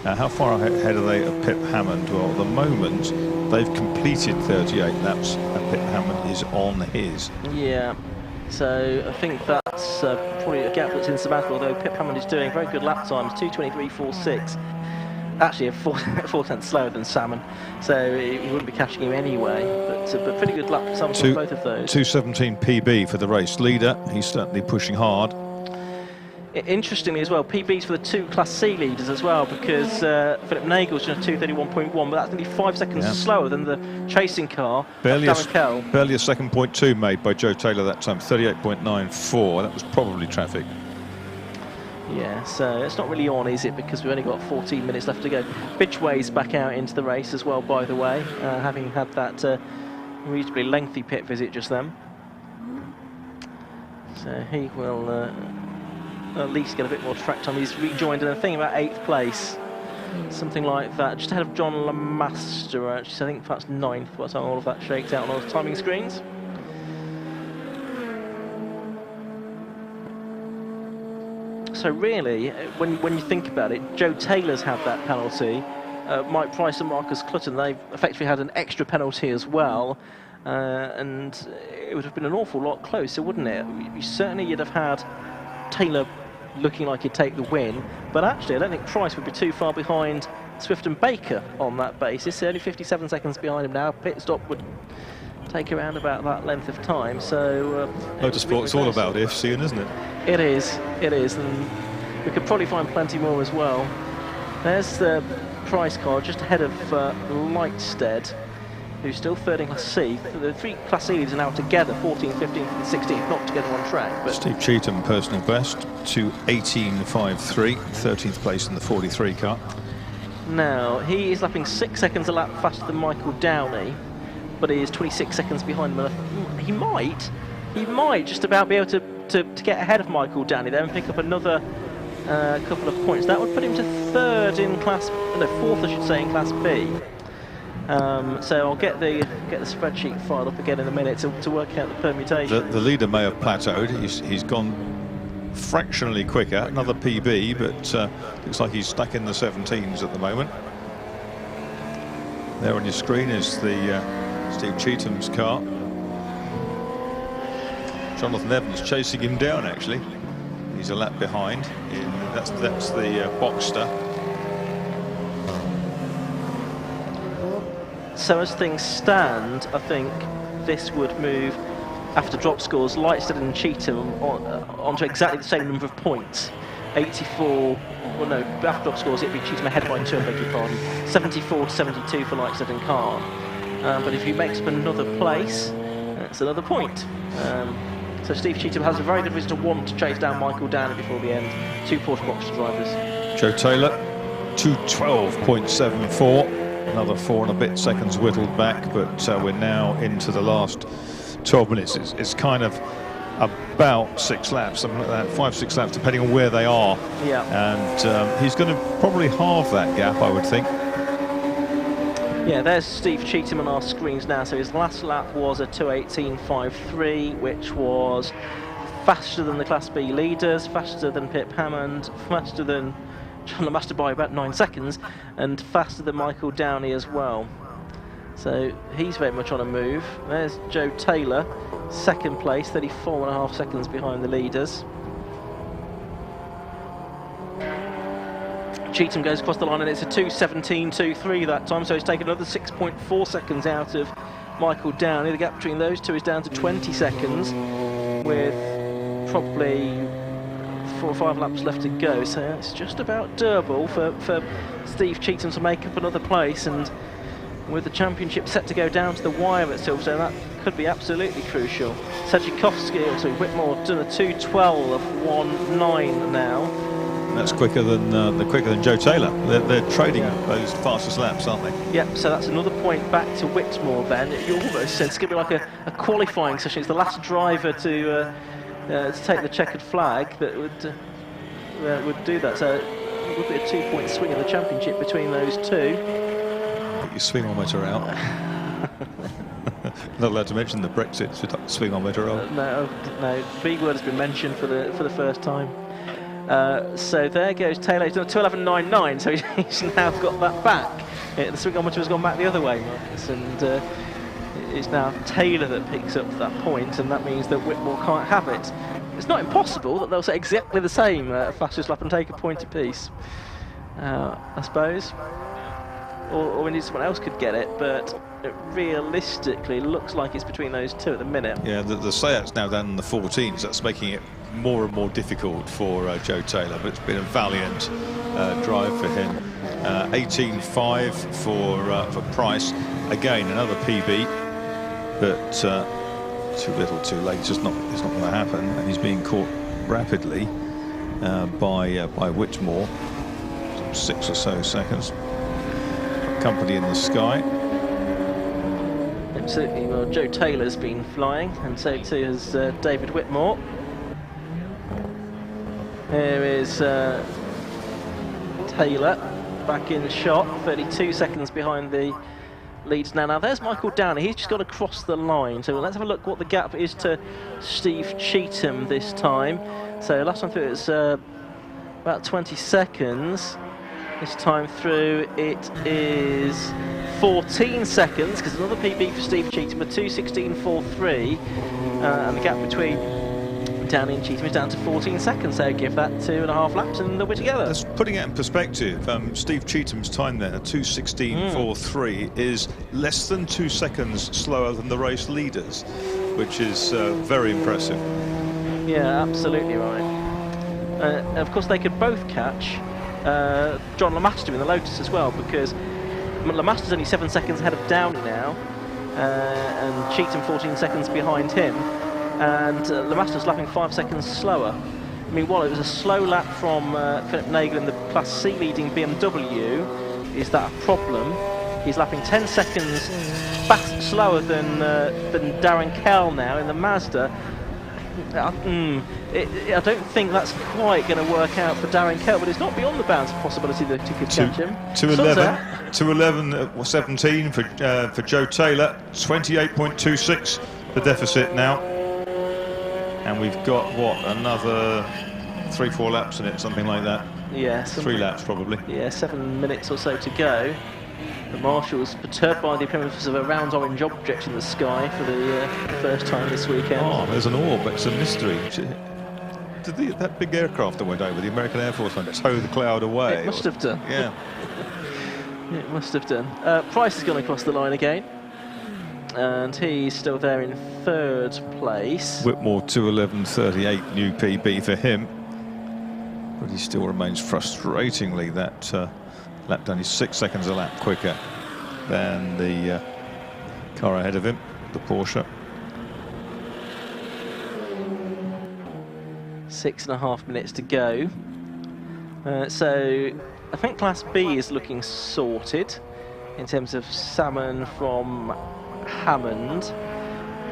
How far ahead are they of Pip Hammond? Well, at the moment they've completed 38 laps, and Pip Hammond is on his. Yeah. So I think that's probably a gap that's insurmountable. Although Pip Hammond is doing very good lap times, 2:23.46. Actually, 4 tenths slower than Salmon, so he wouldn't be catching him anyway. But pretty good lap for both of those. 2:17 PB for the race leader. He's certainly pushing hard. Interestingly as well, PBs for the 2 Class C leaders as well, because Philip Nagel's done a 2:31.1, but that's nearly 5 seconds slower than the chasing car. Barely a 2.2 made by Joe Taylor that time. 38.94. That was probably traffic. Yeah, so it's not really on, is it? Because we've only got 14 minutes left to go. Bridgeway's back out into the race as well, by the way, having had that reasonably lengthy pit visit just then. So he will at least get a bit more track time. He's rejoined in a thing about 8th place, something like that, just ahead of John Lamaster, actually. So I think that's 9th by the time all of that shakes out on all the timing screens. So really, when you think about it, Joe Taylor's had that penalty. Mike Price and Marcus Clutton, they've effectively had an extra penalty as well. And it would have been an awful lot closer, wouldn't it? You'd have had Taylor looking like he'd take the win. But actually, I don't think Price would be too far behind Swift and Baker on that basis. They're only 57 seconds behind him now. Pit stop would take around about that length of time. So motorsport's all about ifs, Ian, isn't it? It is, and we could probably find plenty more as well. There's the Price car just ahead of Lightstead, who's still 3rd in Class C. The 3 Class C leaders are now together, 14th, 15th and 16th, not together on track. But Steve Cheatham, personal best, 2:18.53, 13th place in the 43 car. Now, he is lapping 6 seconds a lap faster than Michael Downey, but he is 26 seconds behind him. He might just about be able to get ahead of Michael Downey there and pick up another couple of points. That would put him to 3rd in Class, no, 4th I should say, in Class B. So I'll get the spreadsheet filed up again in a minute to work out the permutation. The leader may have plateaued. He's gone fractionally quicker, another PB, but looks like he's stuck in the 17s at the moment. There on your screen is the Steve Cheatham's car. Jonathan Evans chasing him down, actually. He's a lap behind. That's the Boxster. So as things stand, I think this would move, after drop scores, Lightstead and Cheatham onto exactly the same number of points. 84, well no, after drop scores it'd be Cheatham ahead by 2, I beg your pardon. 74 to 72 for Lightstead and Khan. But if he makes up another place, that's another point. So Steve Cheatham has a very good reason to want to chase down Michael Downey before the end. 2 Porsche Boxster drivers. Joe Taylor, 2:12.74. Another 4 and a bit seconds whittled back, but we're now into the last 12 minutes. It's kind of about 6 laps, something like that, 5-6 laps, depending on where they are. Yeah. And he's going to probably halve that gap, I would think. Yeah, there's Steve Cheatham on our screens now. So his last lap was a 2:18.53, which was faster than the Class B leaders, faster than Pip Hammond, faster than John LeMaster by about 9 seconds, and faster than Michael Downey as well. So he's very much on a move. There's Joe Taylor, second place, 34.5 seconds behind the leaders. Cheatham goes across the line and it's a 2:17.23 that time, so he's taken another 6.4 seconds out of Michael Downey. The gap between those two is down to 20 seconds with probably 4 or 5 laps left to go, so it's just about doable for Steve Cheatham to make up another place, and with the championship set to go down to the wire at Silverstone, that could be absolutely crucial. Sergikowski, also Whitmore, done a 2:12.19 now. That's quicker than Joe Taylor. They're trading those fastest laps, aren't they? Yep, so that's another point back to Whitmore then. You almost said it's going to be like a qualifying session. It's the last driver to take the checkered flag that would do that. So it would be a 2-point swing in the championship between those two. Get your swingometer out. Not allowed to mention the Brexit swingometer out. No, B word has been mentioned for the first time. So there goes Taylor. He's done a 2:11.99, so he's now got that back. The swingometer has gone back the other way, Marcus, and it's now Taylor that picks up that point, and that means that Whitmore can't have it. It's not impossible that they'll say exactly the same fastest lap and take a point apiece, I suppose. Or indeed someone else could get it, but it realistically looks like it's between those two at the minute. Yeah, the Seat's now down in the 14s. That's making it more and more difficult for Joe Taylor, but it's been a valiant drive for him. 18.5 for Price. Again, another PB, but too little, too late. It's not going to happen, and he's being caught rapidly by Whitmore. 6 or so seconds. Company in the sky. Absolutely. Well, Joe Taylor's been flying, and so too has David Whitmore. Here is Taylor back in the shot, 32 seconds behind the leads now. Now there's Michael Downey. He's just got to cross the line. So let's have a look what the gap is to Steve Cheatham this time. So last time through it was about 20 seconds. This time through it is 14 seconds, because another PB for Steve Cheatham, a 2:16.43, and the gap between Downey and Cheatham is down to 14 seconds, so give that 2.5 laps and they'll be together. That's putting it in perspective. Steve Cheatham's time then, a 2:16.43, is less than 2 seconds slower than the race leaders, which is very impressive. Yeah, absolutely right. And of course they could both catch John LeMaster in the Lotus as well, because LeMaster's only 7 seconds ahead of Downey now, and Cheatham 14 seconds behind him, and LeMaster's lapping 5 seconds slower. I mean, while it was a slow lap from Philip Nagel in the Class C leading BMW, is that a problem? He's lapping 10 seconds slower than Darren Kell now in the Mazda. I don't think that's quite going to work out for Darren Kell, but it's not beyond the bounds of possibility that he could catch him. 2:11.17 for Joe Taylor, 28.26 the deficit now, and we've got what, another 3-4 laps in it, something like that. Yeah, 3 laps probably. Yeah, 7 minutes or so to go. The marshals perturbed by the appearance of a round orange object in the sky for the first time this weekend. Oh, there's an orb. It's a mystery. Did that big aircraft that went over, the American Air Force one, tow the cloud away? It must have done. Yeah. It must have done. Price has gone across the line again, and he's still there in 3rd place. Whitmore 2:11.38 new PB for him, but he still remains frustratingly that lap only 6 seconds a lap quicker than the car ahead of him, the Porsche. 6.5 minutes to go. So I think Class B is looking sorted in terms of Salmon from Hammond.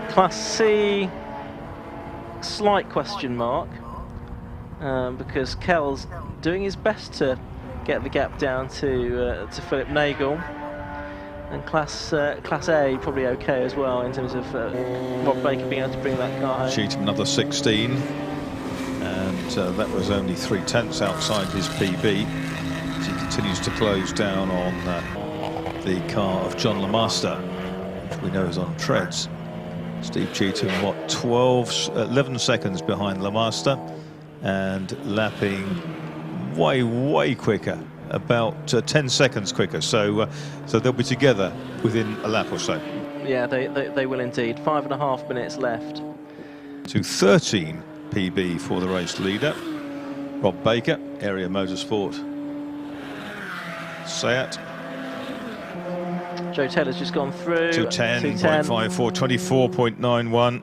Class C, slight question mark, because Kell's doing his best to get the gap down to Philip Nagel. And Class A probably okay as well in terms of Rob Baker being able to bring that car home. Cheatham another 16, and that was only 3/10 outside his PB. As he continues to close down on the car of John Lamaster, which we know is on treads. Steve Cheatham, what, 11 seconds behind Lamaster, and lapping way quicker, about 10 seconds quicker. So they'll be together within a lap or so. Yeah, they will indeed. 5.5 minutes left. To 13 PB for the race leader, Rob Baker, Area Motorsport, Seat. Joe Taylor's just gone through. 2:10.54, 24.91.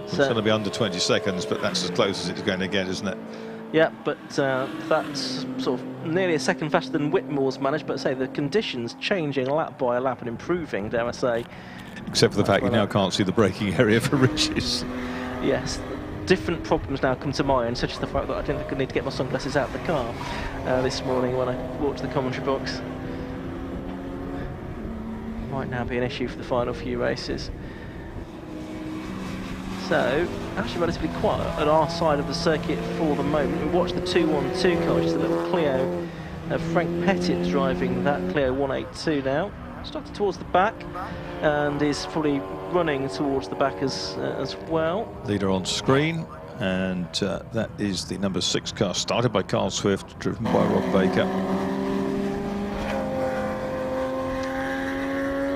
It's going to be under 20 seconds, but that's as close as it's going to get, isn't it? Yeah, but that's sort of nearly a second faster than Whitmore's managed, but say the conditions changing lap by lap and improving, dare I say. Except for the fact you now can't see the braking area for Riches. Yes, different problems now come to mind, such as the fact that I didn't think I need to get my sunglasses out of the car this morning when I walked to the commentary box. Might now be an issue for the final few races. So, actually relatively quiet at our side of the circuit for the moment. We watch the 212 car, which is the little Clio. Frank Pettit driving that Clio 182 now. Started towards the back and is probably running towards the back as well. Leader on screen, and that is the number 6 car, started by Carl Swift, driven by Rob Baker.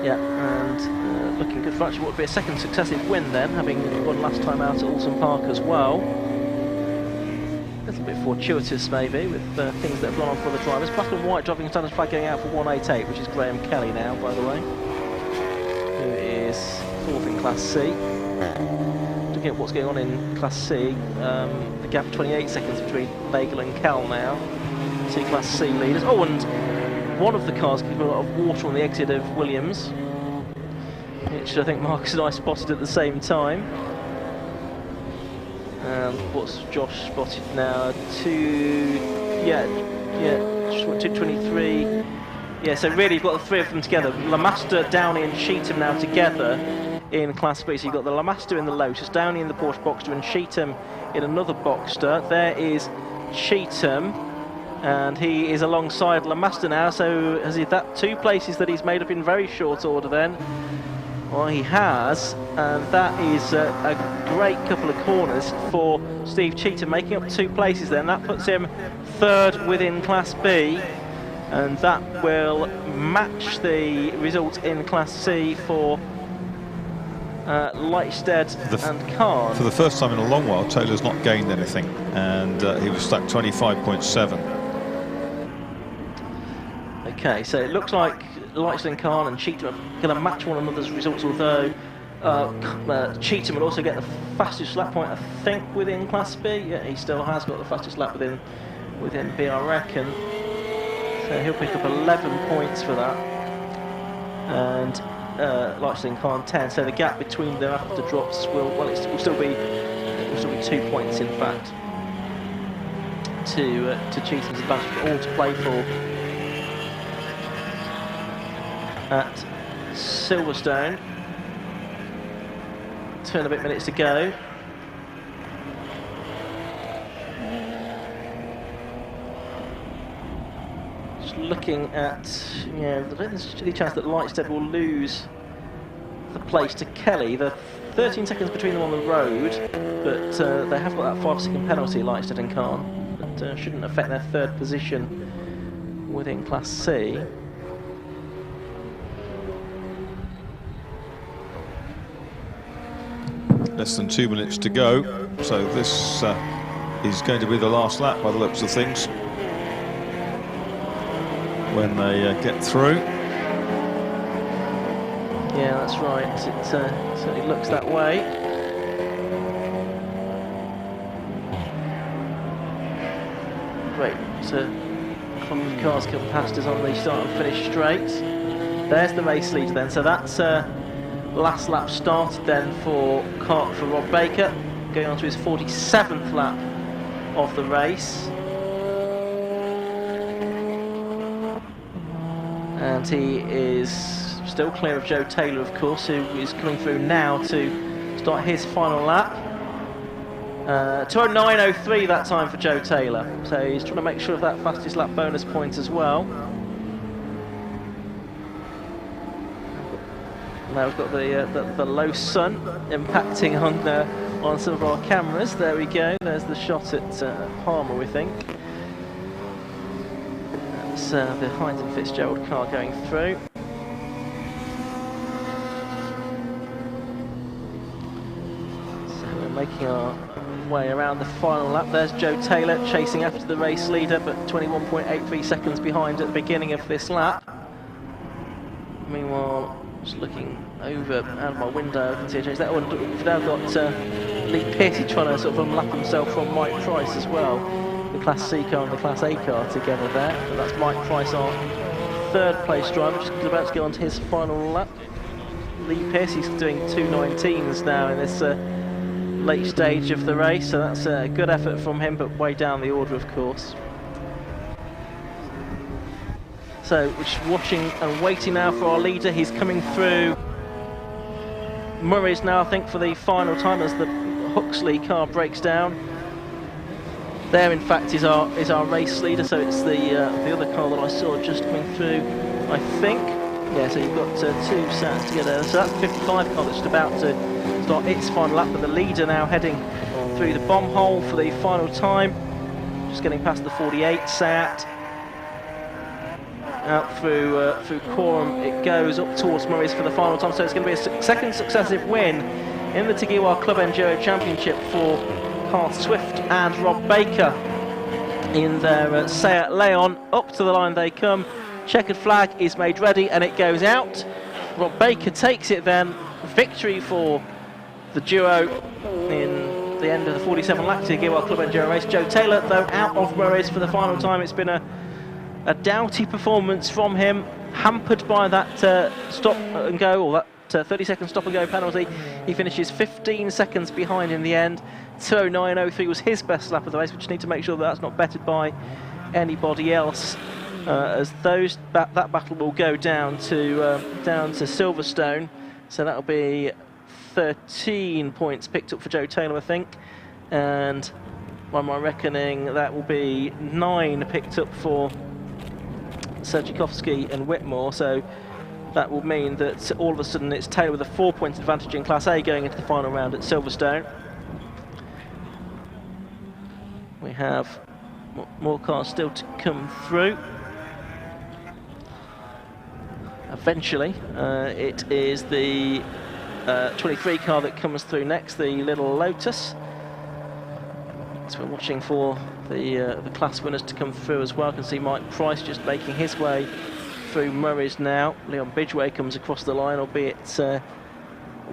Yeah, and looking good for actually what would be a second successive win then, having won last time out at Alton Park as well. A little bit fortuitous maybe with things that have gone on for the drivers. Black and white driving standards flag getting out for 188, which is Graham Kelly now, by the way, who is 4th in Class C. Looking at what's going on in Class C, the gap 28 seconds between Nagel and Kell now, 2 Class C leaders. Oh, and one of the cars keeping a lot of water on the exit of Williams, which I think Marcus and I spotted at the same time. And what's Josh spotted now? 223. Yeah, so really you've got the 3 of them together. Lamaster, Downey and Cheatham now together in Class B. So you've got the Lamaster in the Lotus, Downey in the Porsche Boxster and Cheatham in another Boxster. There is Cheatham, and he is alongside Lamaster now. So has he that 2 places that he's made up in very short order then? Well, he has, and that is a great couple of corners for Steve Cheatham, making up 2 places there, and that puts him 3rd within Class B, and that will match the result in Class C for Lightstead and Kahn. For the first time in a long while, Taylor's not gained anything, and he was stuck 25.7. Okay, so it looks like Lightstead and Kahn and Cheatham are going to match one another's results, although Cheatham will also get the fastest lap point, I think, within Class B. Yeah, he still has got the fastest lap within B, I reckon. So he'll pick up 11 points for that, and Lightstead and Kahn 10. So the gap between them after drops will still be 2 points, in fact, to Cheatham's advantage, but all to play for at Silverstone. 2 and a bit minutes to go. Just looking at, I don't think there's any chance that Lightstead will lose the place to Kelly. The 13 seconds between them on the road, but they have got that 5-second penalty, Lightstead and Khan, but shouldn't affect their third position within Class C. Less than 2 minutes to go, so this is going to be the last lap by the looks of things when they get through. Yeah, that's right. It certainly looks that way. Great. So, cars come past us on the start and finish straight. There's the race leader then. So that's last lap started then for Rob Baker, going on to his 47th lap of the race. And he is still clear of Joe Taylor, of course, who is coming through now to start his final lap. 2:09.03 that time for Joe Taylor, so he's trying to make sure of that fastest lap bonus point as well. Now we've got the low sun impacting on some of our cameras. There we go. There's the shot at Palmer, we think. That's the Hines and Fitzgerald car going through. So we're making our way around the final lap. There's Joe Taylor chasing after the race leader, but 21.83 seconds behind at the beginning of this lap. Meanwhile, just looking over out of my window, I can see a change. That one, we've now got Lee Pearcy trying to sort of unlap himself from Mike Price as well. The Class C car and the Class A car together there. And that's Mike Price, our third place driver, just about to go on to his final lap. Lee Pearcy's doing 2:19s now in this late stage of the race, so that's a good effort from him, but way down the order, of course. So we're just watching and waiting now for our leader. He's coming through Murray's now, I think, for the final time as the Huxley car breaks down. There, in fact, is our race leader. So it's the other car that I saw just coming through, I think. Yeah, so you've got two sets together. So that's the 55 car that's just about to start its final lap, but the leader now heading through the bomb hole for the final time. Just getting past the 48 Seat. Out through Coram it goes up towards Murray's for the final time, so it's going to be a second successive win in the TEGIWA Club Enduro Championship for Carl Swift and Rob Baker in their Seat Leon. Up to the line they come, checkered flag is made ready and it goes out. Rob Baker takes it then, victory for the duo in the end of the 47 lap TEGIWA Club Enduro race. Joe Taylor though out of Murray's for the final time. It's been a doughty performance from him, hampered by that stop and go, or that 30-second stop and go penalty. He finishes 15 seconds behind in the end. 2:09.03 was his best lap of the race. We just need to make sure that that's not bettered by anybody else, as that battle will go down to Silverstone. So that'll be 13 points picked up for Joe Taylor, I think, and by my reckoning that will be 9 picked up for Sergikovsky and Whitmore, so that will mean that all of a sudden it's Taylor with a 4-point advantage in Class A going into the final round at Silverstone. We have more cars still to come through. Eventually, it is the 23 car that comes through next, the little Lotus. So we're watching for the class winners to come through as well. I can see Mike Price just making his way through Murray's now. Leon Bidgeway comes across the line, albeit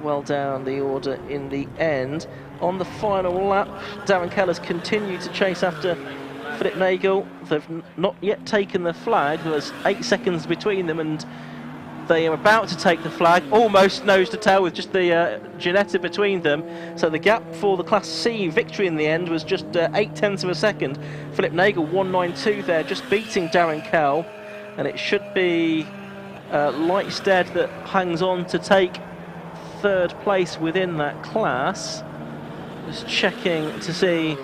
well down the order in the end. On the final lap, Darren Keller's continued to chase after Philip Nagel. They've not yet taken the flag. There's 8 seconds between them, and they are about to take the flag, almost nose to tail with just the Ginetta between them. So the gap for the Class C victory in the end was just 0.8 of a second. Philip Nagel 1:92 there, just beating Darren Kell, and it should be Lightstead that hangs on to take third place within that class. Just checking to see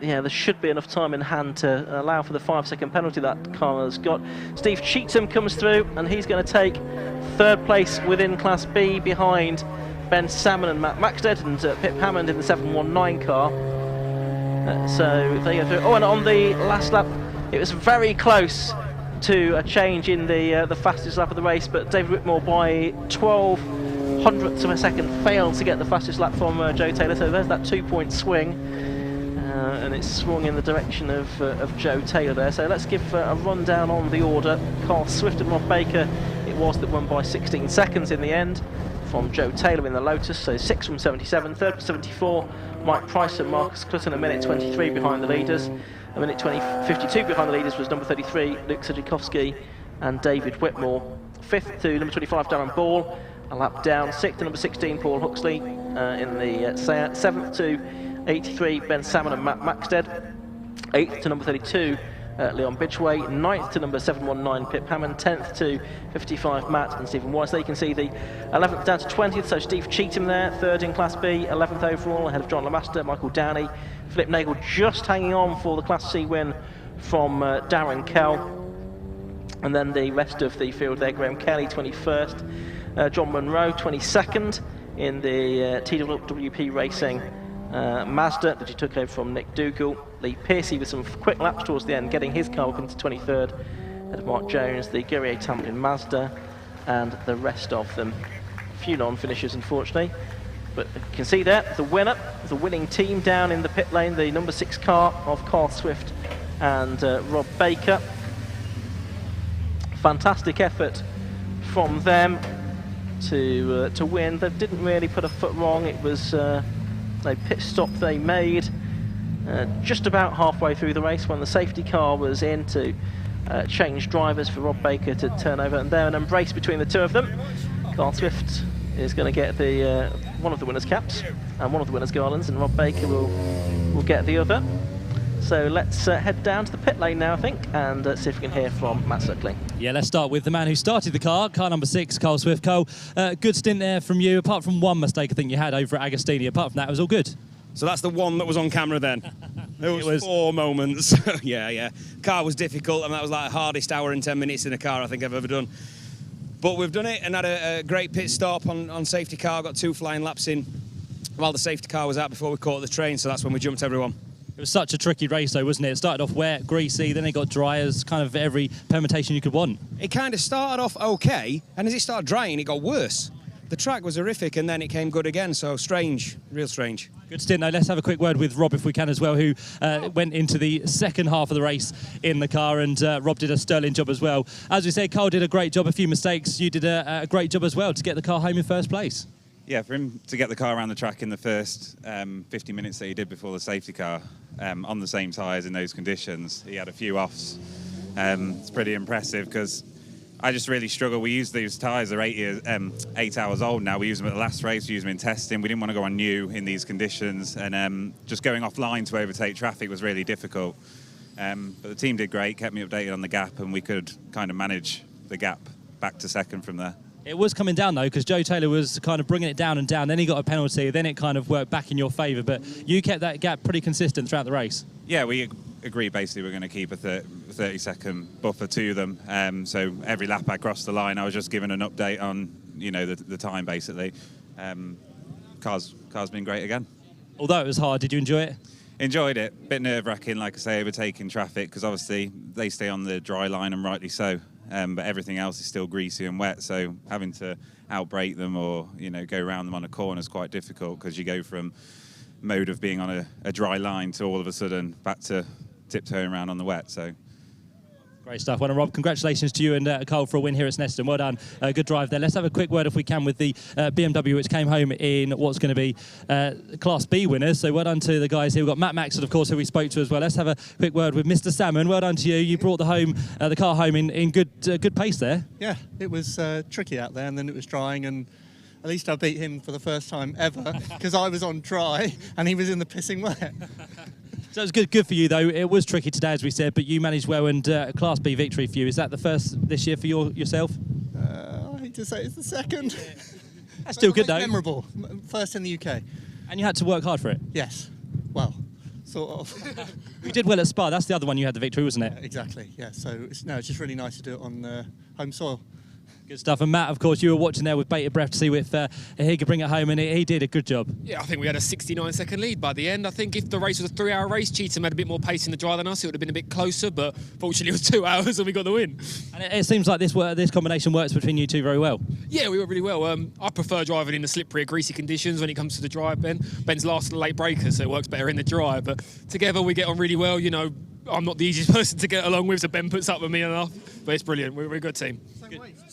yeah, there should be enough time in hand to allow for the 5-second penalty that car has got. Steve Cheetham comes through, and he's going to take 3rd place within Class B behind Ben Salmon and Matt Maxted, and Pip Hammond in the 719 car. So they go through. Oh, and on the last lap, it was very close to a change in the fastest lap of the race, but David Whitmore by 12 hundredths of a second failed to get the fastest lap from Joe Taylor. So there's that 2-point swing, and it's swung in the direction of Joe Taylor there. So let's give a rundown on the order. Carl Swift and Rob Baker, it was that won by 16 seconds in the end from Joe Taylor in the Lotus. So 6 from 77, 3rd from 74, Mike Price and Marcus Clutton, a minute 23 behind the leaders. A minute 52 behind the leaders was number 33, Luke Sadzikowski and David Whitmore. 5th to number 25, Darren Ball, a lap down. 6th to number 16, Paul Huxley in the Seat. 7th to 83, Ben Salmon and Matt Maxted. 8th to number 32, Leon Bidgeway. 9th to number 719, Pip Hammond. 10th to 55, Matt and Stephen Weiss. There you can see the 11th down to 20th, so Steve Cheetham there, 3rd in Class B, 11th overall, ahead of John Lamaster, Michael Downey. Philip Nagel just hanging on for the Class C win from Darren Kell. And then the rest of the field there, Graham Kelly, 21st. John Munro, 22nd in the TWP Racing Mazda that he took over from Nick Dougal. Lee Pearcey with some quick laps towards the end, getting his car up into 23rd. Ahead of Mark Jones, the Guerrier Tamlin Mazda, and the rest of them. A few non-finishers, unfortunately. But you can see there, the winner, the winning team down in the pit lane, the number 6 car of Carl Swift and Rob Baker. Fantastic effort from them to win. They didn't really put a foot wrong. It was a pit stop they made just about halfway through the race when the safety car was in to change drivers for Rob Baker to turn over, and there an embrace between the two of them. Carl Swift is going to get the one of the winners' caps and one of the winners' garlands, and Rob Baker will get the other. So let's head down to the pit lane now, I think, and see if we can hear from Matt Suckling. Yeah, let's start with the man who started the car number 6, Carl Swift. Carl, good stint there from you, apart from one mistake I think you had over at Agostini. Apart from that, it was all good. So that's the one that was on camera then? There was 4 moments. yeah. Car was difficult, and that was like the hardest hour and 10 minutes in a car I think I've ever done. But we've done it and had a great pit stop on safety car. Got 2 flying laps in while the safety car was out before we caught the train, so that's when we jumped everyone. It was such a tricky race though, wasn't it? It started off wet, greasy, then it got dry as kind of every permutation you could want. It kind of started off okay, and as it started drying, it got worse. The track was horrific, and then it came good again, so strange, real strange. Good stint though. Let's have a quick word with Rob if we can as well, who went into the second half of the race in the car, and Rob did a sterling job as well. As we said, Carl did a great job, a few mistakes. You did a great job as well to get the car home in first place. Yeah, for him to get the car around the track in the first 50 minutes that he did before the safety car, on the same tyres in those conditions, he had a few offs. It's pretty impressive because I just really struggle. We use these tyres, they're 8 hours old now. We used them at the last race, we used them in testing. We didn't want to go on new in these conditions, and just going offline to overtake traffic was really difficult. But the team did great, kept me updated on the gap, and we could kind of manage the gap back to second from there. It was coming down though, because Joe Taylor was kind of bringing it down and down, then he got a penalty, then it kind of worked back in your favour, but you kept that gap pretty consistent throughout the race. Yeah, we agreed basically we're going to keep a 30-second buffer to them, so every lap I crossed the line I was just giving an update on, you know, the time basically. Car's been great again. Although it was hard, did you enjoy it? Enjoyed it. Bit nerve-wracking, like I say, overtaking traffic, because obviously they stay on the dry line, and rightly so. But everything else is still greasy and wet, so having to outbrake them or, you know, go around them on a corner is quite difficult, because you go from mode of being on a dry line to all of a sudden back to tiptoeing around on the wet. So great stuff. Well done, Rob. Congratulations to you and Carl for a win here at Snetterton. Well done. Good drive there. Let's have a quick word, if we can, with the BMW, which came home in what's going to be Class B winners. So well done to the guys here. We've got Matt Maxted, of course, who we spoke to as well. Let's have a quick word with Mr. Salmon. Well done to you. You brought the car home in good pace there. Yeah, it was tricky out there, and then it was drying, and at least I beat him for the first time ever, because I was on dry and he was in the pissing wet. So it was good for you, though. It was tricky today, as we said, but you managed well, and Class B victory for you. Is that the first this year for yourself? I hate to say it's the second. That's still good, though. Memorable. First in the UK. And you had to work hard for it? Yes. Well, sort of. You did well at Spa. That's the other one you had the victory, wasn't it? Exactly, yeah. So it's just really nice to do it on home soil. Good stuff. And Matt, of course, you were watching there with bated breath to see if he could bring it home, and he did a good job. Yeah, I think we had a 69-second lead by the end. I think if the race was a 3-hour race, Cheatham had a bit more pace in the dry than us. It would have been a bit closer, but fortunately it was 2 hours and we got the win. And it seems like this combination works between you two very well. Yeah, we worked really well. I prefer driving in the slippery, greasy conditions when it comes to the dry, Ben. Ben's last late breaker, so it works better in the dry. But together we get on really well. You know, I'm not the easiest person to get along with, so Ben puts up with me enough. But it's brilliant. We're a good team.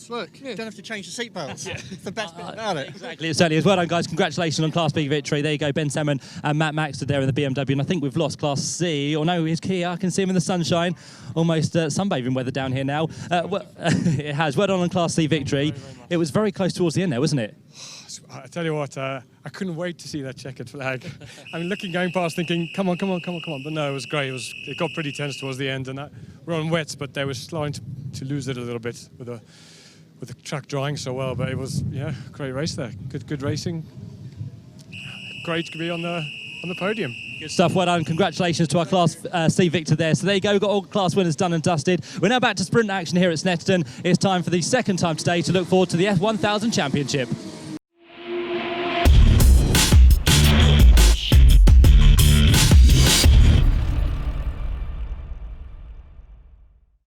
Look, you don't have to change the seatbelts. It's the best bit about it. Exactly, it certainly is. Well done, guys. Congratulations on Class B victory. There you go, Ben Salmon and Matt Maxted there in the BMW. And I think we've lost Class C. Or no, he's Kia. I can see him in the sunshine. Almost sunbathing weather down here now. It has. Well done on Class C victory. It was very close towards the end there, wasn't it? I tell you what, I couldn't wait to see that checkered flag. I mean, going past, thinking, come on. But no, it was great. It got pretty tense towards the end, and we're on wets, but they were starting to lose it a little bit with the track drying so well. But it was, great race there. Good racing. Great to be on the podium. Good stuff. Well done. Congratulations to our Class C victor there. So there you go. We've got all class winners done and dusted. We're now back to sprint action here at Snetterton. It's time for the second time today to look forward to the F1000 Championship.